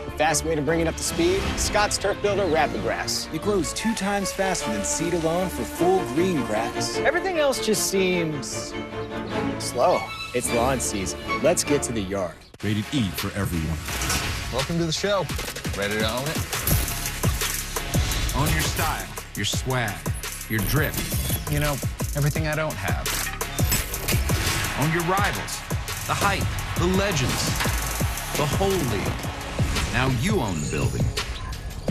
The fast way to bring it up to speed, Scott's Turf Builder Rapid Grass. It grows 2 times faster than seed alone for full green grass. Everything else just seems slow. It's lawn season. Let's get to the yard. Rated E for everyone. Welcome to the show. Ready to own it? Own your style, your swag, your drip. You know, everything I don't have. Own your rivals, the hype, the legends, the whole league. Now you own the building.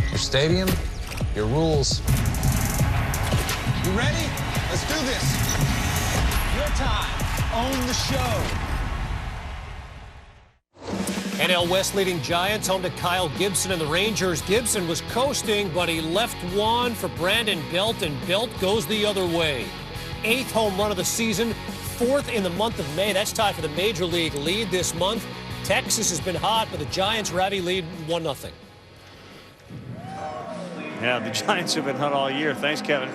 Your stadium, your rules. You ready? Let's do this. Your time. Own the show. NL West leading Giants home to Kyle Gibson and the Rangers. Gibson was coasting, but he left one for Brandon Belt, and Belt goes the other way. 8th home run of the season, 4th in the month of May. That's tied for the Major League lead this month. Texas has been hot, but the Giants' rowdy lead 1-0. Yeah, the Giants have been hot all year. Thanks, Kevin.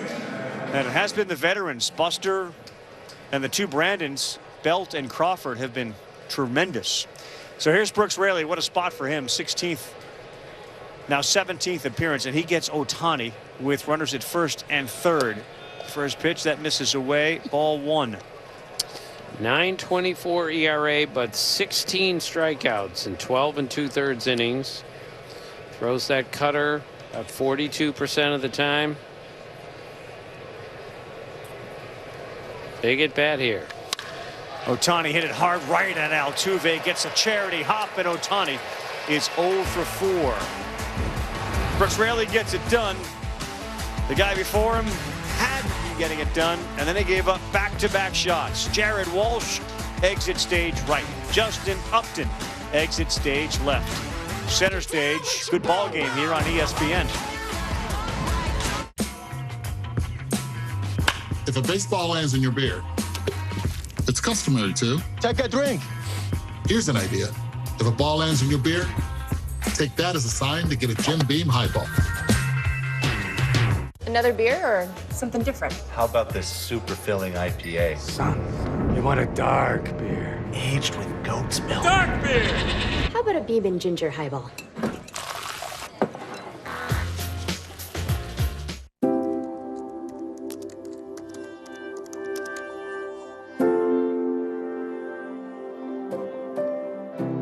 And it has been the veterans, Buster and the 2 Brandons, Belt and Crawford, have been tremendous. So here's Brooks Raley. What a spot for him. 16th, now 17th appearance, and he gets Ohtani with runners at first and third. First pitch, that misses away. Ball 1. 9.24 ERA, but 16 strikeouts in 12 2/3 innings. Throws that cutter about 42% of the time. Big at bat here. Ohtani hit it hard right at Altuve, gets a charity hop, and Ohtani is 0 for 4. Brooks Raley gets it done. The guy before him had to be getting it done, and then he gave up back-to-back shots. Jared Walsh, exit stage right. Justin Upton, exit stage left. Center stage, good ball game here on ESPN. If a baseball lands in your beer, it's customary to take a drink. Here's an idea. If a ball lands in your beer, take that as a sign to get a Jim Beam highball. Another beer or something different? How about this super filling IPA? Son, you want a dark beer. Aged with goat's milk. Dark beer! How about a Beam and Ginger highball?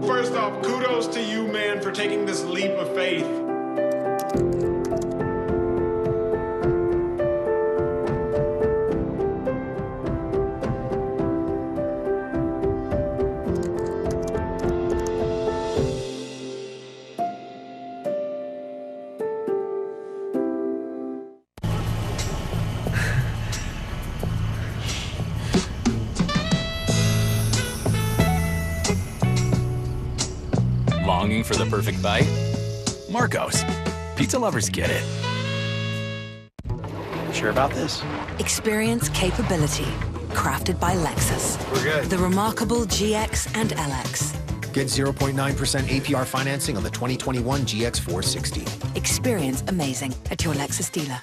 First off, kudos to you, man, for taking this leap of faith. Longing for the perfect bite? Marco's. Pizza lovers get it. Sure about this? Experience capability. Crafted by Lexus. We're good. The remarkable GX and LX. Get 0.9% APR financing on the 2021 GX460. Experience amazing at your Lexus dealer.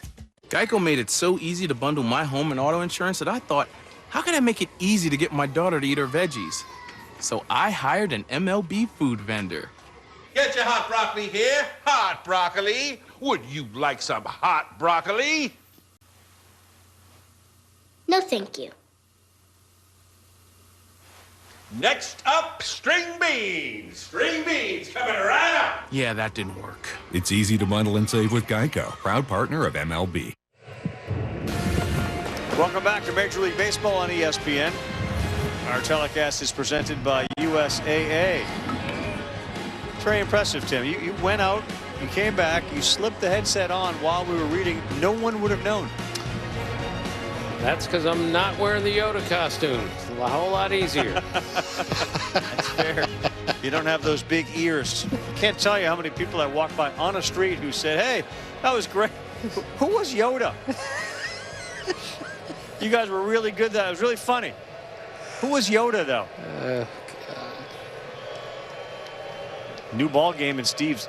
Geico made it so easy to bundle my home and auto insurance that I thought, how can I make it easy to get my daughter to eat her veggies? So I hired an MLB food vendor. Get your hot broccoli here. Hot broccoli. Would you like some hot broccoli? No, thank you. Next up, string beans. String beans coming right up. Yeah, that didn't work. It's easy to bundle and save with Geico, proud partner of MLB. Welcome back to Major League Baseball on ESPN. Our telecast is presented by USAA. It's very impressive, Tim. You went out, you came back, you slipped the headset on while we were reading. No one would have known. That's because I'm not wearing the Yoda costume. It's a whole lot easier. That's fair. You don't have those big ears. Can't tell you how many people I walked by on a street who said, hey, that was great. Who was Yoda? You guys were really good. That was really funny. Who was Yoda, though? New ball game, and Steve's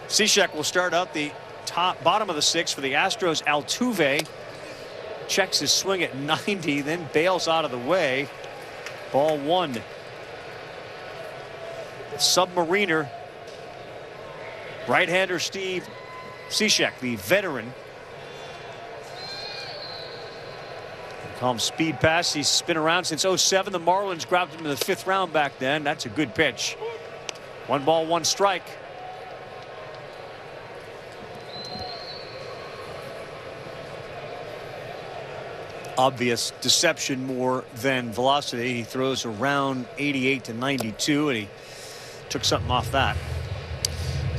Cishek will start out the bottom of the sixth for the Astros. Altuve checks his swing at 90, then bails out of the way. Ball one. Submariner. Right-hander Steve Cishek, the veteran. Call him speed pass. He's been around since 07. The Marlins grabbed him in the 5th round back then. That's a good pitch. 1 ball, 1 strike. Obvious deception more than velocity. He throws around 88 to 92, and he took something off that.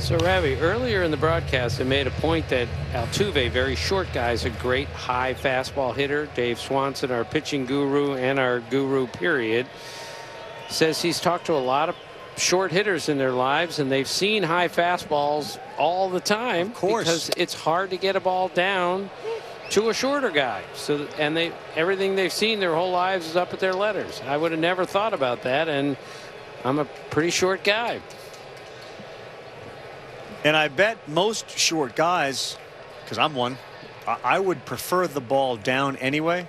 So, Ravi, earlier in the broadcast, I made a point that Altuve, very short guy, is a great high fastball hitter. Dave Swanson, our pitching guru and our guru, period, says he's talked to a lot of short hitters in their lives, and they've seen high fastballs all the time. Of course. Because it's hard to get a ball down to a shorter guy. So, and everything they've seen their whole lives is up at their letters. I would have never thought about that, and I'm a pretty short guy. And I bet most short guys, because I'm one, I would prefer the ball down anyway.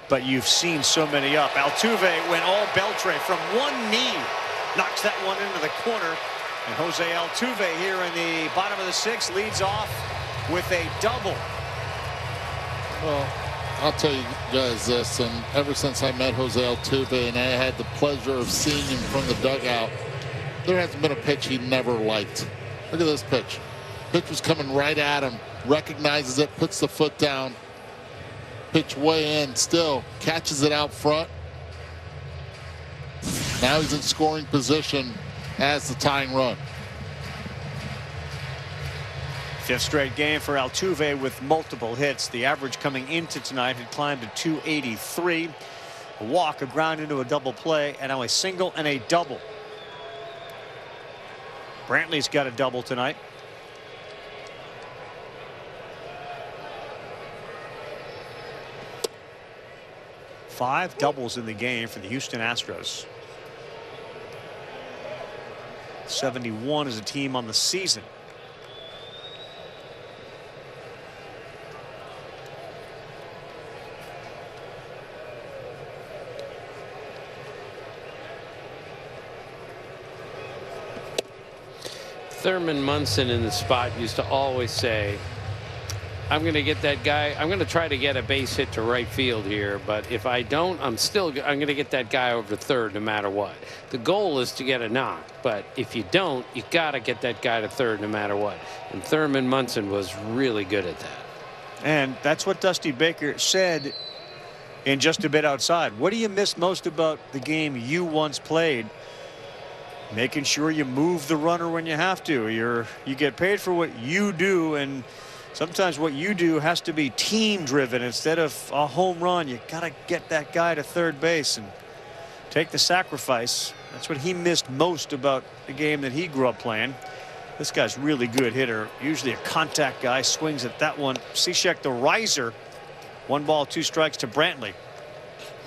But you've seen so many up. Altuve went all Beltre from one knee. Knocks that one into the corner. And Jose Altuve here in the bottom of the 6th leads off with a double. Well, I'll tell you guys this, and ever since I met Jose Altuve and I had the pleasure of seeing him from the dugout, there hasn't been a pitch he never liked. Look at this pitch. Pitch was coming right at him, recognizes it, puts the foot down. Pitch way in, still catches it out front. Now he's in scoring position as the tying run. 5th straight game for Altuve with multiple hits. The average coming into tonight had climbed to 283. A walk, a ground into a double play, and now a single and a double. Brantley's got a double tonight. Five doubles in the game for the Houston Astros. 71 as a team on the season. Thurman Munson in the spot used to always say, I'm going to get that guy. I'm going to try to get a base hit to right field here. But if I don't, I'm going to get that guy over to third no matter what. The goal is to get a knock. But if you don't, you got to get that guy to third no matter what. And Thurman Munson was really good at that. And that's what Dusty Baker said in Just a Bit Outside. What do you miss most about the game you once played? Making sure you move the runner when you have to. You get paid for what you do, and sometimes what you do has to be team driven instead of a home run. You got to get that guy to third base and take the sacrifice. That's what he missed most about the game that he grew up playing. This guy's really good hitter, usually a contact guy, swings at that one. Cishek the riser. 1 ball, 2 strikes to Brantley.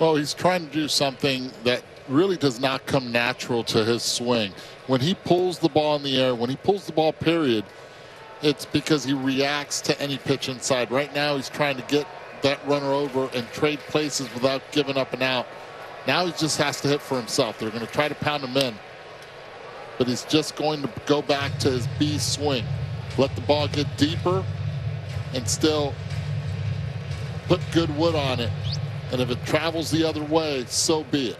Well, he's trying to do something that really does not come natural to his swing. When he pulls the ball in the air, when he pulls the ball, period, it's because he reacts to any pitch inside. Right now, he's trying to get that runner over and trade places without giving up an out. Now he just has to hit for himself. They're going to try to pound him in, but he's just going to go back to his B swing. Let the ball get deeper and still put good wood on it. And if it travels the other way, so be it.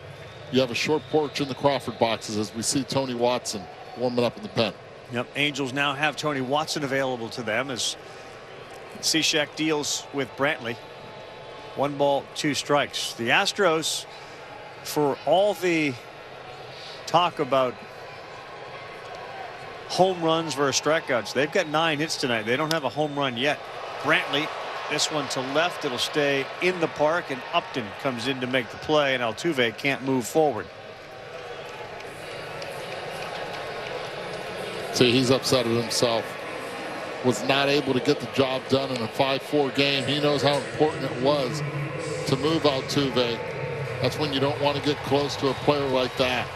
You have a short porch in the Crawford boxes as we see Tony Watson warming up in the pen. Yep, Angels now have Tony Watson available to them as Cishek deals with Brantley. 1 ball, 2 strikes. The Astros, for all the talk about home runs versus strikeouts, they've got 9 hits tonight. They don't have a home run yet. Brantley, this one to left, it'll stay in the park, and Upton comes in to make the play, and Altuve can't move forward. See, he's upset at himself. Was not able to get the job done in a 5-4 game. He knows how important it was to move Altuve. That's when you don't want to get close to a player like that.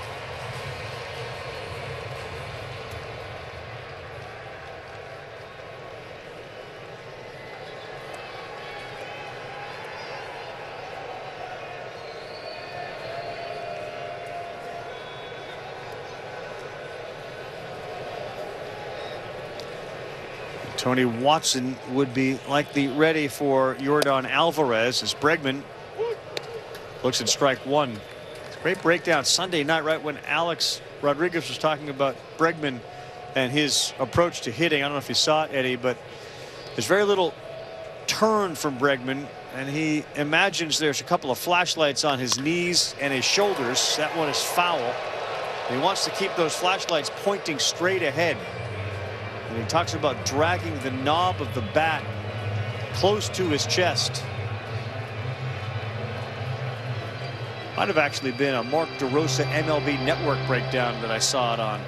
Tony Watson would be likely ready for Yordan Alvarez as Bregman looks at strike 1. Great breakdown Sunday night, right when Alex Rodriguez was talking about Bregman and his approach to hitting. I don't know if you saw it, Eddie, but there's very little turn from Bregman, and he imagines there's a couple of flashlights on his knees and his shoulders. That one is foul. He wants to keep those flashlights pointing straight ahead. And he talks about dragging the knob of the bat close to his chest. Might have actually been a Mark DeRosa MLB Network breakdown that I saw it on.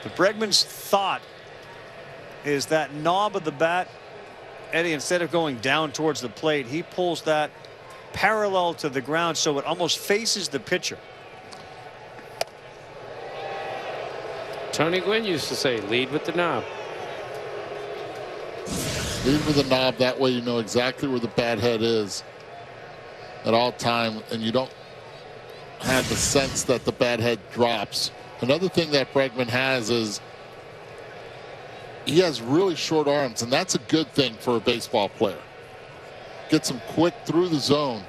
But Bregman's thought is that knob of the bat, Eddie, instead of going down towards the plate, he pulls that parallel to the ground so it almost faces the pitcher. Tony Gwynn used to say, lead with the knob. Lead with the knob. That way you know exactly where the bat head is at all time, and you don't have the sense that the bat head drops. Another thing that Bregman has is he has really short arms, and that's a good thing for a baseball player. Gets him quick through the zone.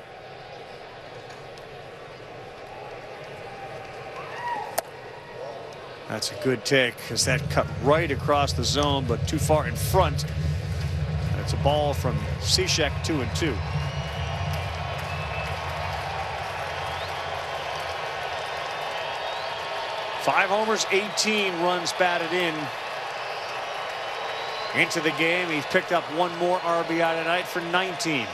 That's a good take because that cut right across the zone, but too far in front. That's a ball from Cishek, 2-2. Five homers, 18 runs batted in. Into the game, he's picked up 1 more RBI tonight for 19.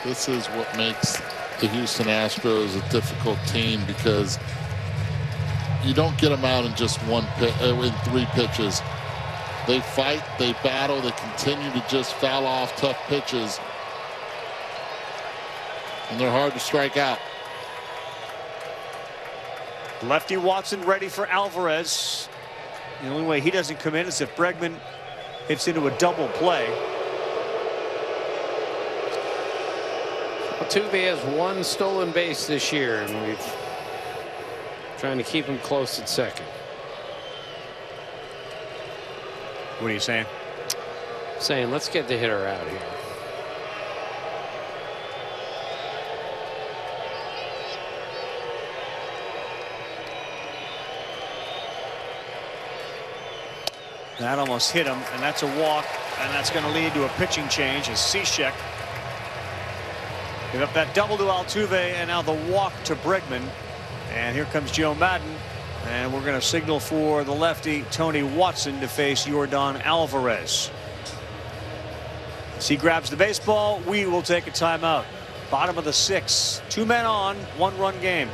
This is what makes the Houston Astros a difficult team, because you don't get them out in just in 3 pitches. They fight, they battle, they continue to just foul off tough pitches, and they're hard to strike out. Lefty Watson ready for Alvarez. The only way he doesn't come in is if Bregman hits into a double play. Altuve has 1 stolen base this year, and we're trying to keep him close at second. What are you saying? Saying let's get the hitter out here. That almost hit him, and that's a walk. and that's going to lead to a pitching change as Cishek give up that double to Altuve, and now the walk to Bregman. And here comes Joe Madden, and we're going to signal for the lefty Tony Watson to face Yordan Alvarez. As he grabs the baseball, we will take a timeout. Bottom of the 6th, 2 men on, 1-run game.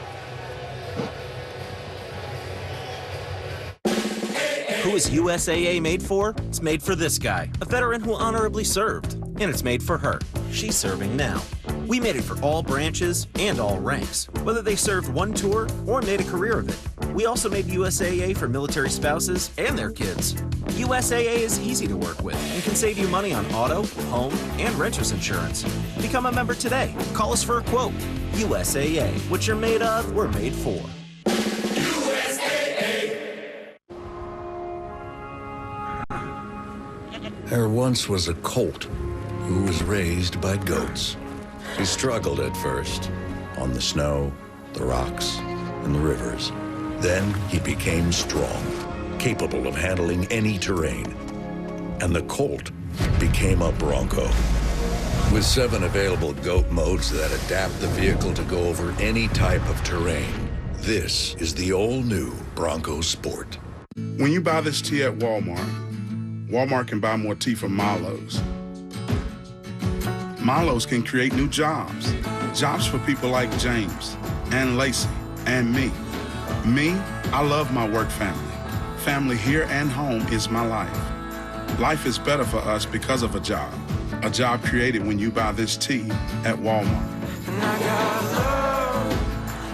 Who is USAA made for? It's made for this guy, a veteran who honorably served. And it's made for her. She's serving now. We made it for all branches and all ranks, whether they served one tour or made a career of it. We also made USAA for military spouses and their kids. USAA is easy to work with and can save you money on auto, home, and renter's insurance. Become a member today. Call us for a quote. USAA. What you're made of, we're made for. There once was a colt who was raised by goats. He struggled at first on the snow, the rocks, and the rivers. Then he became strong, capable of handling any terrain. And the colt became a bronco. With 7 available goat modes that adapt the vehicle to go over any type of terrain, this is the all-new Bronco Sport. When you buy this tea at Walmart, Walmart can buy more tea from Milo's. Milo's can create new jobs. Jobs for people like James and Lacey and me. Me, I love my work family. Family here and home is my life. Life is better for us because of a job. A job created when you buy this tea at Walmart. And I got love,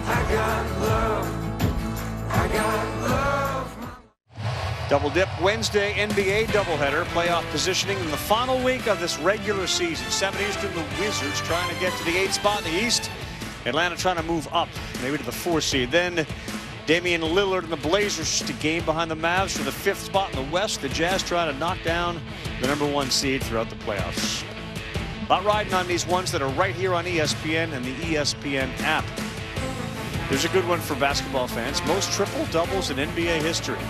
I got love, I got love. Double dip Wednesday NBA doubleheader. Playoff positioning in the final week of this regular season. 7 Eastern, the Wizards trying to get to the 8th spot in the East. Atlanta trying to move up, maybe to the 4th seed. Then Damian Lillard and the Blazers just a game behind the Mavs for the 5th spot in the West. The Jazz trying to knock down the #1 seed throughout the playoffs. Not riding on these ones that are right here on ESPN and the ESPN app. There's a good one for basketball fans. Most triple doubles in NBA history.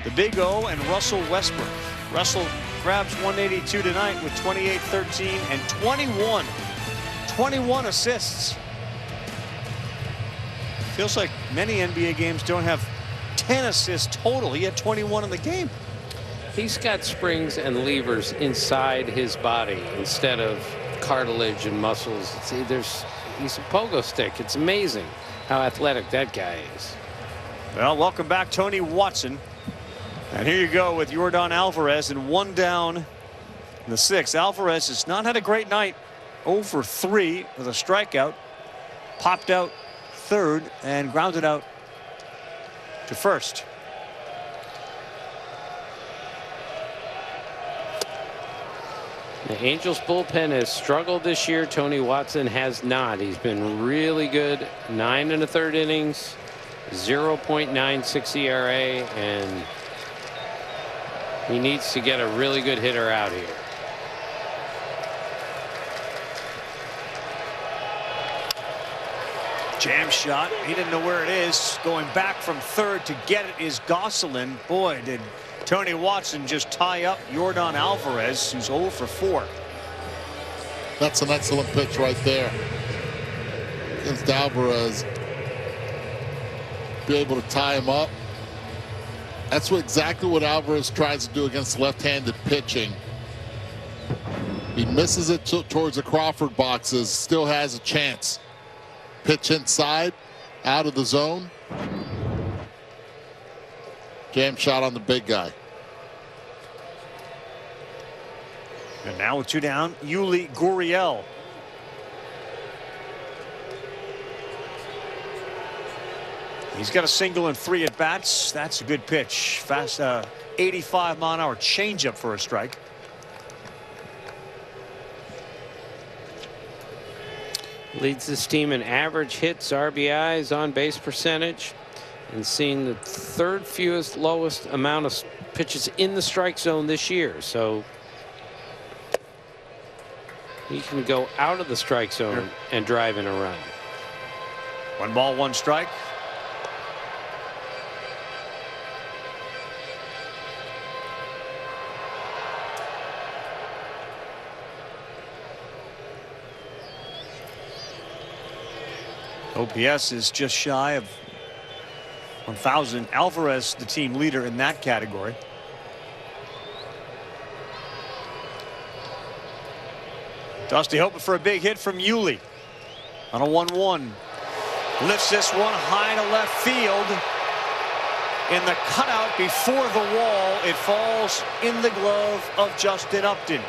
The Big O and Russell Westbrook. Russell grabs 182 tonight with 28, 13, and 21 assists. Feels like many NBA games don't have 10 assists total. He had 21 in the game. He's got springs and levers inside his body instead of cartilage and muscles. He's a pogo stick. It's amazing how athletic that guy is. Well, welcome back, Tony Watson. And here you go with Yordan Alvarez, and 1 down in the 6th. Alvarez has not had a great night. 0 for 3 with a strikeout. Popped out 3rd and grounded out to 1st. The Angels bullpen has struggled this year. Tony Watson has not. He's been really good. 9 1/3 innings, 0.96 ERA, and he needs to get a really good hitter out here. Jam shot. He didn't know where it is. Going back from 3rd to get it is Gosselin. Boy, did Tony Watson just tie up Yordan Alvarez, who's 0 for 4. That's an excellent pitch right there. Against Alvarez. Be able to tie him up. That's exactly what Alvarez tries to do against left-handed pitching. He misses it towards the Crawford boxes, still has a chance. Pitch inside, out of the zone. Jam shot on the big guy. And now with 2 down, Yuli Gurriel. He's got a single and 3 at bats. That's a good pitch. Fast 85-mile-an-hour changeup for a strike. Leads this team in average hits, RBIs, on base percentage, and seeing the 3rd fewest, lowest amount of pitches in the strike zone this year. So he can go out of the strike zone and drive in a run. 1 ball, 1 strike. OPS is just shy of 1,000. Alvarez, the team leader in that category. Dusty hoping for a big hit from Yuli on a 1-1. Lifts this one high to left field. In the cutout before the wall, it falls in the glove of Justin Upton.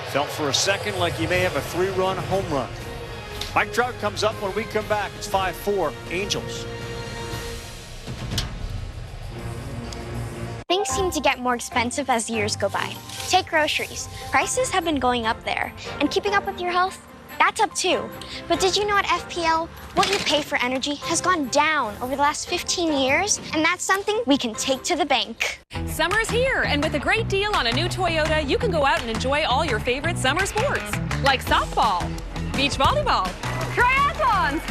Felt for a second like he may have a 3-run home run. Mike Trout comes up when we come back. It's 5-4 Angels. Things seem to get more expensive as years go by. Take groceries. Prices have been going up there. And keeping up with your health, that's up too. But did you know at FPL, what you pay for energy has gone down over the last 15 years? And that's something we can take to the bank. Summer's here, and with a great deal on a new Toyota, you can go out and enjoy all your favorite summer sports, like softball, beach volleyball, triathlons,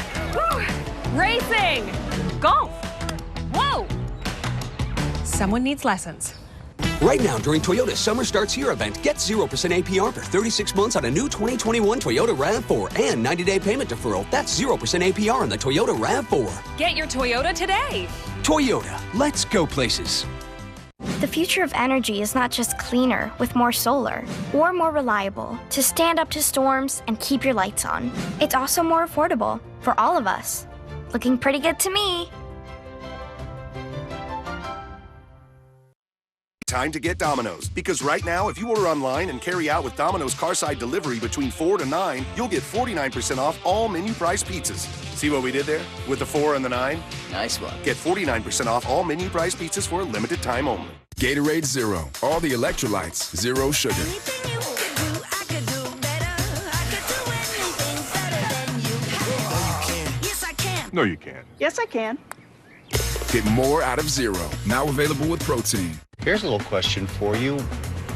racing, golf. Whoa! Someone needs lessons. Right now, during Toyota's Summer Starts Here event, get 0% APR for 36 months on a new 2021 Toyota RAV4 and 90-day payment deferral. That's 0% APR on the Toyota RAV4. Get your Toyota today. Toyota, let's go places. The future of energy is not just cleaner with more solar or more reliable to stand up to storms and keep your lights on. It's also more affordable for all of us. Looking pretty good to me. Time to get Domino's, because right now, if you order online and carry out with Domino's Carside Delivery between 4 to 9, you'll get 49% off all menu price pizzas. See what we did there? With the 4 and the 9? Nice one. Get 49% off all menu price pizzas for a limited time only. Gatorade Zero. All the electrolytes, zero sugar. No, you can't. Yes, I can. Get more out of Zero. Now available with protein. Here's a little question for you.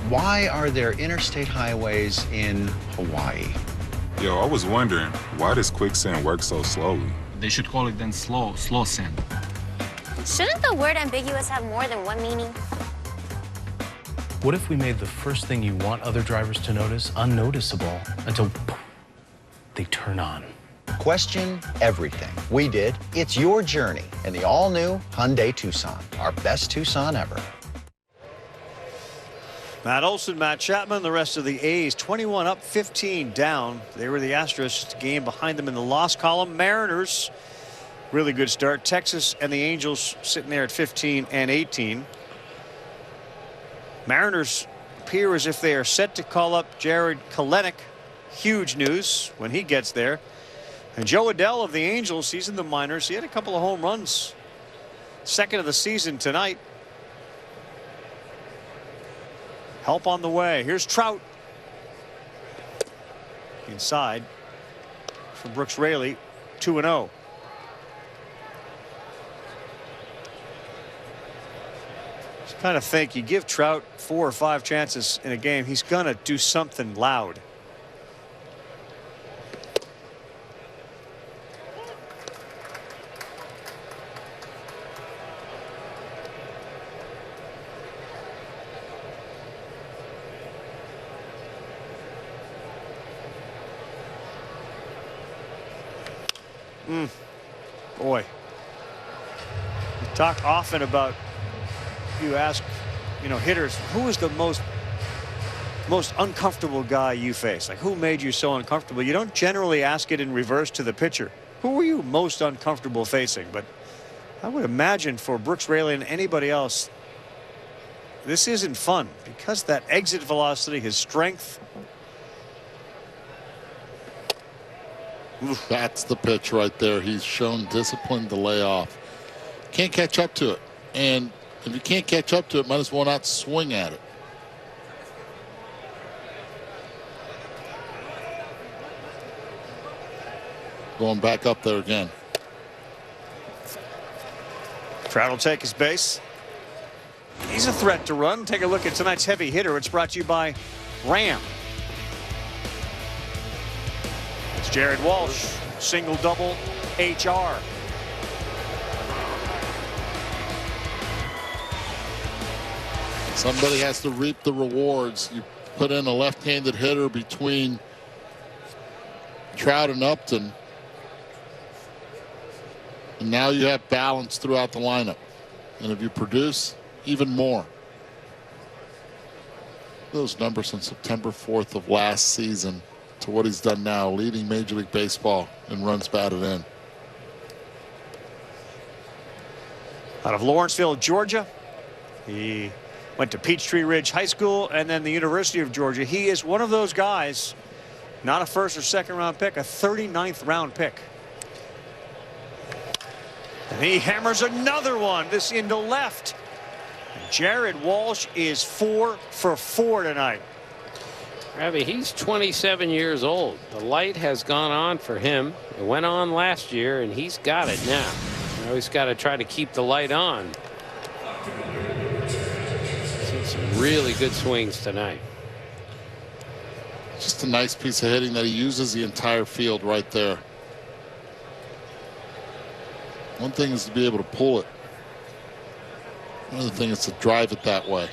Why are there interstate highways in Hawaii? Yo, I was wondering, why does quicksand work so slowly? They should call it then slow sand. Shouldn't the word ambiguous have more than one meaning? What if we made the first thing you want other drivers to notice unnoticeable until poof, they turn on? Question everything. We did. It's your journey in the all-new Hyundai Tucson, our best Tucson ever. Matt Olson, Matt Chapman, the rest of the A's 21 up, 15 down. They were the Astros, just a game behind them in the loss column. Mariners, really good start. Texas and the Angels sitting there at 15 and 18. Mariners appear as if they are set to call up Jared Kelenic. Huge news when he gets there. And Joe Adell of the Angels, he's in the minors. He had a couple of home runs. Second of the season tonight. Help on the way. Here's Trout. Inside for Brooks Raley. 2-0. Just kind of think you give Trout 4 or 5 chances in a game, he's going to do something loud. Boy, you talk often about, you ask, hitters, who is the most uncomfortable guy you face? Like, who made you so uncomfortable? You don't generally ask it in reverse to the pitcher. Who were you most uncomfortable facing? But I would imagine for Brooks Raley and anybody else, this isn't fun because that exit velocity, his strength. That's the pitch right there. He's shown discipline to lay off. Can't catch up to it. And if you can't catch up to it, might as well not swing at it. Going back up there again. Trout will take his base. He's a threat to run. Take a look at tonight's heavy hitter. It's brought to you by Ram. It's Jared Walsh, single double HR. Somebody has to reap the rewards. You put in a left-handed hitter between Trout and Upton. And now you have balance throughout the lineup. And if you produce, even more. Those numbers on September 4th of last season to what he's done now, leading Major League Baseball in runs batted in. Out of Lawrenceville, Georgia. He went to Peachtree Ridge High School and then the University of Georgia. He is one of those guys, not a first or second round pick, a 39th round pick. And he hammers another one, this into left. Jared Walsh is 4 for 4 tonight. Ravi, he's 27 years old. The light has gone on for him. It went on last year, and he's got it now. Now he's got to try to keep the light on. Seen some really good swings tonight. Just a nice piece of hitting that he uses the entire field right there. One thing is to be able to pull it. Another thing is to drive it that way.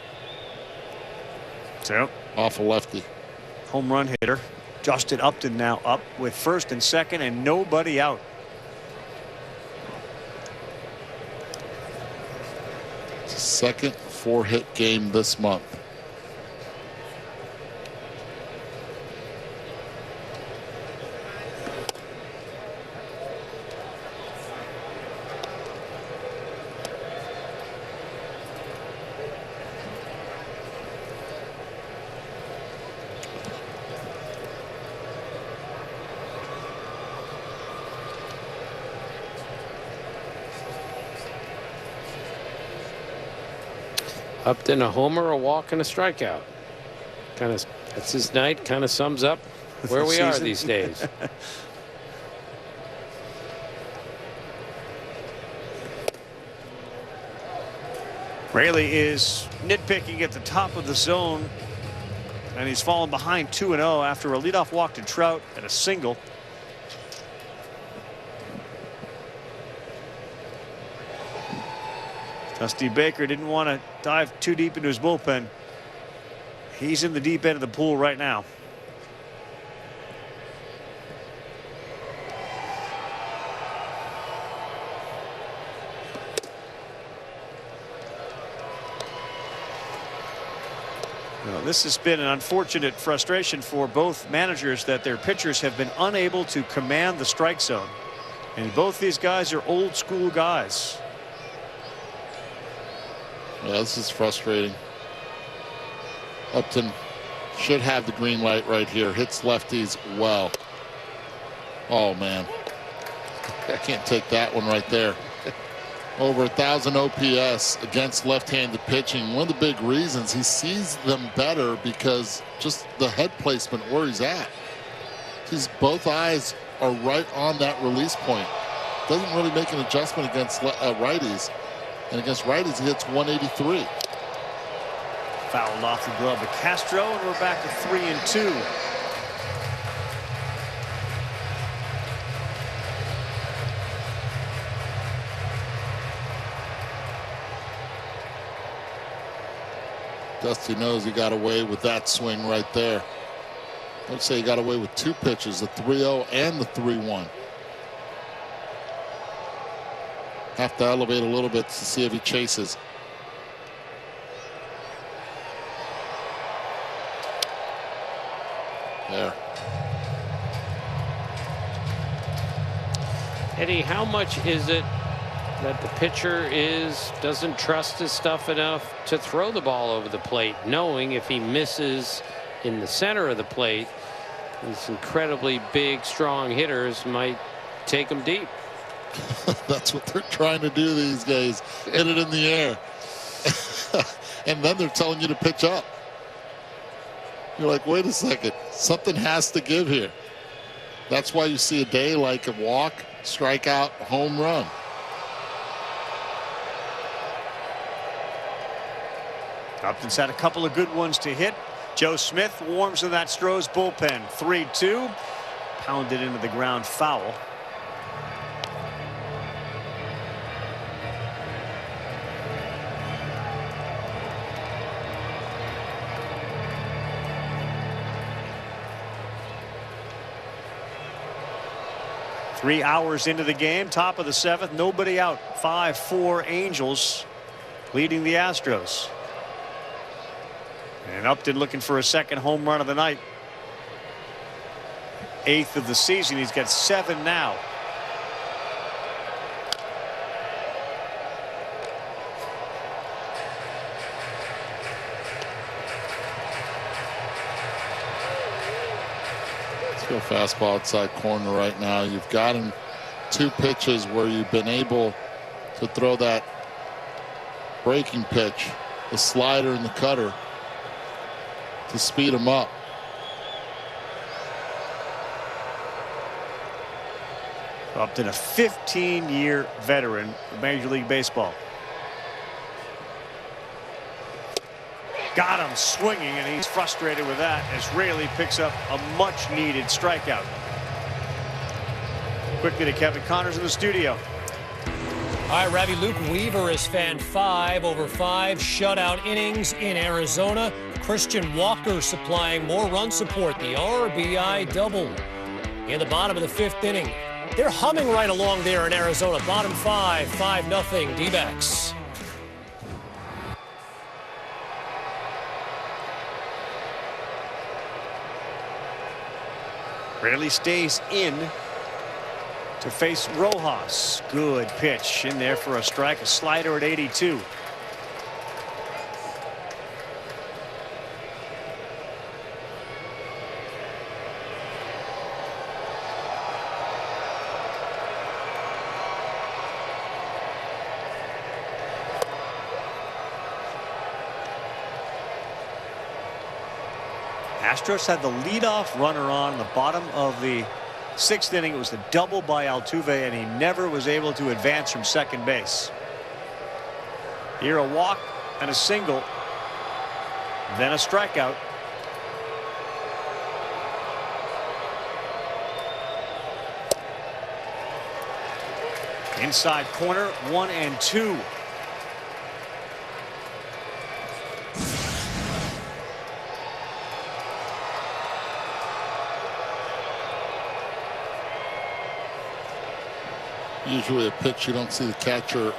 So off a lefty. Home run hitter. Justin Upton now up with first and second and nobody out. It's a second 4-hit game this month. Upton, a homer, a walk, and a strikeout. Kind of, that's his night. Kind of sums up where we are these days. Raley is nitpicking at the top of the zone, and he's fallen behind 2-0 after a leadoff walk to Trout and a single. Dusty Baker didn't want to dive too deep into his bullpen. He's in the deep end of the pool right now. Well, this has been an unfortunate frustration for both managers that their pitchers have been unable to command the strike zone. And both these guys are old school guys. Yeah, this is frustrating. Upton should have the green light right here. Hits lefties well. Oh, man. I can't take that one right there. Over 1,000 OPS against left-handed pitching. One of the big reasons he sees them better because just the head placement where he's at. Both eyes are right on that release point. Doesn't really make an adjustment against righties. And against righties, he hits 183. Fouled off the glove of Castro, and we're back to 3-2. Dusty knows he got away with that swing right there. I'd say he got away with 2 pitches, the 3-0 and the 3-1. Have to elevate a little bit to see if he chases. There. Eddie, how much is it that the pitcher doesn't trust his stuff enough to throw the ball over the plate, knowing if he misses in the center of the plate, these incredibly big, strong hitters might take him deep? That's what they're trying to do these days. Hit it in the air. And then they're telling you to pitch up. You're like, wait a second. Something has to give here. That's why you see a day like a walk, strikeout, home run. Upton's had a couple of good ones to hit. Joe Smith warms in that Astros bullpen. 3-2. Pounded into the ground, foul. 3 hours into the game, top of the 7th, nobody out. 5-4 Angels leading the Astros. And Upton looking for a second home run of the night. 8th of the season. He's got 7 now. Let's go fastball outside corner right now. You've got him 2 pitches where you've been able to throw that breaking pitch, the slider and the cutter, to speed him up. Upton, a 15-year veteran of Major League Baseball. Got him swinging, and he's frustrated with that as Raley picks up a much-needed strikeout. Quickly to Kevin Connors in the studio. All right, Ravi, Luke Weaver has fanned 5 over 5 shutout innings in Arizona. Christian Walker supplying more run support, the RBI double in the bottom of the 5th inning. They're humming right along there in Arizona. Bottom 5, 5-0 D-backs. Raley stays in to face Rojas. Good pitch in there for a strike, a slider at 82. Astros had the leadoff runner on the bottom of the 6th inning. It was the double by Altuve, and he never was able to advance from second base. Here a walk and a single, then a strikeout. Inside corner, 1-2. Usually a pitch you don't see the catcher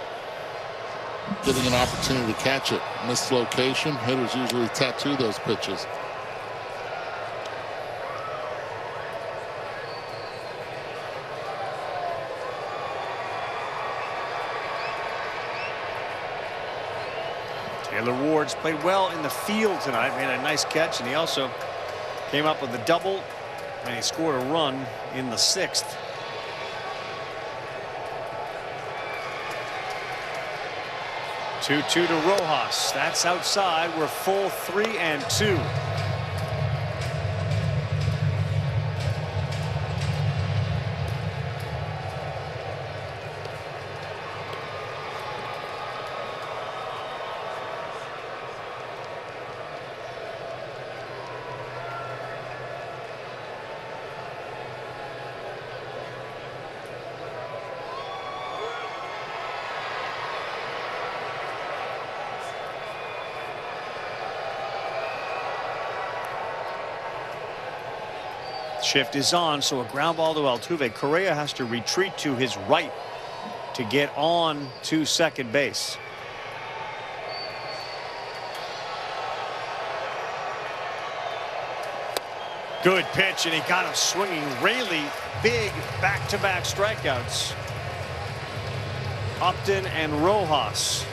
getting an opportunity to catch it. Missed location. Hitters usually tattoo those pitches. Taylor Ward's played well in the field tonight. Made a nice catch, and he also came up with a double, and he scored a run in the 6th. Two to Rojas. That's outside. We're full 3-2. Shift is on, so a ground ball to Altuve. Correa has to retreat to his right to get on to second base. Good pitch, and he got him swinging. Raley, big back-to-back strikeouts. Upton and Rojas.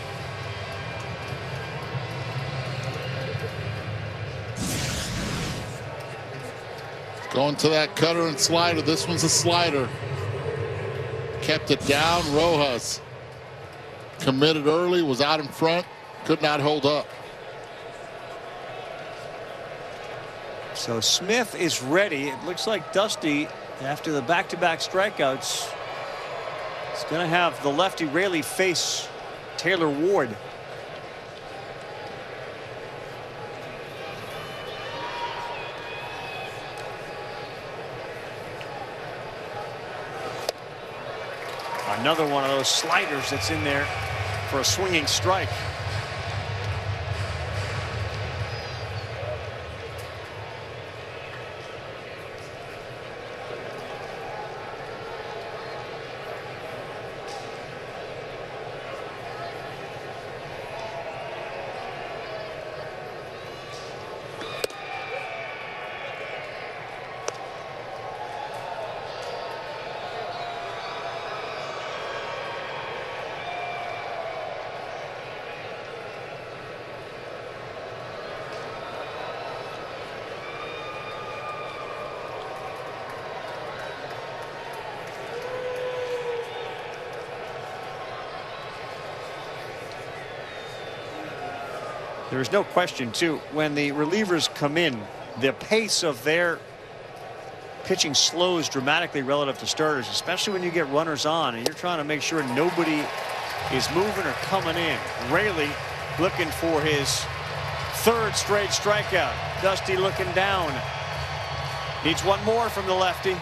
Going to that cutter and slider. This one's a slider. Kept it down. Rojas committed early, was out in front, could not hold up. So Smith is ready. It looks like Dusty, after the back-to-back strikeouts, is going to have the lefty Raley face Taylor Ward. Another one of those sliders that's in there for a swinging strike. There's no question, too, when the relievers come in, the pace of their pitching slows dramatically relative to starters, especially when you get runners on and you're trying to make sure nobody is moving or coming in. Raley looking for his third straight strikeout. Dusty looking down. Needs one more from the lefty.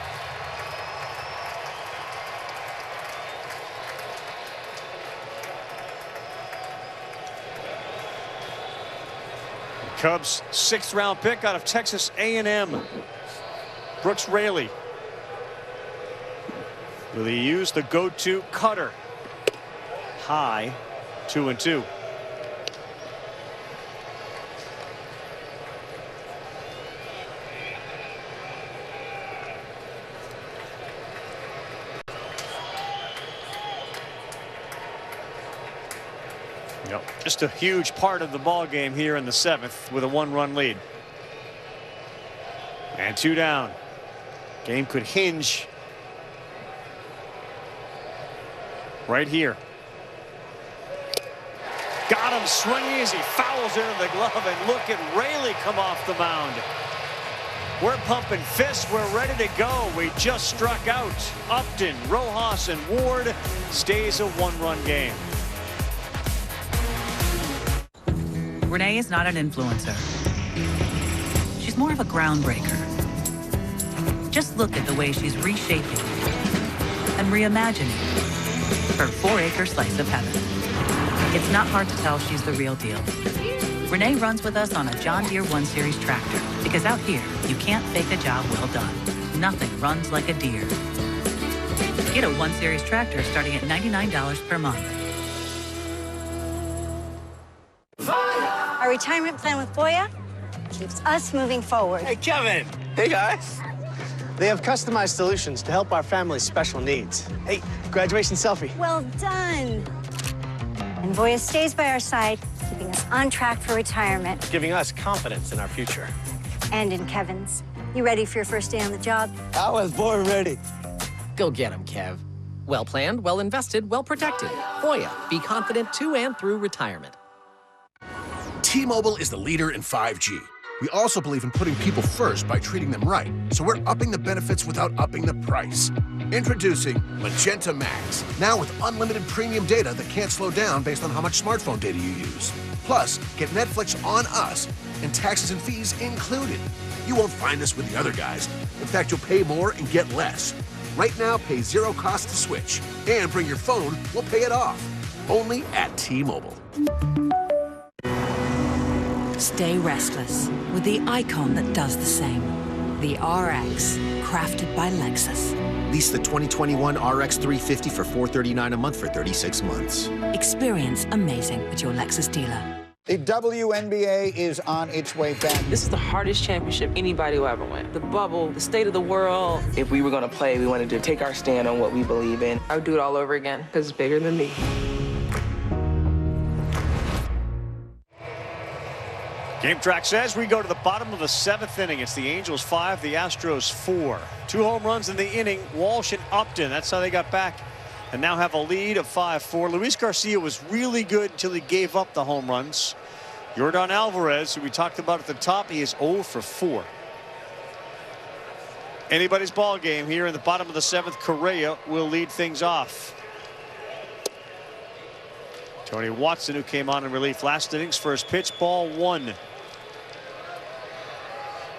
Cubs 6th round pick out of Texas A&M. Brooks Raley. Will he use the go-to cutter? High, 2-2. Yep. Just a huge part of the ball game here in the 7th with a 1-run lead. And 2 down. Game could hinge right here. Got him swinging as he fouls into the glove, and look at Raley come off the mound. We're pumping fists. We're ready to go. We just struck out. Upton, Rojas, and Ward. Stays a 1-run game. Renee is not an influencer. She's more of a groundbreaker. Just look at the way she's reshaping and reimagining her 4-acre slice of heaven. It's not hard to tell she's the real deal. Renee runs with us on a John Deere 1 Series tractor because out here, you can't fake a job well done. Nothing runs like a Deere. Get a 1 Series tractor starting at $99 per month. Our retirement plan with Voya keeps us moving forward. Hey, Kevin. Hey, guys. They have customized solutions to help our family's special needs. Hey, graduation selfie. Well done. And Voya stays by our side, keeping us on track for retirement. Giving us confidence in our future. And in Kevin's. You ready for your first day on the job? I was born ready. Go get him, Kev. Well planned, well invested, well protected. Voya, be confident to and through retirement. T-Mobile is the leader in 5G. We also believe in putting people first by treating them right. So we're upping the benefits without upping the price. Introducing Magenta Max. Now with unlimited premium data that can't slow down based on how much smartphone data you use. Plus, get Netflix on us and taxes and fees included. You won't find this with the other guys. In fact, you'll pay more and get less. Right now, pay zero cost to switch. And bring your phone, we'll pay it off. Only at T-Mobile. Stay restless with the icon that does the same. The RX, crafted by Lexus. Lease the 2021 RX 350 for $439 a month for 36 months. Experience amazing at your Lexus dealer. The WNBA is on its way back. This is the hardest championship anybody will ever win. The bubble, the state of the world. If we were going to play, we wanted to take our stand on what we believe in. I would do it all over again because it's bigger than me. Game track says we go to the bottom of the 7th inning. It's the Angels 5, the Astros 4. 2 home runs in the inning. Walsh and Upton. That's how they got back and now have a lead of 5-4. Luis Garcia was really good until he gave up the home runs. Yordan Alvarez, who we talked about at the top, he is 0 for 4. Anybody's ball game here in the bottom of the 7th. Correa will lead things off. Tony Watson, who came on in relief last innings, first pitch, ball 1.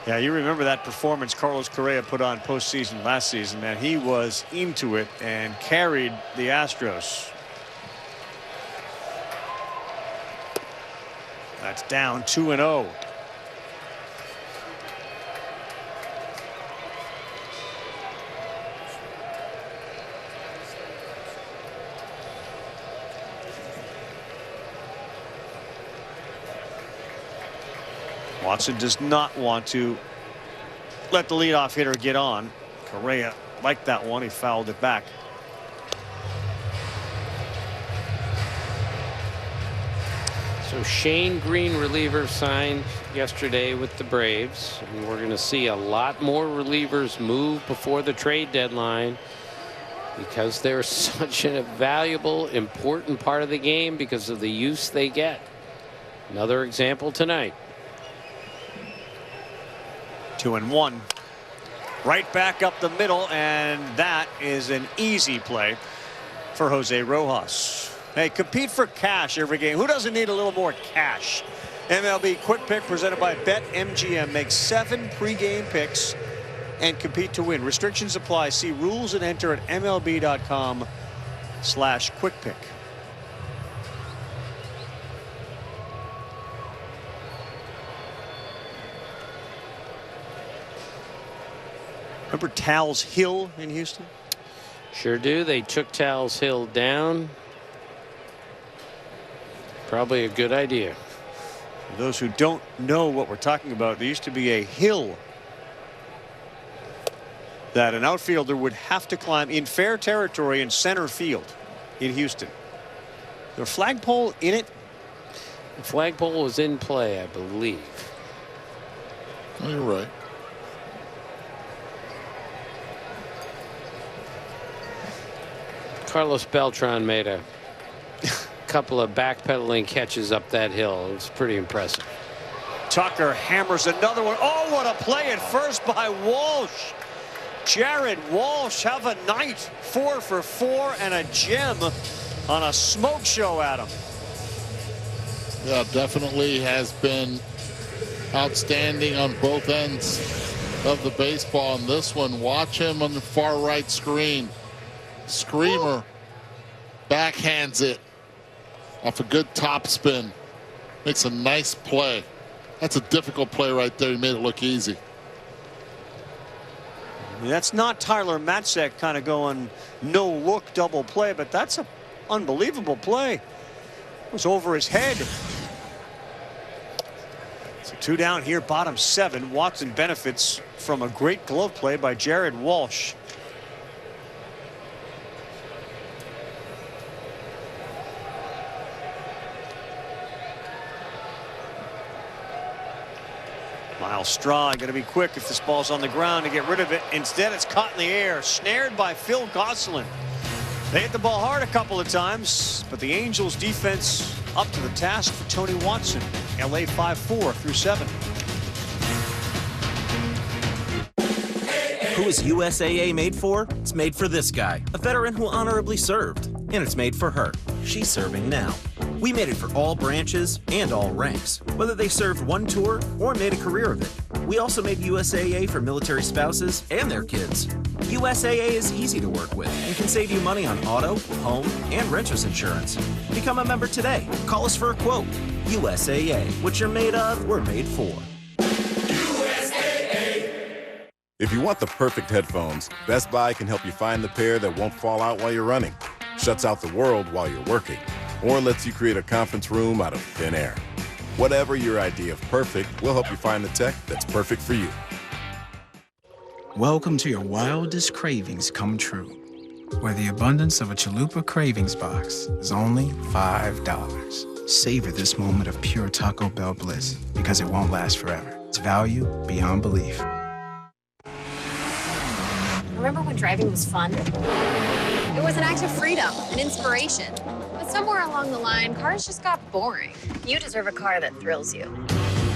Yeah, you remember that performance Carlos Correa put on postseason last season, man. He was into it and carried the Astros. That's down 2-0. Watson does not want to let the leadoff hitter get on. Correa liked that one. He fouled it back. So Shane Green, reliever, signed yesterday with the Braves. And we're going to see a lot more relievers move before the trade deadline because they're such a valuable, important part of the game because of the use they get. Another example tonight. 2-1. Right back up the middle, and that is an easy play for Jose Rojas. Hey, compete for cash every game. Who doesn't need a little more cash? MLB Quick Pick presented by BetMGM. Make 7 pregame picks and compete to win. Restrictions apply. See rules and enter at MLB.com/QuickPick. Remember Tal's Hill in Houston? Sure do. They took Tal's Hill down. Probably a good idea. For those who don't know what we're talking about, there used to be a hill that an outfielder would have to climb in fair territory in center field in Houston. The flagpole in it? The flagpole was in play, I believe. Oh, you're right. Carlos Beltran made a couple of backpedaling catches up that hill. It was pretty impressive. Tucker hammers another one. Oh, what a play at first by Walsh. Jared Walsh, have a night. 4 for 4 and a gem on a smoke show, Adam. Yeah, definitely has been outstanding on both ends of the baseball. And this one, watch him on the far right screen. Screamer backhands it off a good top spin. Makes a nice play. That's a difficult play right there. He made it look easy. That's not Tyler Matzek kind of going no look double play, but that's an unbelievable play. It was over his head. So 2 down here, bottom 7. Watson benefits from a great glove play by Jared Walsh. Miles Straw going to be quick if this ball's on the ground to get rid of it. Instead, it's caught in the air, snared by Phil Gosselin. They hit the ball hard a couple of times, but the Angels defense up to the task for Tony Watson. LA 5-4 through 7. Who is USAA made for? It's made for this guy, a veteran who honorably served. And it's made for her. She's serving now. We made it for all branches and all ranks, whether they served one tour or made a career of it. We also made USAA for military spouses and their kids. USAA is easy to work with and can save you money on auto, home, and renter's insurance. Become a member today. Call us for a quote. USAA. What you're made of, we're made for. If you want the perfect headphones, Best Buy can help you find the pair that won't fall out while you're running, shuts out the world while you're working, or lets you create a conference room out of thin air. Whatever your idea of perfect, we'll help you find the tech that's perfect for you. Welcome to your wildest cravings come true, where the abundance of a Chalupa Cravings box is only $5. Savor this moment of pure Taco Bell bliss, because it won't last forever. It's value beyond belief. Remember when driving was fun? It was an act of freedom, an inspiration. But somewhere along the line, cars just got boring. You deserve a car that thrills you.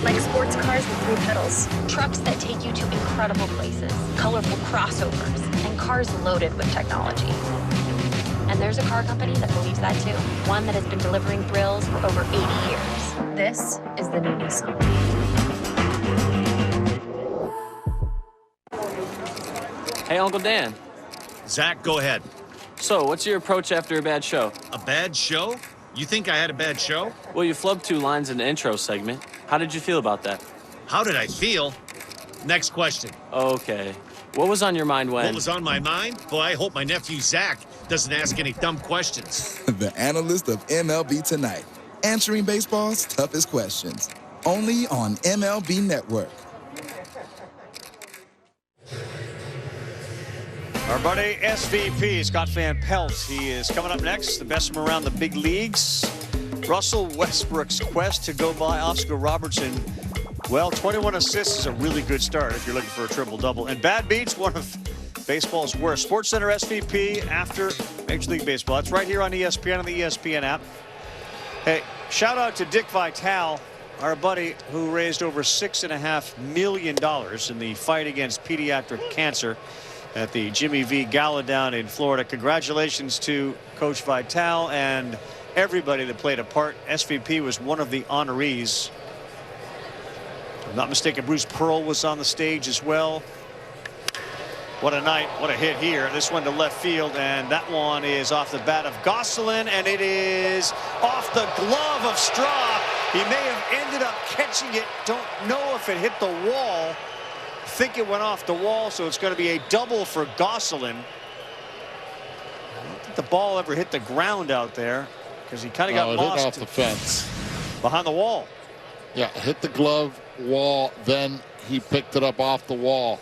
Like sports cars with 3 pedals, trucks that take you to incredible places, colorful crossovers, and cars loaded with technology. And there's a car company that believes that too. One that has been delivering thrills for over 80 years. This is the new Nissan. Hey, Uncle Dan. Zach, go ahead. So, what's your approach after a bad show? A bad show? You think I had a bad show? Well, you flubbed 2 lines in the intro segment. How did you feel about that? How did I feel? Next question. Okay. What was on your mind when? What was on my mind? Boy, I hope my nephew Zach doesn't ask any dumb questions. The analyst of MLB Tonight, answering baseball's toughest questions. Only on MLB Network. Our buddy SVP, Scott Van Pelt, he is coming up next. The best from around the big leagues. Russell Westbrook's quest to go by Oscar Robertson. Well, 21 assists is a really good start if you're looking for a triple-double. And bad beats, one of baseball's worst. SportsCenter SVP after Major League Baseball. That's right here on ESPN and the ESPN app. Hey, shout out to Dick Vitale, our buddy who raised over $6.5 million in the fight against pediatric cancer at the Jimmy V Gala down in Florida. Congratulations to Coach Vitale and everybody that played a part. SVP was one of the honorees. If I'm not mistaken, Bruce Pearl was on the stage as well. What a night, what a hit here. This one to left field, and that one is off the bat of Gosselin, and it is off the glove of Straw. He may have ended up catching it. Don't know if it hit the wall. Think it went off the wall, so it's going to be a double for Gosselin. I don't think the ball ever hit the ground out there because he kind of got lost. Hit off the fence. Behind the wall. Yeah, hit the glove wall, then he picked it up off the wall.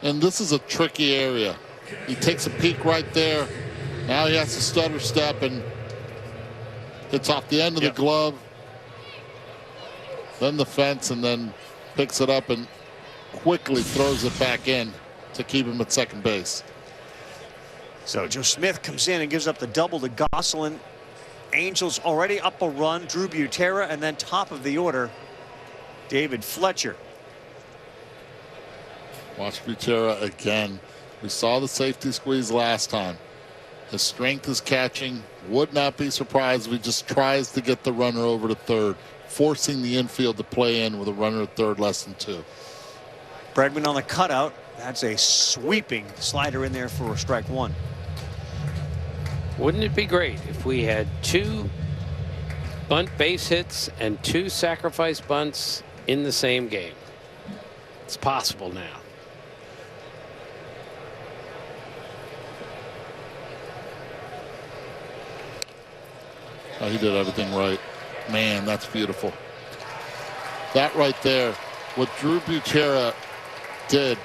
And this is a tricky area. He takes a peek right there. Now he has to stutter step, and it's off the end of the glove, then the fence, and then picks it up and quickly throws it back in to keep him at second base. So Joe Smith comes in and gives up the double to Gosselin. Angels already up a run. Drew Butera, and then top of the order, David Fletcher. Watch Butera again. We saw the safety squeeze last time. His strength is catching. Would not be surprised if he just tries to get the runner over to third, forcing the infield to play in with a runner at third, less than 2. Bregman on the cutout. That's a sweeping slider in there for strike 1. Wouldn't it be great if we had 2 bunt base hits and 2 sacrifice bunts in the same game? It's possible now. Oh, he did everything right. Man, that's beautiful. That right there, what Drew Butera did.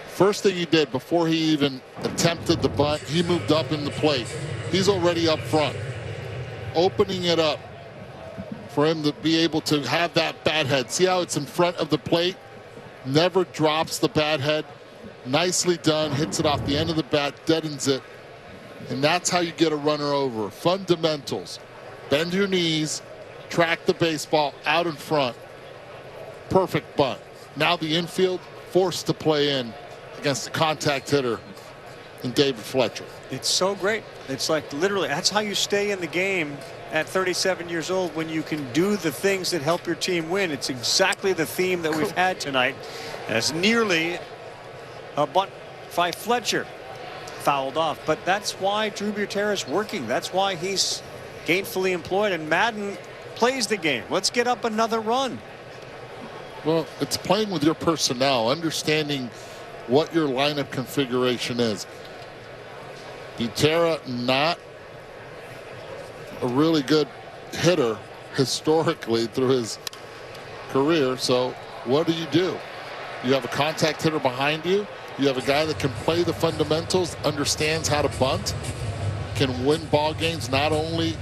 First thing he did before he even attempted the bunt, he moved up in the plate. He's already up front, opening it up for him to be able to have that bat head. See how it's in front of the plate? Never drops the bat head. Nicely done. Hits it off the end of the bat, deadens it. And that's how you get a runner over. Fundamentals. Bend your knees, track the baseball out in front. Perfect bunt. Now the infield forced to play in against the contact hitter in David Fletcher. It's so great. It's like literally, that's how you stay in the game at 37 years old, when you can do the things that help your team win. It's exactly the theme that we've had tonight. As nearly a bunt by Fletcher fouled off. But that's why Drew Butera is working. That's why he's gainfully employed. And Madden plays the game. Let's get up another run. Well, it's playing with your personnel, understanding what your lineup configuration is. Butera, not a really good hitter historically through his career. So what do? You have a contact hitter behind you. You have a guy that can play the fundamentals, understands how to bunt, can win ball games not only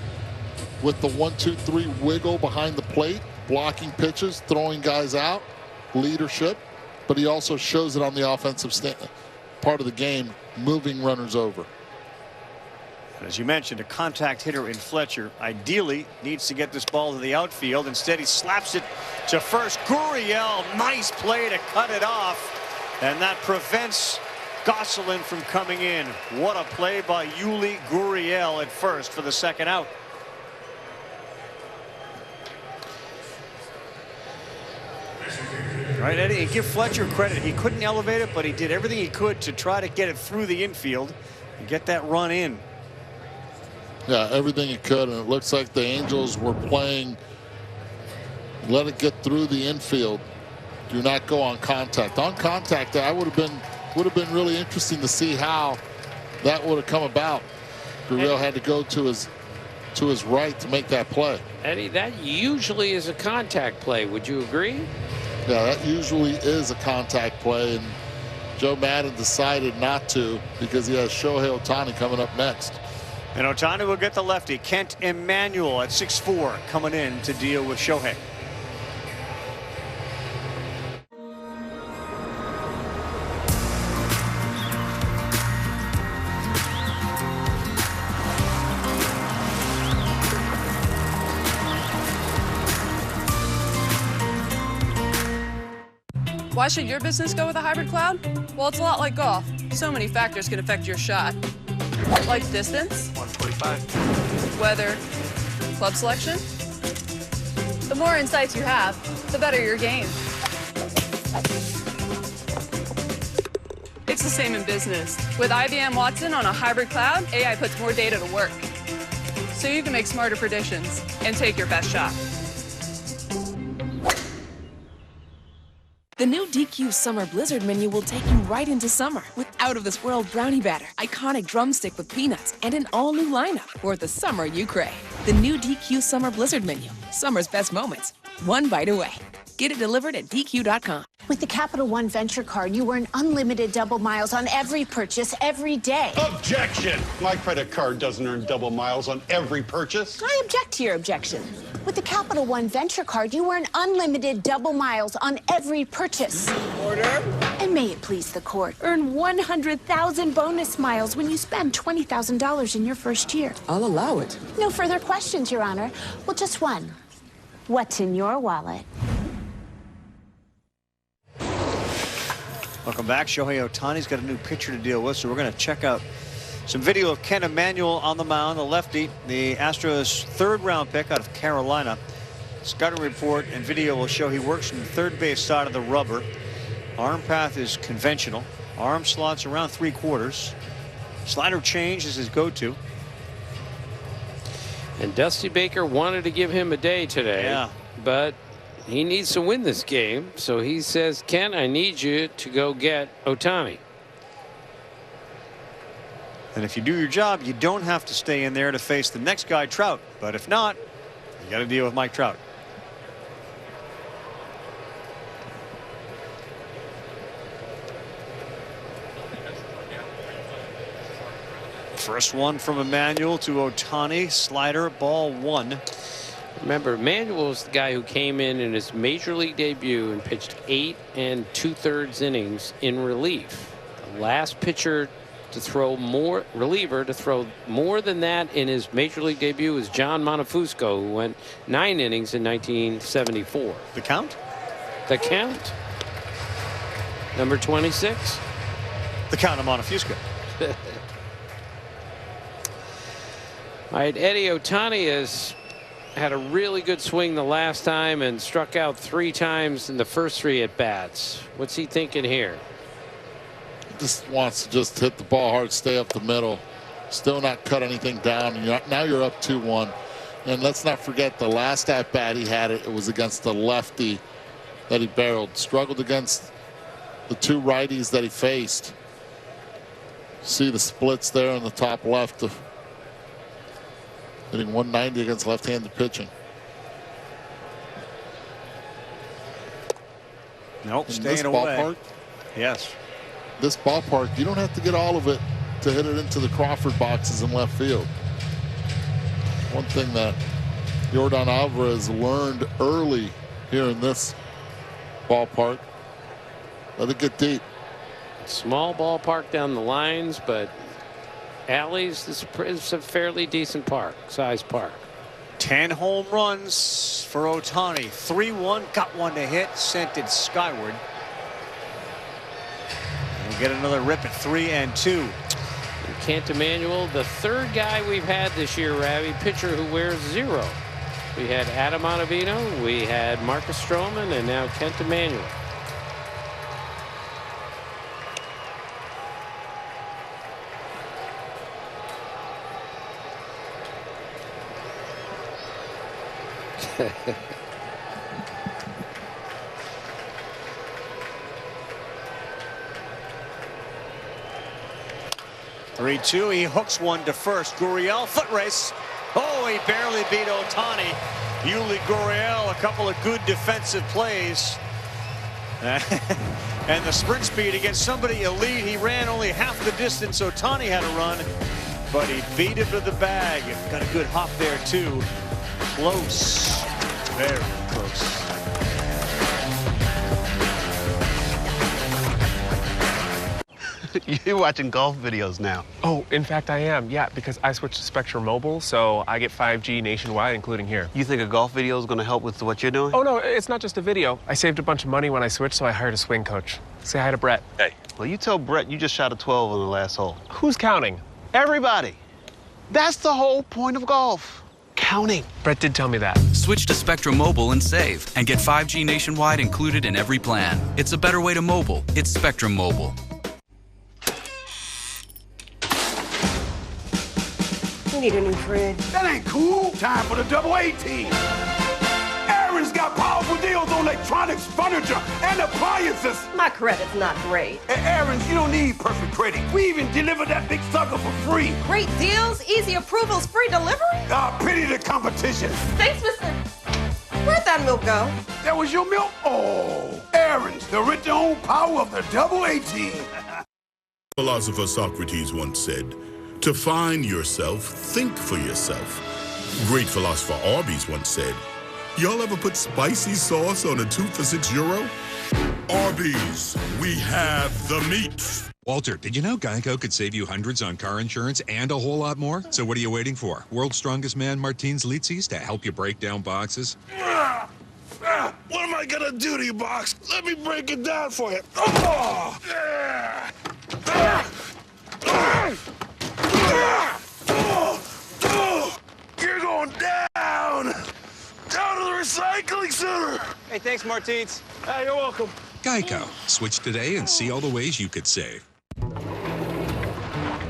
with the 1-2-3 wiggle behind the plate, blocking pitches, throwing guys out, leadership, but he also shows it on the offensive part of the game, moving runners over. As you mentioned, a contact hitter in Fletcher ideally needs to get this ball to the outfield. Instead, he slaps it to first. Gurriel, nice play to cut it off. And that prevents Gosselin from coming in. What a play by Yuli Gurriel at first for the second out. Right, Eddie, and give Fletcher credit. He couldn't elevate it, but he did everything he could to try to get it through the infield and get that run in. Yeah, everything he could, and it looks like the Angels were playing, let it get through the infield. Do not go on contact. On contact, that would have been really interesting to see how that would have come about. Gurriel had to go to his right to make that play. Eddie, that usually is a contact play. Would you agree? Yeah, that usually is a contact play, and Joe Madden decided not to because he has Shohei Ohtani coming up next. And Ohtani will get the lefty. Kent Emanuel at 6'4" coming in to deal with Shohei. Why should your business go with a hybrid cloud? Well, it's a lot like golf. So many factors can affect your shot. Like distance, 145. weather, club selection. The more insights you have, the better your game. It's the same in business. With IBM Watson on a hybrid cloud, AI puts more data to work. So you can make smarter predictions and take your best shot. The new DQ Summer Blizzard menu will take you right into summer with out-of-this-world brownie batter, iconic drumstick with peanuts, and an all-new lineup for the summer you crave. The new DQ Summer Blizzard menu. Summer's best moments. One bite away. Get it delivered at DQ.com. With the Capital One Venture Card, you earn unlimited double miles on every purchase every day. Objection! My credit card doesn't earn double miles on every purchase. I object to your objection. With the Capital One Venture Card, you earn unlimited double miles on every purchase. Order. And may it please the court, earn 100,000 bonus miles when you spend $20,000 in your first year. I'll allow it. No further questions, Your Honor. Well, just one. What's in your wallet? Welcome back. Shohei Ohtani's got a new pitcher to deal with, so we're going to check out some video of Ken Emanuel on the mound, the lefty, the Astros' third-round pick out of Carolina. Scouting report and video will show he works from the third base side of the rubber. Arm path is conventional. Arm slots around 3/4. Slider change is his go-to. And Dusty Baker wanted to give him a day today, but he needs to win this game. So he says, Ken, I need you to go get Ohtani. And if you do your job, you don't have to stay in there to face the next guy, Trout. But if not, you got to deal with Mike Trout. First one from Emanuel to Ohtani. Slider, ball one. Remember, Emanuel was the guy who came in his major league debut and pitched 8 2/3 innings in relief. The last pitcher to throw more, reliever to throw more than that in his major league debut was John Montefusco, who went 9 innings in 1974. The count? The count. Number 26. The count of Montefusco. All right, Eddie Ohtani has had a really good swing the last time and struck out 3 times in the first 3 at bats. What's he thinking here? Just wants to just hit the ball hard, stay up the middle, still not cut anything down. And now you're up 2-1. And let's not forget the last at bat he had it was against the lefty that he barreled. Struggled against the 2 righties that he faced. See the splits there in the top left of hitting 190 against left-handed pitching. Nope, in staying this away. Ballpark, yes. This ballpark, you don't have to get all of it to hit it into the Crawford boxes in left field. One thing that Yordan Alvarez learned early here in this ballpark, let it get deep. Small ballpark down the lines, but alleys, this is a fairly decent park, size park. 10 home runs for Ohtani. 3-1, got one to hit, sent it skyward. We'll get another rip at 3-2. Kent Emanuel, the third guy we've had this year, Ravi, pitcher who wears 0. We had Adam Ottavino, we had Marcus Stroman, and now Kent Emanuel. Three-two. He hooks one to first. Gurriel, foot race. Oh, he barely beat Ohtani. Yuli Gurriel, a couple of good defensive plays. And the sprint speed against somebody elite. He ran only half the distance Ohtani had to run, but he beat him to the bag. Got a good hop there, too. Close. Very close. You're watching golf videos now. Oh, in fact, I am, yeah, because I switched to Spectrum Mobile, so I get 5G nationwide, including here. You think a golf video is going to help with what you're doing? Oh, no, it's not just a video. I saved a bunch of money when I switched, so I hired a swing coach. Say hi to Brett. Hey. Well, you tell Brett you just shot a 12 on the last hole. Who's counting? Everybody. That's the whole point of golf. Counting. Brett did tell me that. Switch to Spectrum Mobile and save, and get 5G nationwide included in every plan. It's a better way to mobile. It's Spectrum Mobile. We need a new fridge. That ain't cool. Time for the double A team. Aaron's got powerful deals on electronics, furniture, and appliances. My credit's not great. At Aaron's, you don't need perfect credit. We even deliver that big sucker for free. Great deals, easy approvals, free delivery? Pity the competition. Thanks, mister. Where'd that milk go? That was your milk? Oh, Aaron's, the rent-to-own power of the double A team. Philosopher Socrates once said, "To find yourself, think for yourself." Great philosopher Arby's once said, "Y'all ever put spicy sauce on a 2 for €6? Arby's, we have the meat." Walter, did you know Geico could save you hundreds on car insurance and a whole lot more? So what are you waiting for? World's strongest man, Martins Litzis, to help you break down boxes? What am I gonna do to you, Box? Let me break it down for you. Oh! You're going down! Down to the recycling center! Hey, thanks, Martins. Hey, you're welcome. Geico. Switch today and see all the ways you could save.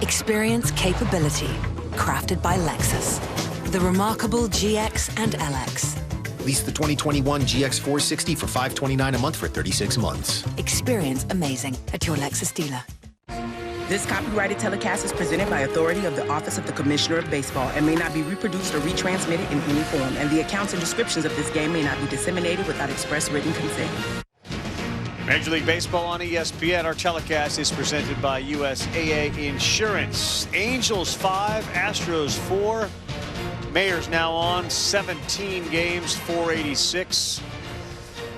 Experience capability, crafted by Lexus. The remarkable GX and LX. Lease the 2021 GX 460 for $529 a month for 36 months. Experience amazing at your Lexus dealer. This copyrighted telecast is presented by authority of the Office of the Commissioner of Baseball and may not be reproduced or retransmitted in any form, and the accounts and descriptions of this game may not be disseminated without express written consent. Major League Baseball on ESPN. Our telecast is presented by USAA Insurance. Angels 5, Astros 4. Mayer's now on 17 games, 486.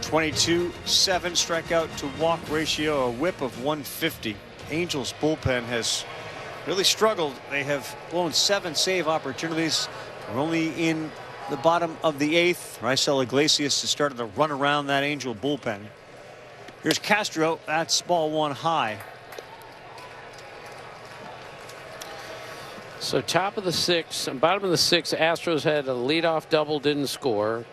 22-7 strikeout to walk ratio, a whip of 150. Angels bullpen has really struggled. They have blown 7 save opportunities. They're only in the bottom of the 8th. Raisel Iglesias has started to run around that Angel bullpen. Here's Castro. That's ball 1 high. So top of the 6th, bottom of the 6th, Astros had a leadoff double, didn't score.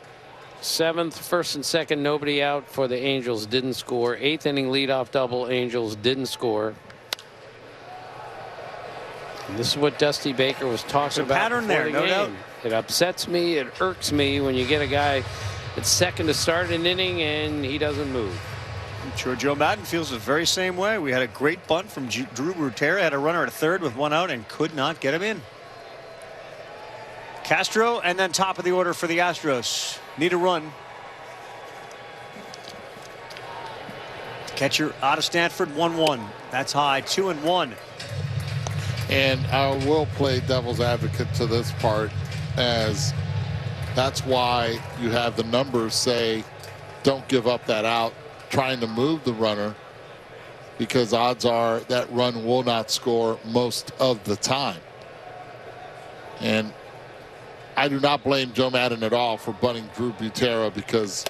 7th, first and second, nobody out for the Angels, didn't score. 8th inning leadoff double, Angels didn't score. And this is what Dusty Baker was talking about. Pattern there, no doubt. It upsets me, it irks me when you get a guy that's second to start an inning and he doesn't move. I'm sure Joe Madden feels the very same way. We had a great bunt from Drew Rutera, had a runner at third with 1 out and could not get him in. Castro, and then top of the order for the Astros. Need a run. Catcher out of Stanford, 1-1. That's high, 2-1. And I will play devil's advocate to this part, as that's why you have the numbers say don't give up that out, trying to move the runner, because odds are that run will not score most of the time. And I do not blame Joe Madden at all for bunting Drew Butera, because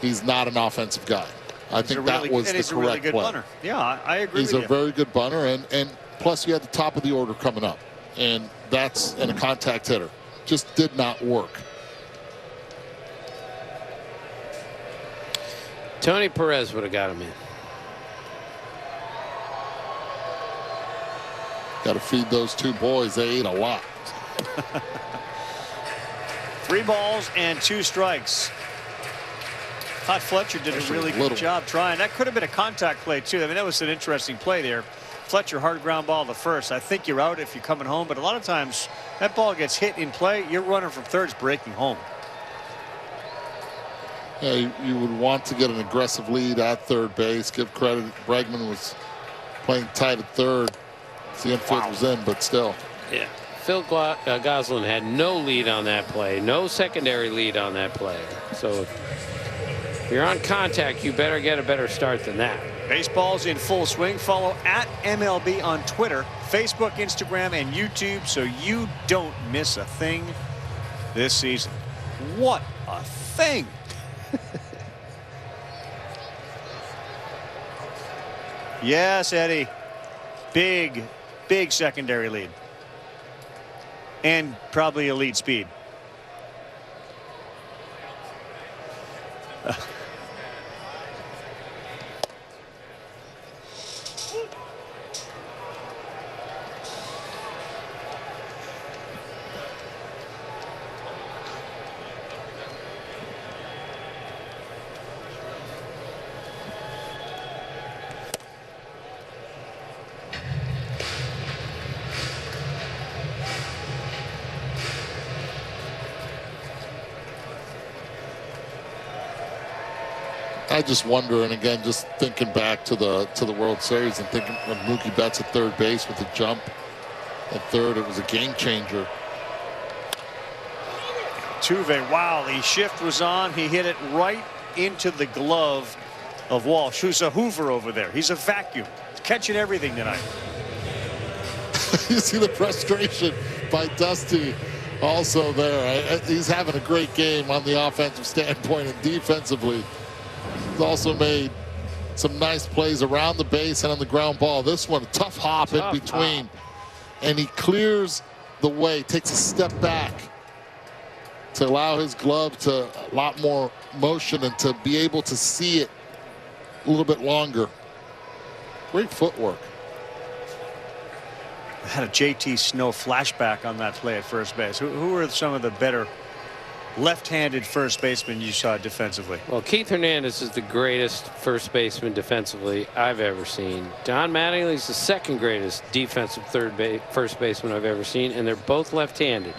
he's not an offensive guy. I think that was the correct play. Bunter. Yeah, I agree with you. He's a very good bunter, and plus you had the top of the order coming up, and that's in a contact hitter. Just did not work. Tony Perez would have got him in. Got to feed those 2 boys. They ate a lot. 3 balls and 2 strikes. Todd Fletcher did a really good job trying. That could have been a contact play too. I mean, that was an interesting play there. Fletcher hard ground ball to first. I think you're out if you're coming home, but a lot of times that ball gets hit in play. Your runner from third's breaking home. Yeah, you would want to get an aggressive lead at third base. Give credit. Bregman was playing tight at third. The infield was in, but still. Yeah. Phil Gosselin had no lead on that play, no secondary lead on that play. So if you're on contact, you better get a better start than that. Baseball's in full swing. Follow at MLB on Twitter, Facebook, Instagram, and YouTube so you don't miss a thing this season. What a thing. Yes, Eddie. Big secondary lead. And probably elite speed. I just wonder, and again, just thinking back to the World Series and thinking when Mookie Betts at third base with a jump at third, it was a game changer. Tuve, wow, the shift was on. He hit it right into the glove of Walsh, who's a Hoover over there. He's a vacuum. He's catching everything tonight. You see the frustration by Dusty also there. He's having a great game on the offensive standpoint, and defensively he's also made some nice plays around the base and on the ground ball. This one, a tough hop in between. And he clears the way, takes a step back to allow his glove to a lot more motion and to be able to see it a little bit longer. Great footwork. I had a JT Snow flashback on that play at first base. Who are some of the better left-handed first baseman you saw defensively? Well, Keith Hernandez is the greatest first baseman defensively I've ever seen. Don Mattingly's the second greatest defensive first baseman I've ever seen, and they're both left-handed.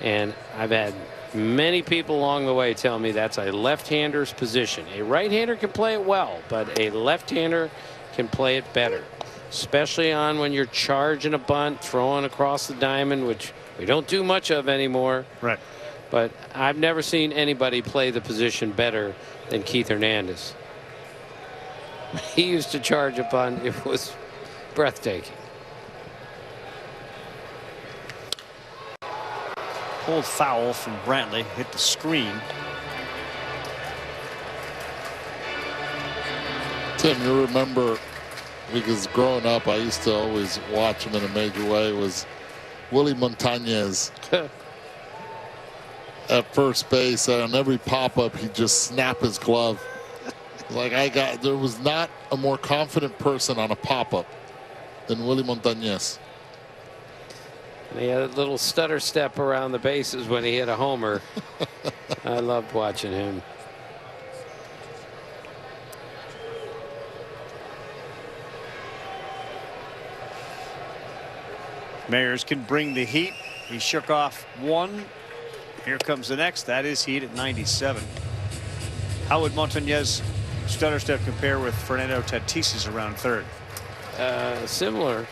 And I've had many people along the way tell me that's a left-hander's position. A right-hander can play it well, but a left-hander can play it better, especially on when you're charging a bunt, throwing across the diamond, which we don't do much of anymore. Right. But I've never seen anybody play the position better than Keith Hernandez. He used to charge a bunt. It was breathtaking. Pulled foul from Brantley. Hit the screen. Tim, you remember, because growing up I used to always watch him in a major way, was Willie Montañez. At first base, on every pop-up, he'd just snap his glove. Like there was not a more confident person on a pop-up than Willie Montañez. And he had a little stutter step around the bases when he hit a homer. I loved watching him. Mayers can bring the heat. He shook off one. Here comes the next. That is heat at 97. How would Montañez stutter step compare with Fernando Tatis's around third? Similar.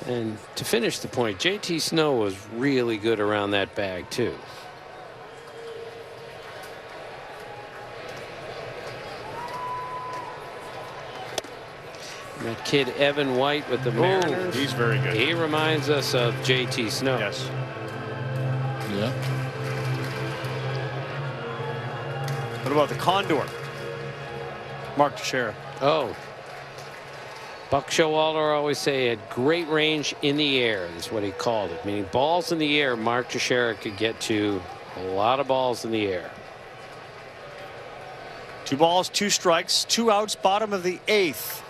And to finish the point, JT Snow was really good around that bag too. And that kid Evan White with the Mariners. He's very good. He reminds us of JT Snow. Yes. Yeah. What about the Condor? Mark Teixeira. Oh. Buck Showalter always say had great range in the air is what he called it, meaning balls in the air. Mark Teixeira could get to a lot of balls in the air. 2 balls, 2 strikes, 2 outs, bottom of the 8th.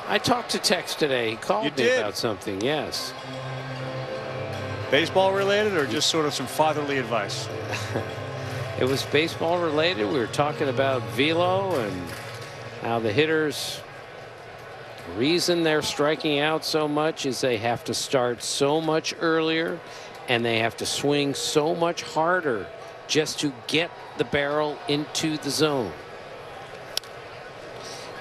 I talked to Tex today. He called me about something. Yes. Baseball related or just sort of some fatherly advice? It was baseball related. We were talking about velo and how the hitters, the reason they're striking out so much is they have to start so much earlier and they have to swing so much harder just to get the barrel into the zone.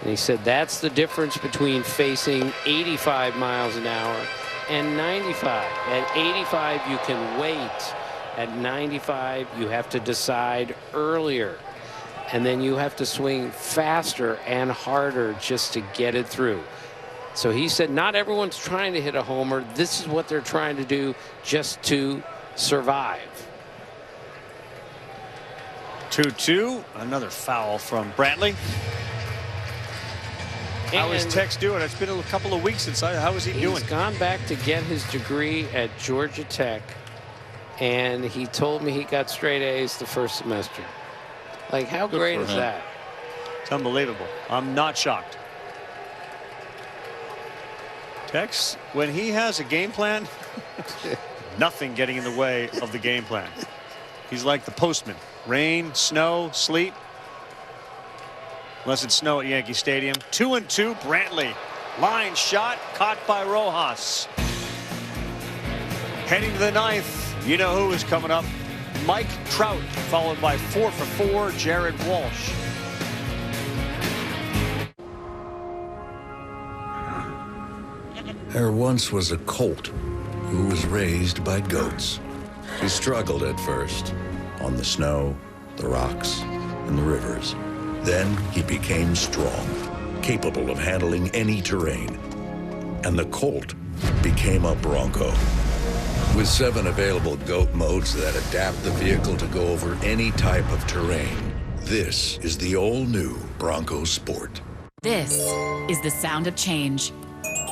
And he said that's the difference between facing 85 miles an hour and 95. At 85 you can wait. At 95 you have to decide earlier. and then you have to swing faster and harder just to get it through. So he said not everyone's trying to hit a homer. This is what they're trying to do just to survive. 2-2. Another foul from Brantley. How is Tex doing? It's been a couple of weeks since how is he doing? He's gone back to get his degree at Georgia Tech, and he told me he got straight A's the first semester. Like, how great is that? It's unbelievable. I'm not shocked. Tex, when he has a game plan, nothing getting in the way of the game plan. He's like the postman. Rain, snow, sleet. Unless it's snow at Yankee Stadium. 2-2. Brantley. Line shot caught by Rojas. Heading to the ninth. You know who is coming up. Mike Trout, followed by 4 for 4, Jared Walsh. There once was a colt who was raised by goats. He struggled at first on the snow, the rocks, and the rivers. Then he became strong, capable of handling any terrain. And the colt became a bronco. With 7 available goat modes that adapt the vehicle to go over any type of terrain, this is the all-new Bronco Sport. This is the sound of change.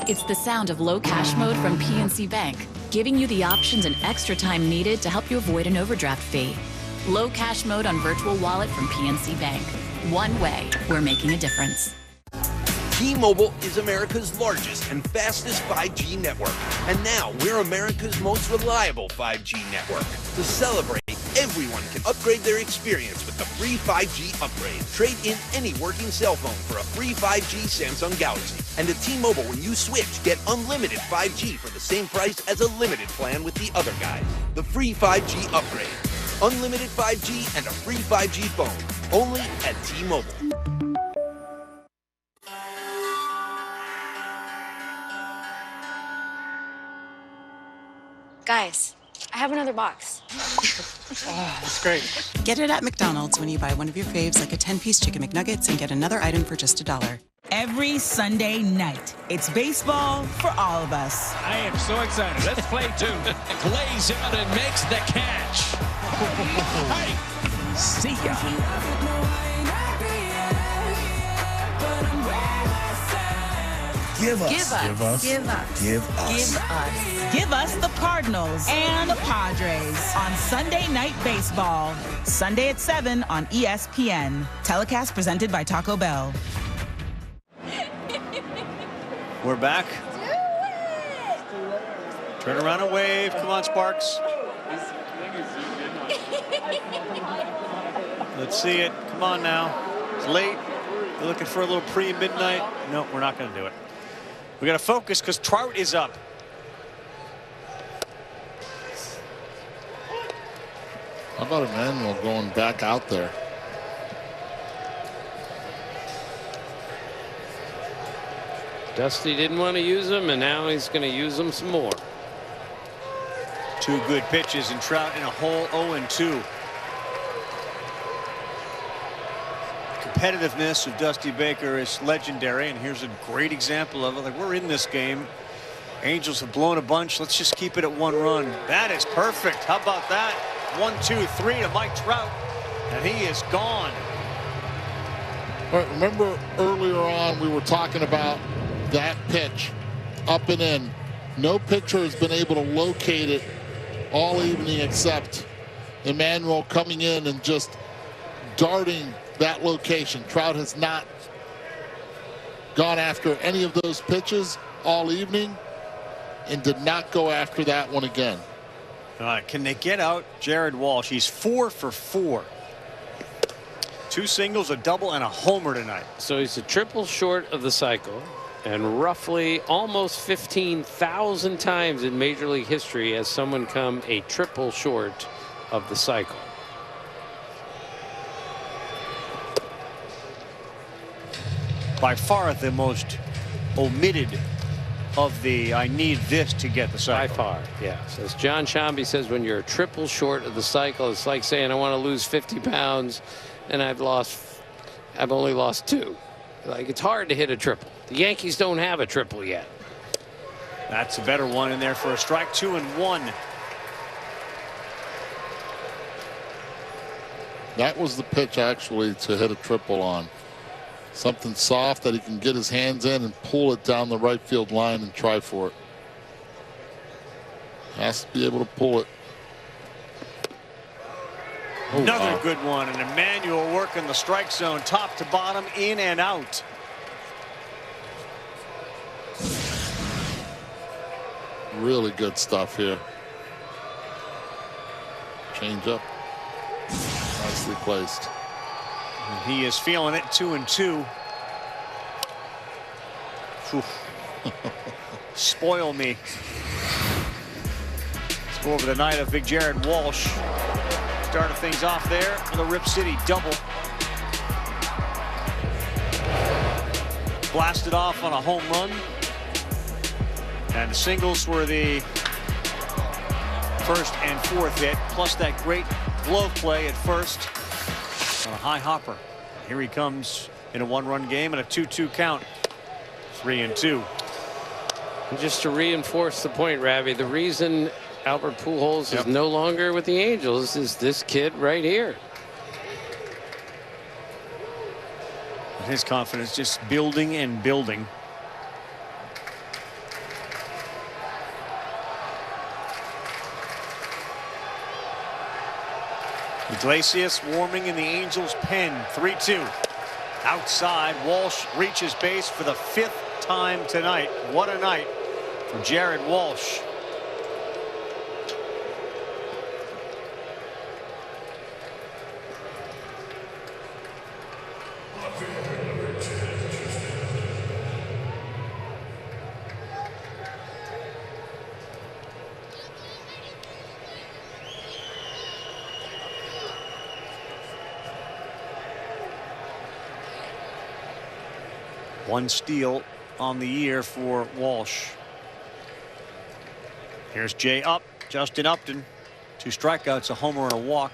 It's the sound of low cash mode from PNC Bank, giving you the options and extra time needed to help you avoid an overdraft fee. Low cash mode on virtual wallet from PNC Bank. One way, we're making a difference. T-Mobile is America's largest and fastest 5G network. And now we're America's most reliable 5G network. To celebrate, everyone can upgrade their experience with the free 5G upgrade. Trade in any working cell phone for a free 5G Samsung Galaxy. And at T-Mobile, when you switch, get unlimited 5G for the same price as a limited plan with the other guys. The free 5G upgrade. Unlimited 5G and a free 5G phone. Only at T-Mobile. Guys, I have another box. Oh, that's great. Get it at McDonald's when you buy one of your faves, like a 10-piece Chicken McNuggets, and get another item for just $1. Every Sunday night, it's baseball for all of us. I am so excited. Let's play 2. Lays out and makes the catch. Hey, see ya. Give us. Give us. Give us. Give us. Give us. Give us. Give us the Cardinals and the Padres on Sunday Night Baseball. Sunday at 7 on ESPN. Telecast presented by Taco Bell. We're back. Turn around and wave. Come on, Sparks. Let's see it. Come on now. It's late. You're looking for a little pre-midnight. No, we're not going to do it. We got to focus because Trout is up. How about Emmanuel going back out there? Dusty didn't want to use him, and now he's going to use him some more. 2 good pitches, and Trout in a hole 0-2. Competitiveness of Dusty Baker is legendary, and here's a great example of it. Like, we're in this game. Angels have blown a bunch. Let's just keep it at 1 run. That is perfect. How about that? 1-2-3 to Mike Trout, and he is gone. All right, remember earlier on we were talking about that pitch up and in. No pitcher has been able to locate it all evening except Emmanuel coming in and just darting that location. Trout has not gone after any of those pitches all evening and did not go after that one again. Can they get out Jared Walsh? He's 4 for 4. 2 singles, a double, and a homer tonight. So he's a triple short of the cycle, and roughly almost 15,000 times in Major League history has someone come a triple short of the cycle. By far the most omitted of the I need this to get the cycle. By far, yeah. As John Shambi says, when you're a triple short of the cycle, it's like saying I want to lose 50 pounds and I've only lost 2. Like, it's hard to hit a triple. The Yankees don't have a triple yet. That's a better one in there for a strike. 2-1. That was the pitch, actually, to hit a triple on. Something soft that he can get his hands in and pull it down the right field line and try for it. Has to be able to pull it. Oh, another wow. good one, and Emmanuel working the strike zone top to bottom, in and out. Really good stuff here. Change up. Nicely placed. And he is feeling it. 2-2. Spoil me. Let's go over the night of big Jared Walsh. Started things off there with a Rip City double. Blasted off on a home run. And the singles were the first and fourth hit, plus that great glove play at first on a high hopper. Here he comes in a 1-run game and a 2-2 count. 3-2. And just to reinforce the point, Ravi, the reason Albert Pujols is no longer with the Angels is this kid right here. His confidence just building and building. Iglesias warming in the Angels' pen. 3-2. Outside, Walsh reaches base for the 5th time tonight. What a night for Jared Walsh. One steal on the year for Walsh. Here's Jay up. Justin Upton. 2 strikeouts, a homer and a walk.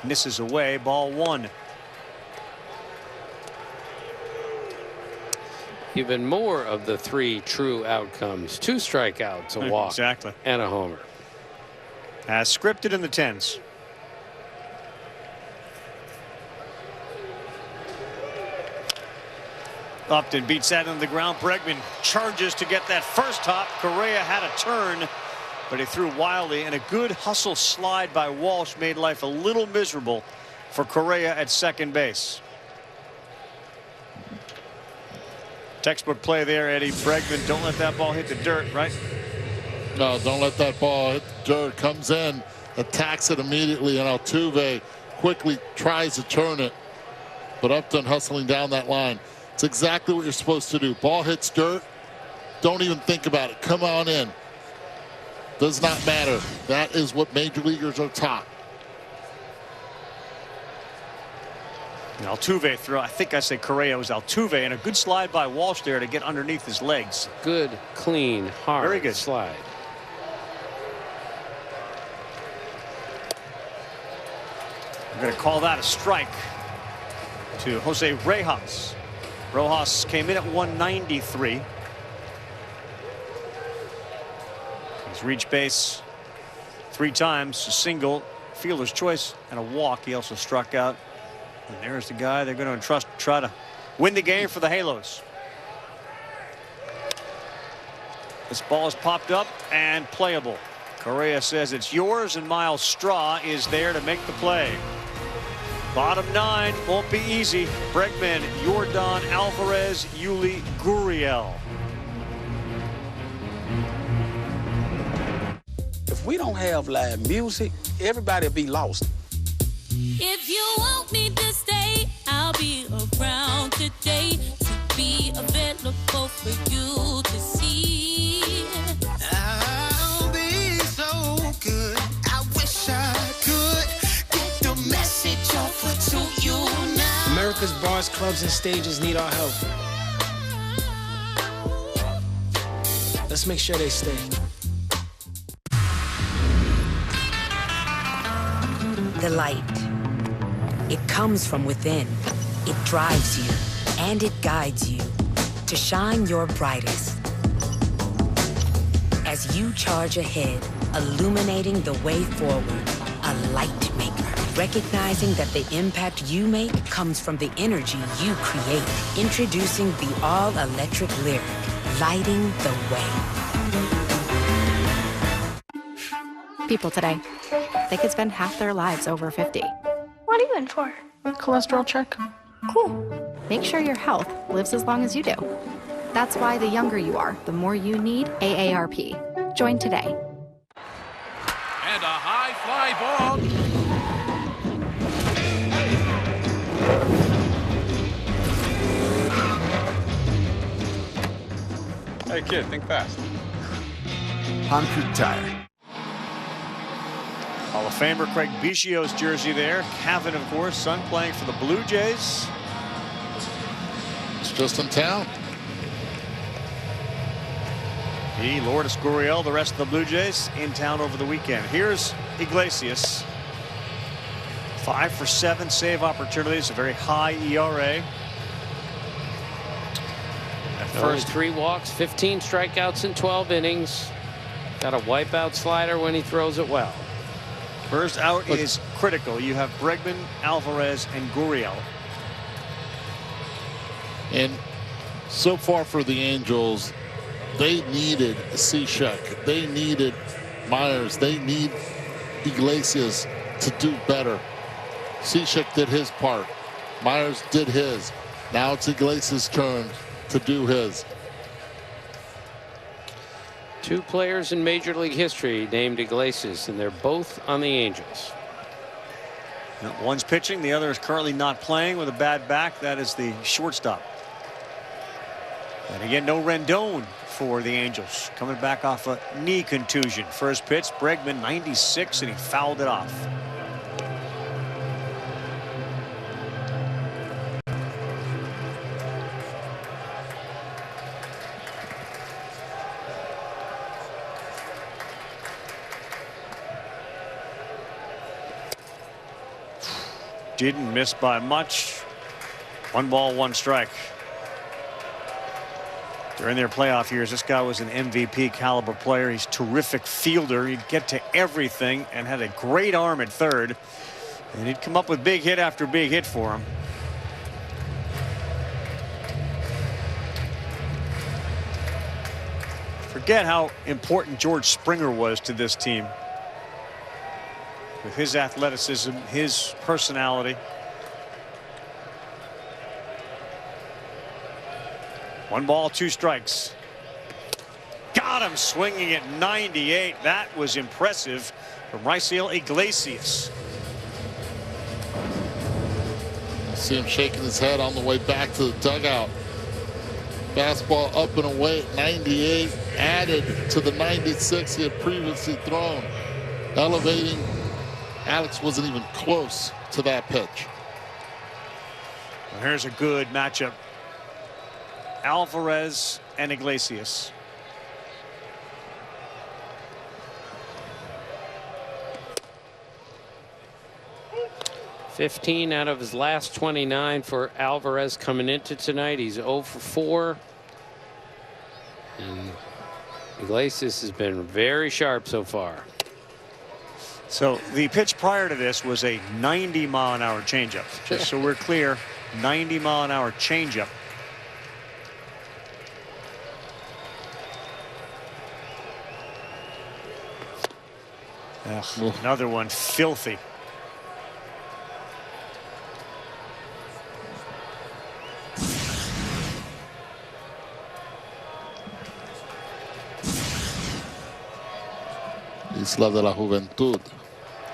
Misses away. Ball 1. Even more of the 3 true outcomes. 2 strikeouts, a walk, exactly, and a homer. As scripted in the 10s. Upton beats that into the ground. Bregman charges to get that first hop. Correa had a turn, but he threw wildly, and a good hustle slide by Walsh made life a little miserable for Correa at second base. Textbook play there, Eddie. Bregman, don't let that ball hit the dirt, right? No, don't let that ball hit the dirt. Comes in, attacks it immediately, and Altuve quickly tries to turn it. But Upton hustling down that line. It's exactly what you're supposed to do. Ball hits dirt. Don't even think about it. Come on in. Does not matter. That is what major leaguers are taught. Altuve threw. I think I said Correa was Altuve, and a good slide by Walsh there to get underneath his legs. Good, clean, hard Very good slide. I'm going to call that a strike to Jose Rojas. Rojas came in at 193. He's reached base 3 times, a single, fielder's choice, and a walk. He also struck out. And there's the guy they're going to entrust to try to win the game for the Halos. This ball is popped up and playable. Correa says it's yours, and Miles Straw is there to make the play. Bottom 9 won't be easy. Bregman, Yordan Alvarez, Yuli Gurriel. If we don't have live music, everybody will be lost. If you want me to stay, I'll be around today to be available for you to see. I'll be so good. I wish I could get the message over to you now. America's bars, clubs, and stages need our help. Let's make sure they stay. The light, It comes from within. It drives you, and it guides you to shine your brightest. As you charge ahead, illuminating the way forward, a light maker, recognizing that the impact you make comes from the energy you create. Introducing the all-electric Lyric, lighting the way. People today, they could spend half their lives over 50. What are you in for? Cholesterol check. Cool. Make sure your health lives as long as you do. That's why the younger you are, the more you need AARP. Join today. And a high fly ball. Hey kid, think fast. Concrete Tire. Hall of Famer Craig Biggio's jersey there. Cavan, of course, son playing for the Blue Jays. It's just in town. He, Lourdes Gurriel, the rest of the Blue Jays in town over the weekend. Here's Iglesias. 5 for 7 save opportunities, a very high ERA. First 3 walks, 15 strikeouts in 12 innings. Got a wipeout slider when he throws it well. First out is critical. You have Bregman, Alvarez, and Gurriel. And so far for the Angels, they needed Cishek. They needed Myers. They need Iglesias to do better. Cishek did his part. Myers did his. Now it's Iglesias' turn to do his. 2 players in Major League history named Iglesias, and they're both on the Angels. One's pitching, the other is currently not playing with a bad back. That is the shortstop. And again, no Rendon for the Angels, coming back off a knee contusion. First pitch, Bregman 96, and he fouled it off. Didn't miss by much. 1 ball, 1 strike. During their playoff years, this guy was an MVP caliber player. He's a terrific fielder. He'd get to everything and had a great arm at third. And he'd come up with big hit after big hit for him. Forget how important George Springer was to this team. With his athleticism, his personality. One ball, 2 strikes. Got him swinging at 98. That was impressive from Raisel Iglesias. See him shaking his head on the way back to the dugout. Fastball up and away at 98, added to the 96 he had previously thrown. Elevating. Alex wasn't even close to that pitch. Well, here's a good matchup. Alvarez and Iglesias. $15 out of his last 29 for Alvarez coming into tonight. He's 0 for 4. And Iglesias has been very sharp so far. So the pitch prior to this was a 90-mile-an-hour changeup. Just so we're clear, 90-mile-an-hour changeup. Another one filthy. Isla de la Juventud.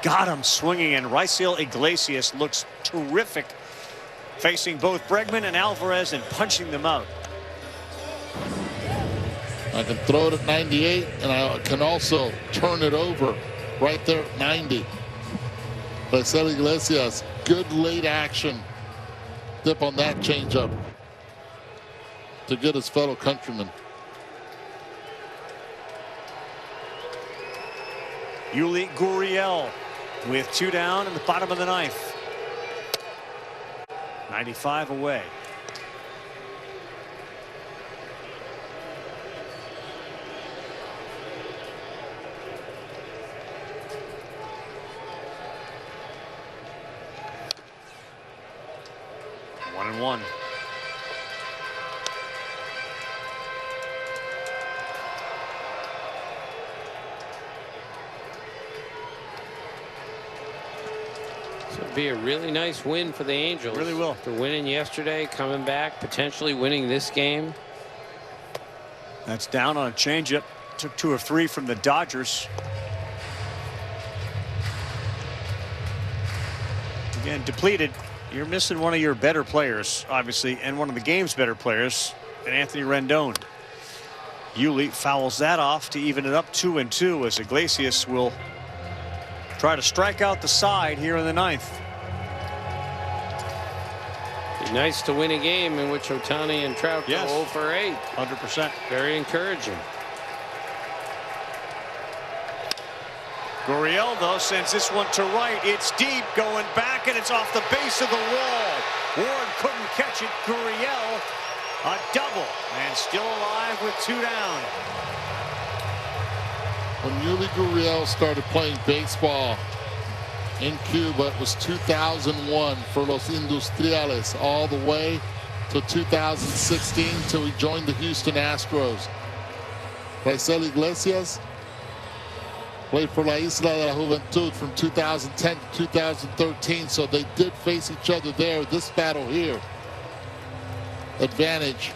Got him swinging, and Raisel Iglesias looks terrific, facing both Bregman and Alvarez and punching them out. I can throw it at 98, and I can also turn it over right there at 90. Raisel Iglesias, good late action. Dip on that changeup to get his fellow countrymen. Yuli Gurriel with 2 down in the bottom of the 9th. 95 away. One and one. Be a really nice win for the Angels. Really will. After winning yesterday, coming back, potentially winning this game. That's down on a changeup. Took 2 of 3 from the Dodgers. Again, depleted. You're missing one of your better players, obviously, and one of the game's better players, and Anthony Rendon. Yuli fouls that off to even it up 2-2 as Iglesias will try to strike out the side here in the 9th. Be nice to win a game in which Ohtani and Trout go 0 for 8. 100%. Very encouraging. Gurriel, though, sends this one to right. It's deep, going back, and it's off the base of the wall. Ward couldn't catch it. Gurriel, a double, and still alive with 2 down. When Yuli Gurriel started playing baseball in Cuba, it was 2001 for Los Industriales, all the way to 2016 till he joined the Houston Astros. Raisel Iglesias played for La Isla de la Juventud from 2010 to 2013, so they did face each other there. This battle here, advantage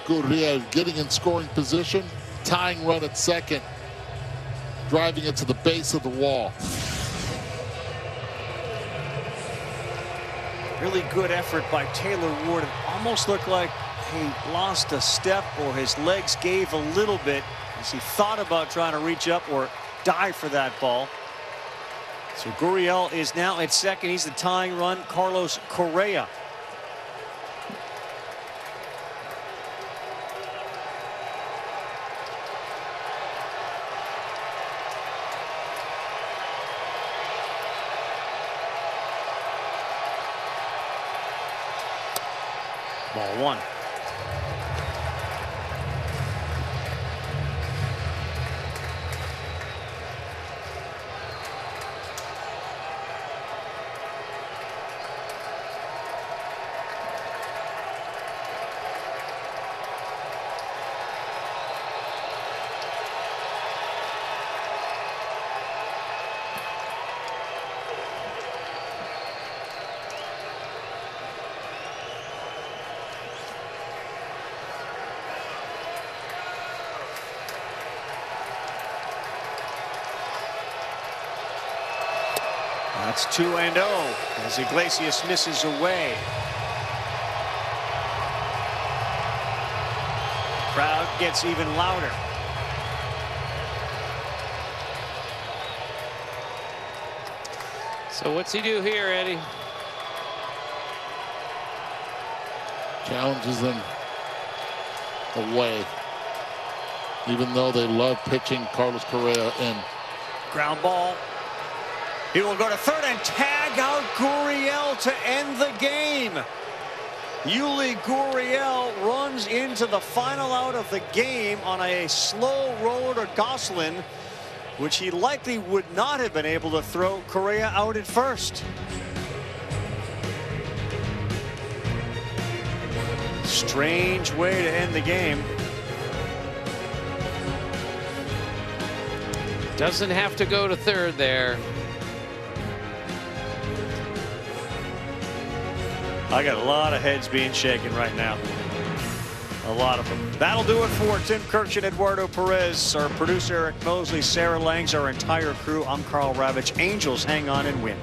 Gurriel getting in scoring position, tying run at second, driving it to the base of the wall. Really good effort by Taylor Ward. It almost looked like he lost a step or his legs gave a little bit as he thought about trying to reach up or dive for that ball. So Gurriel is now at second. He's the tying run. Carlos Correa. Ball 1. That's 2-0 as Iglesias misses away. The crowd gets even louder. So what's he do here, Eddie? Challenges them away. Even though they love pitching Carlos Correa in. Ground ball. He will go to third and tag out Gurriel to end the game. Yuli Gurriel runs into the final out of the game on a slow roll to Gosselin, which he likely would not have been able to throw Correa out at first. Strange way to end the game. Doesn't have to go to third there. I got a lot of heads being shaken right now. A lot of them. That'll do it for Tim Kirchen, Eduardo Perez, our producer Eric Mosley, Sarah Langs, our entire crew. I'm Carl Ravitch. Angels hang on and win.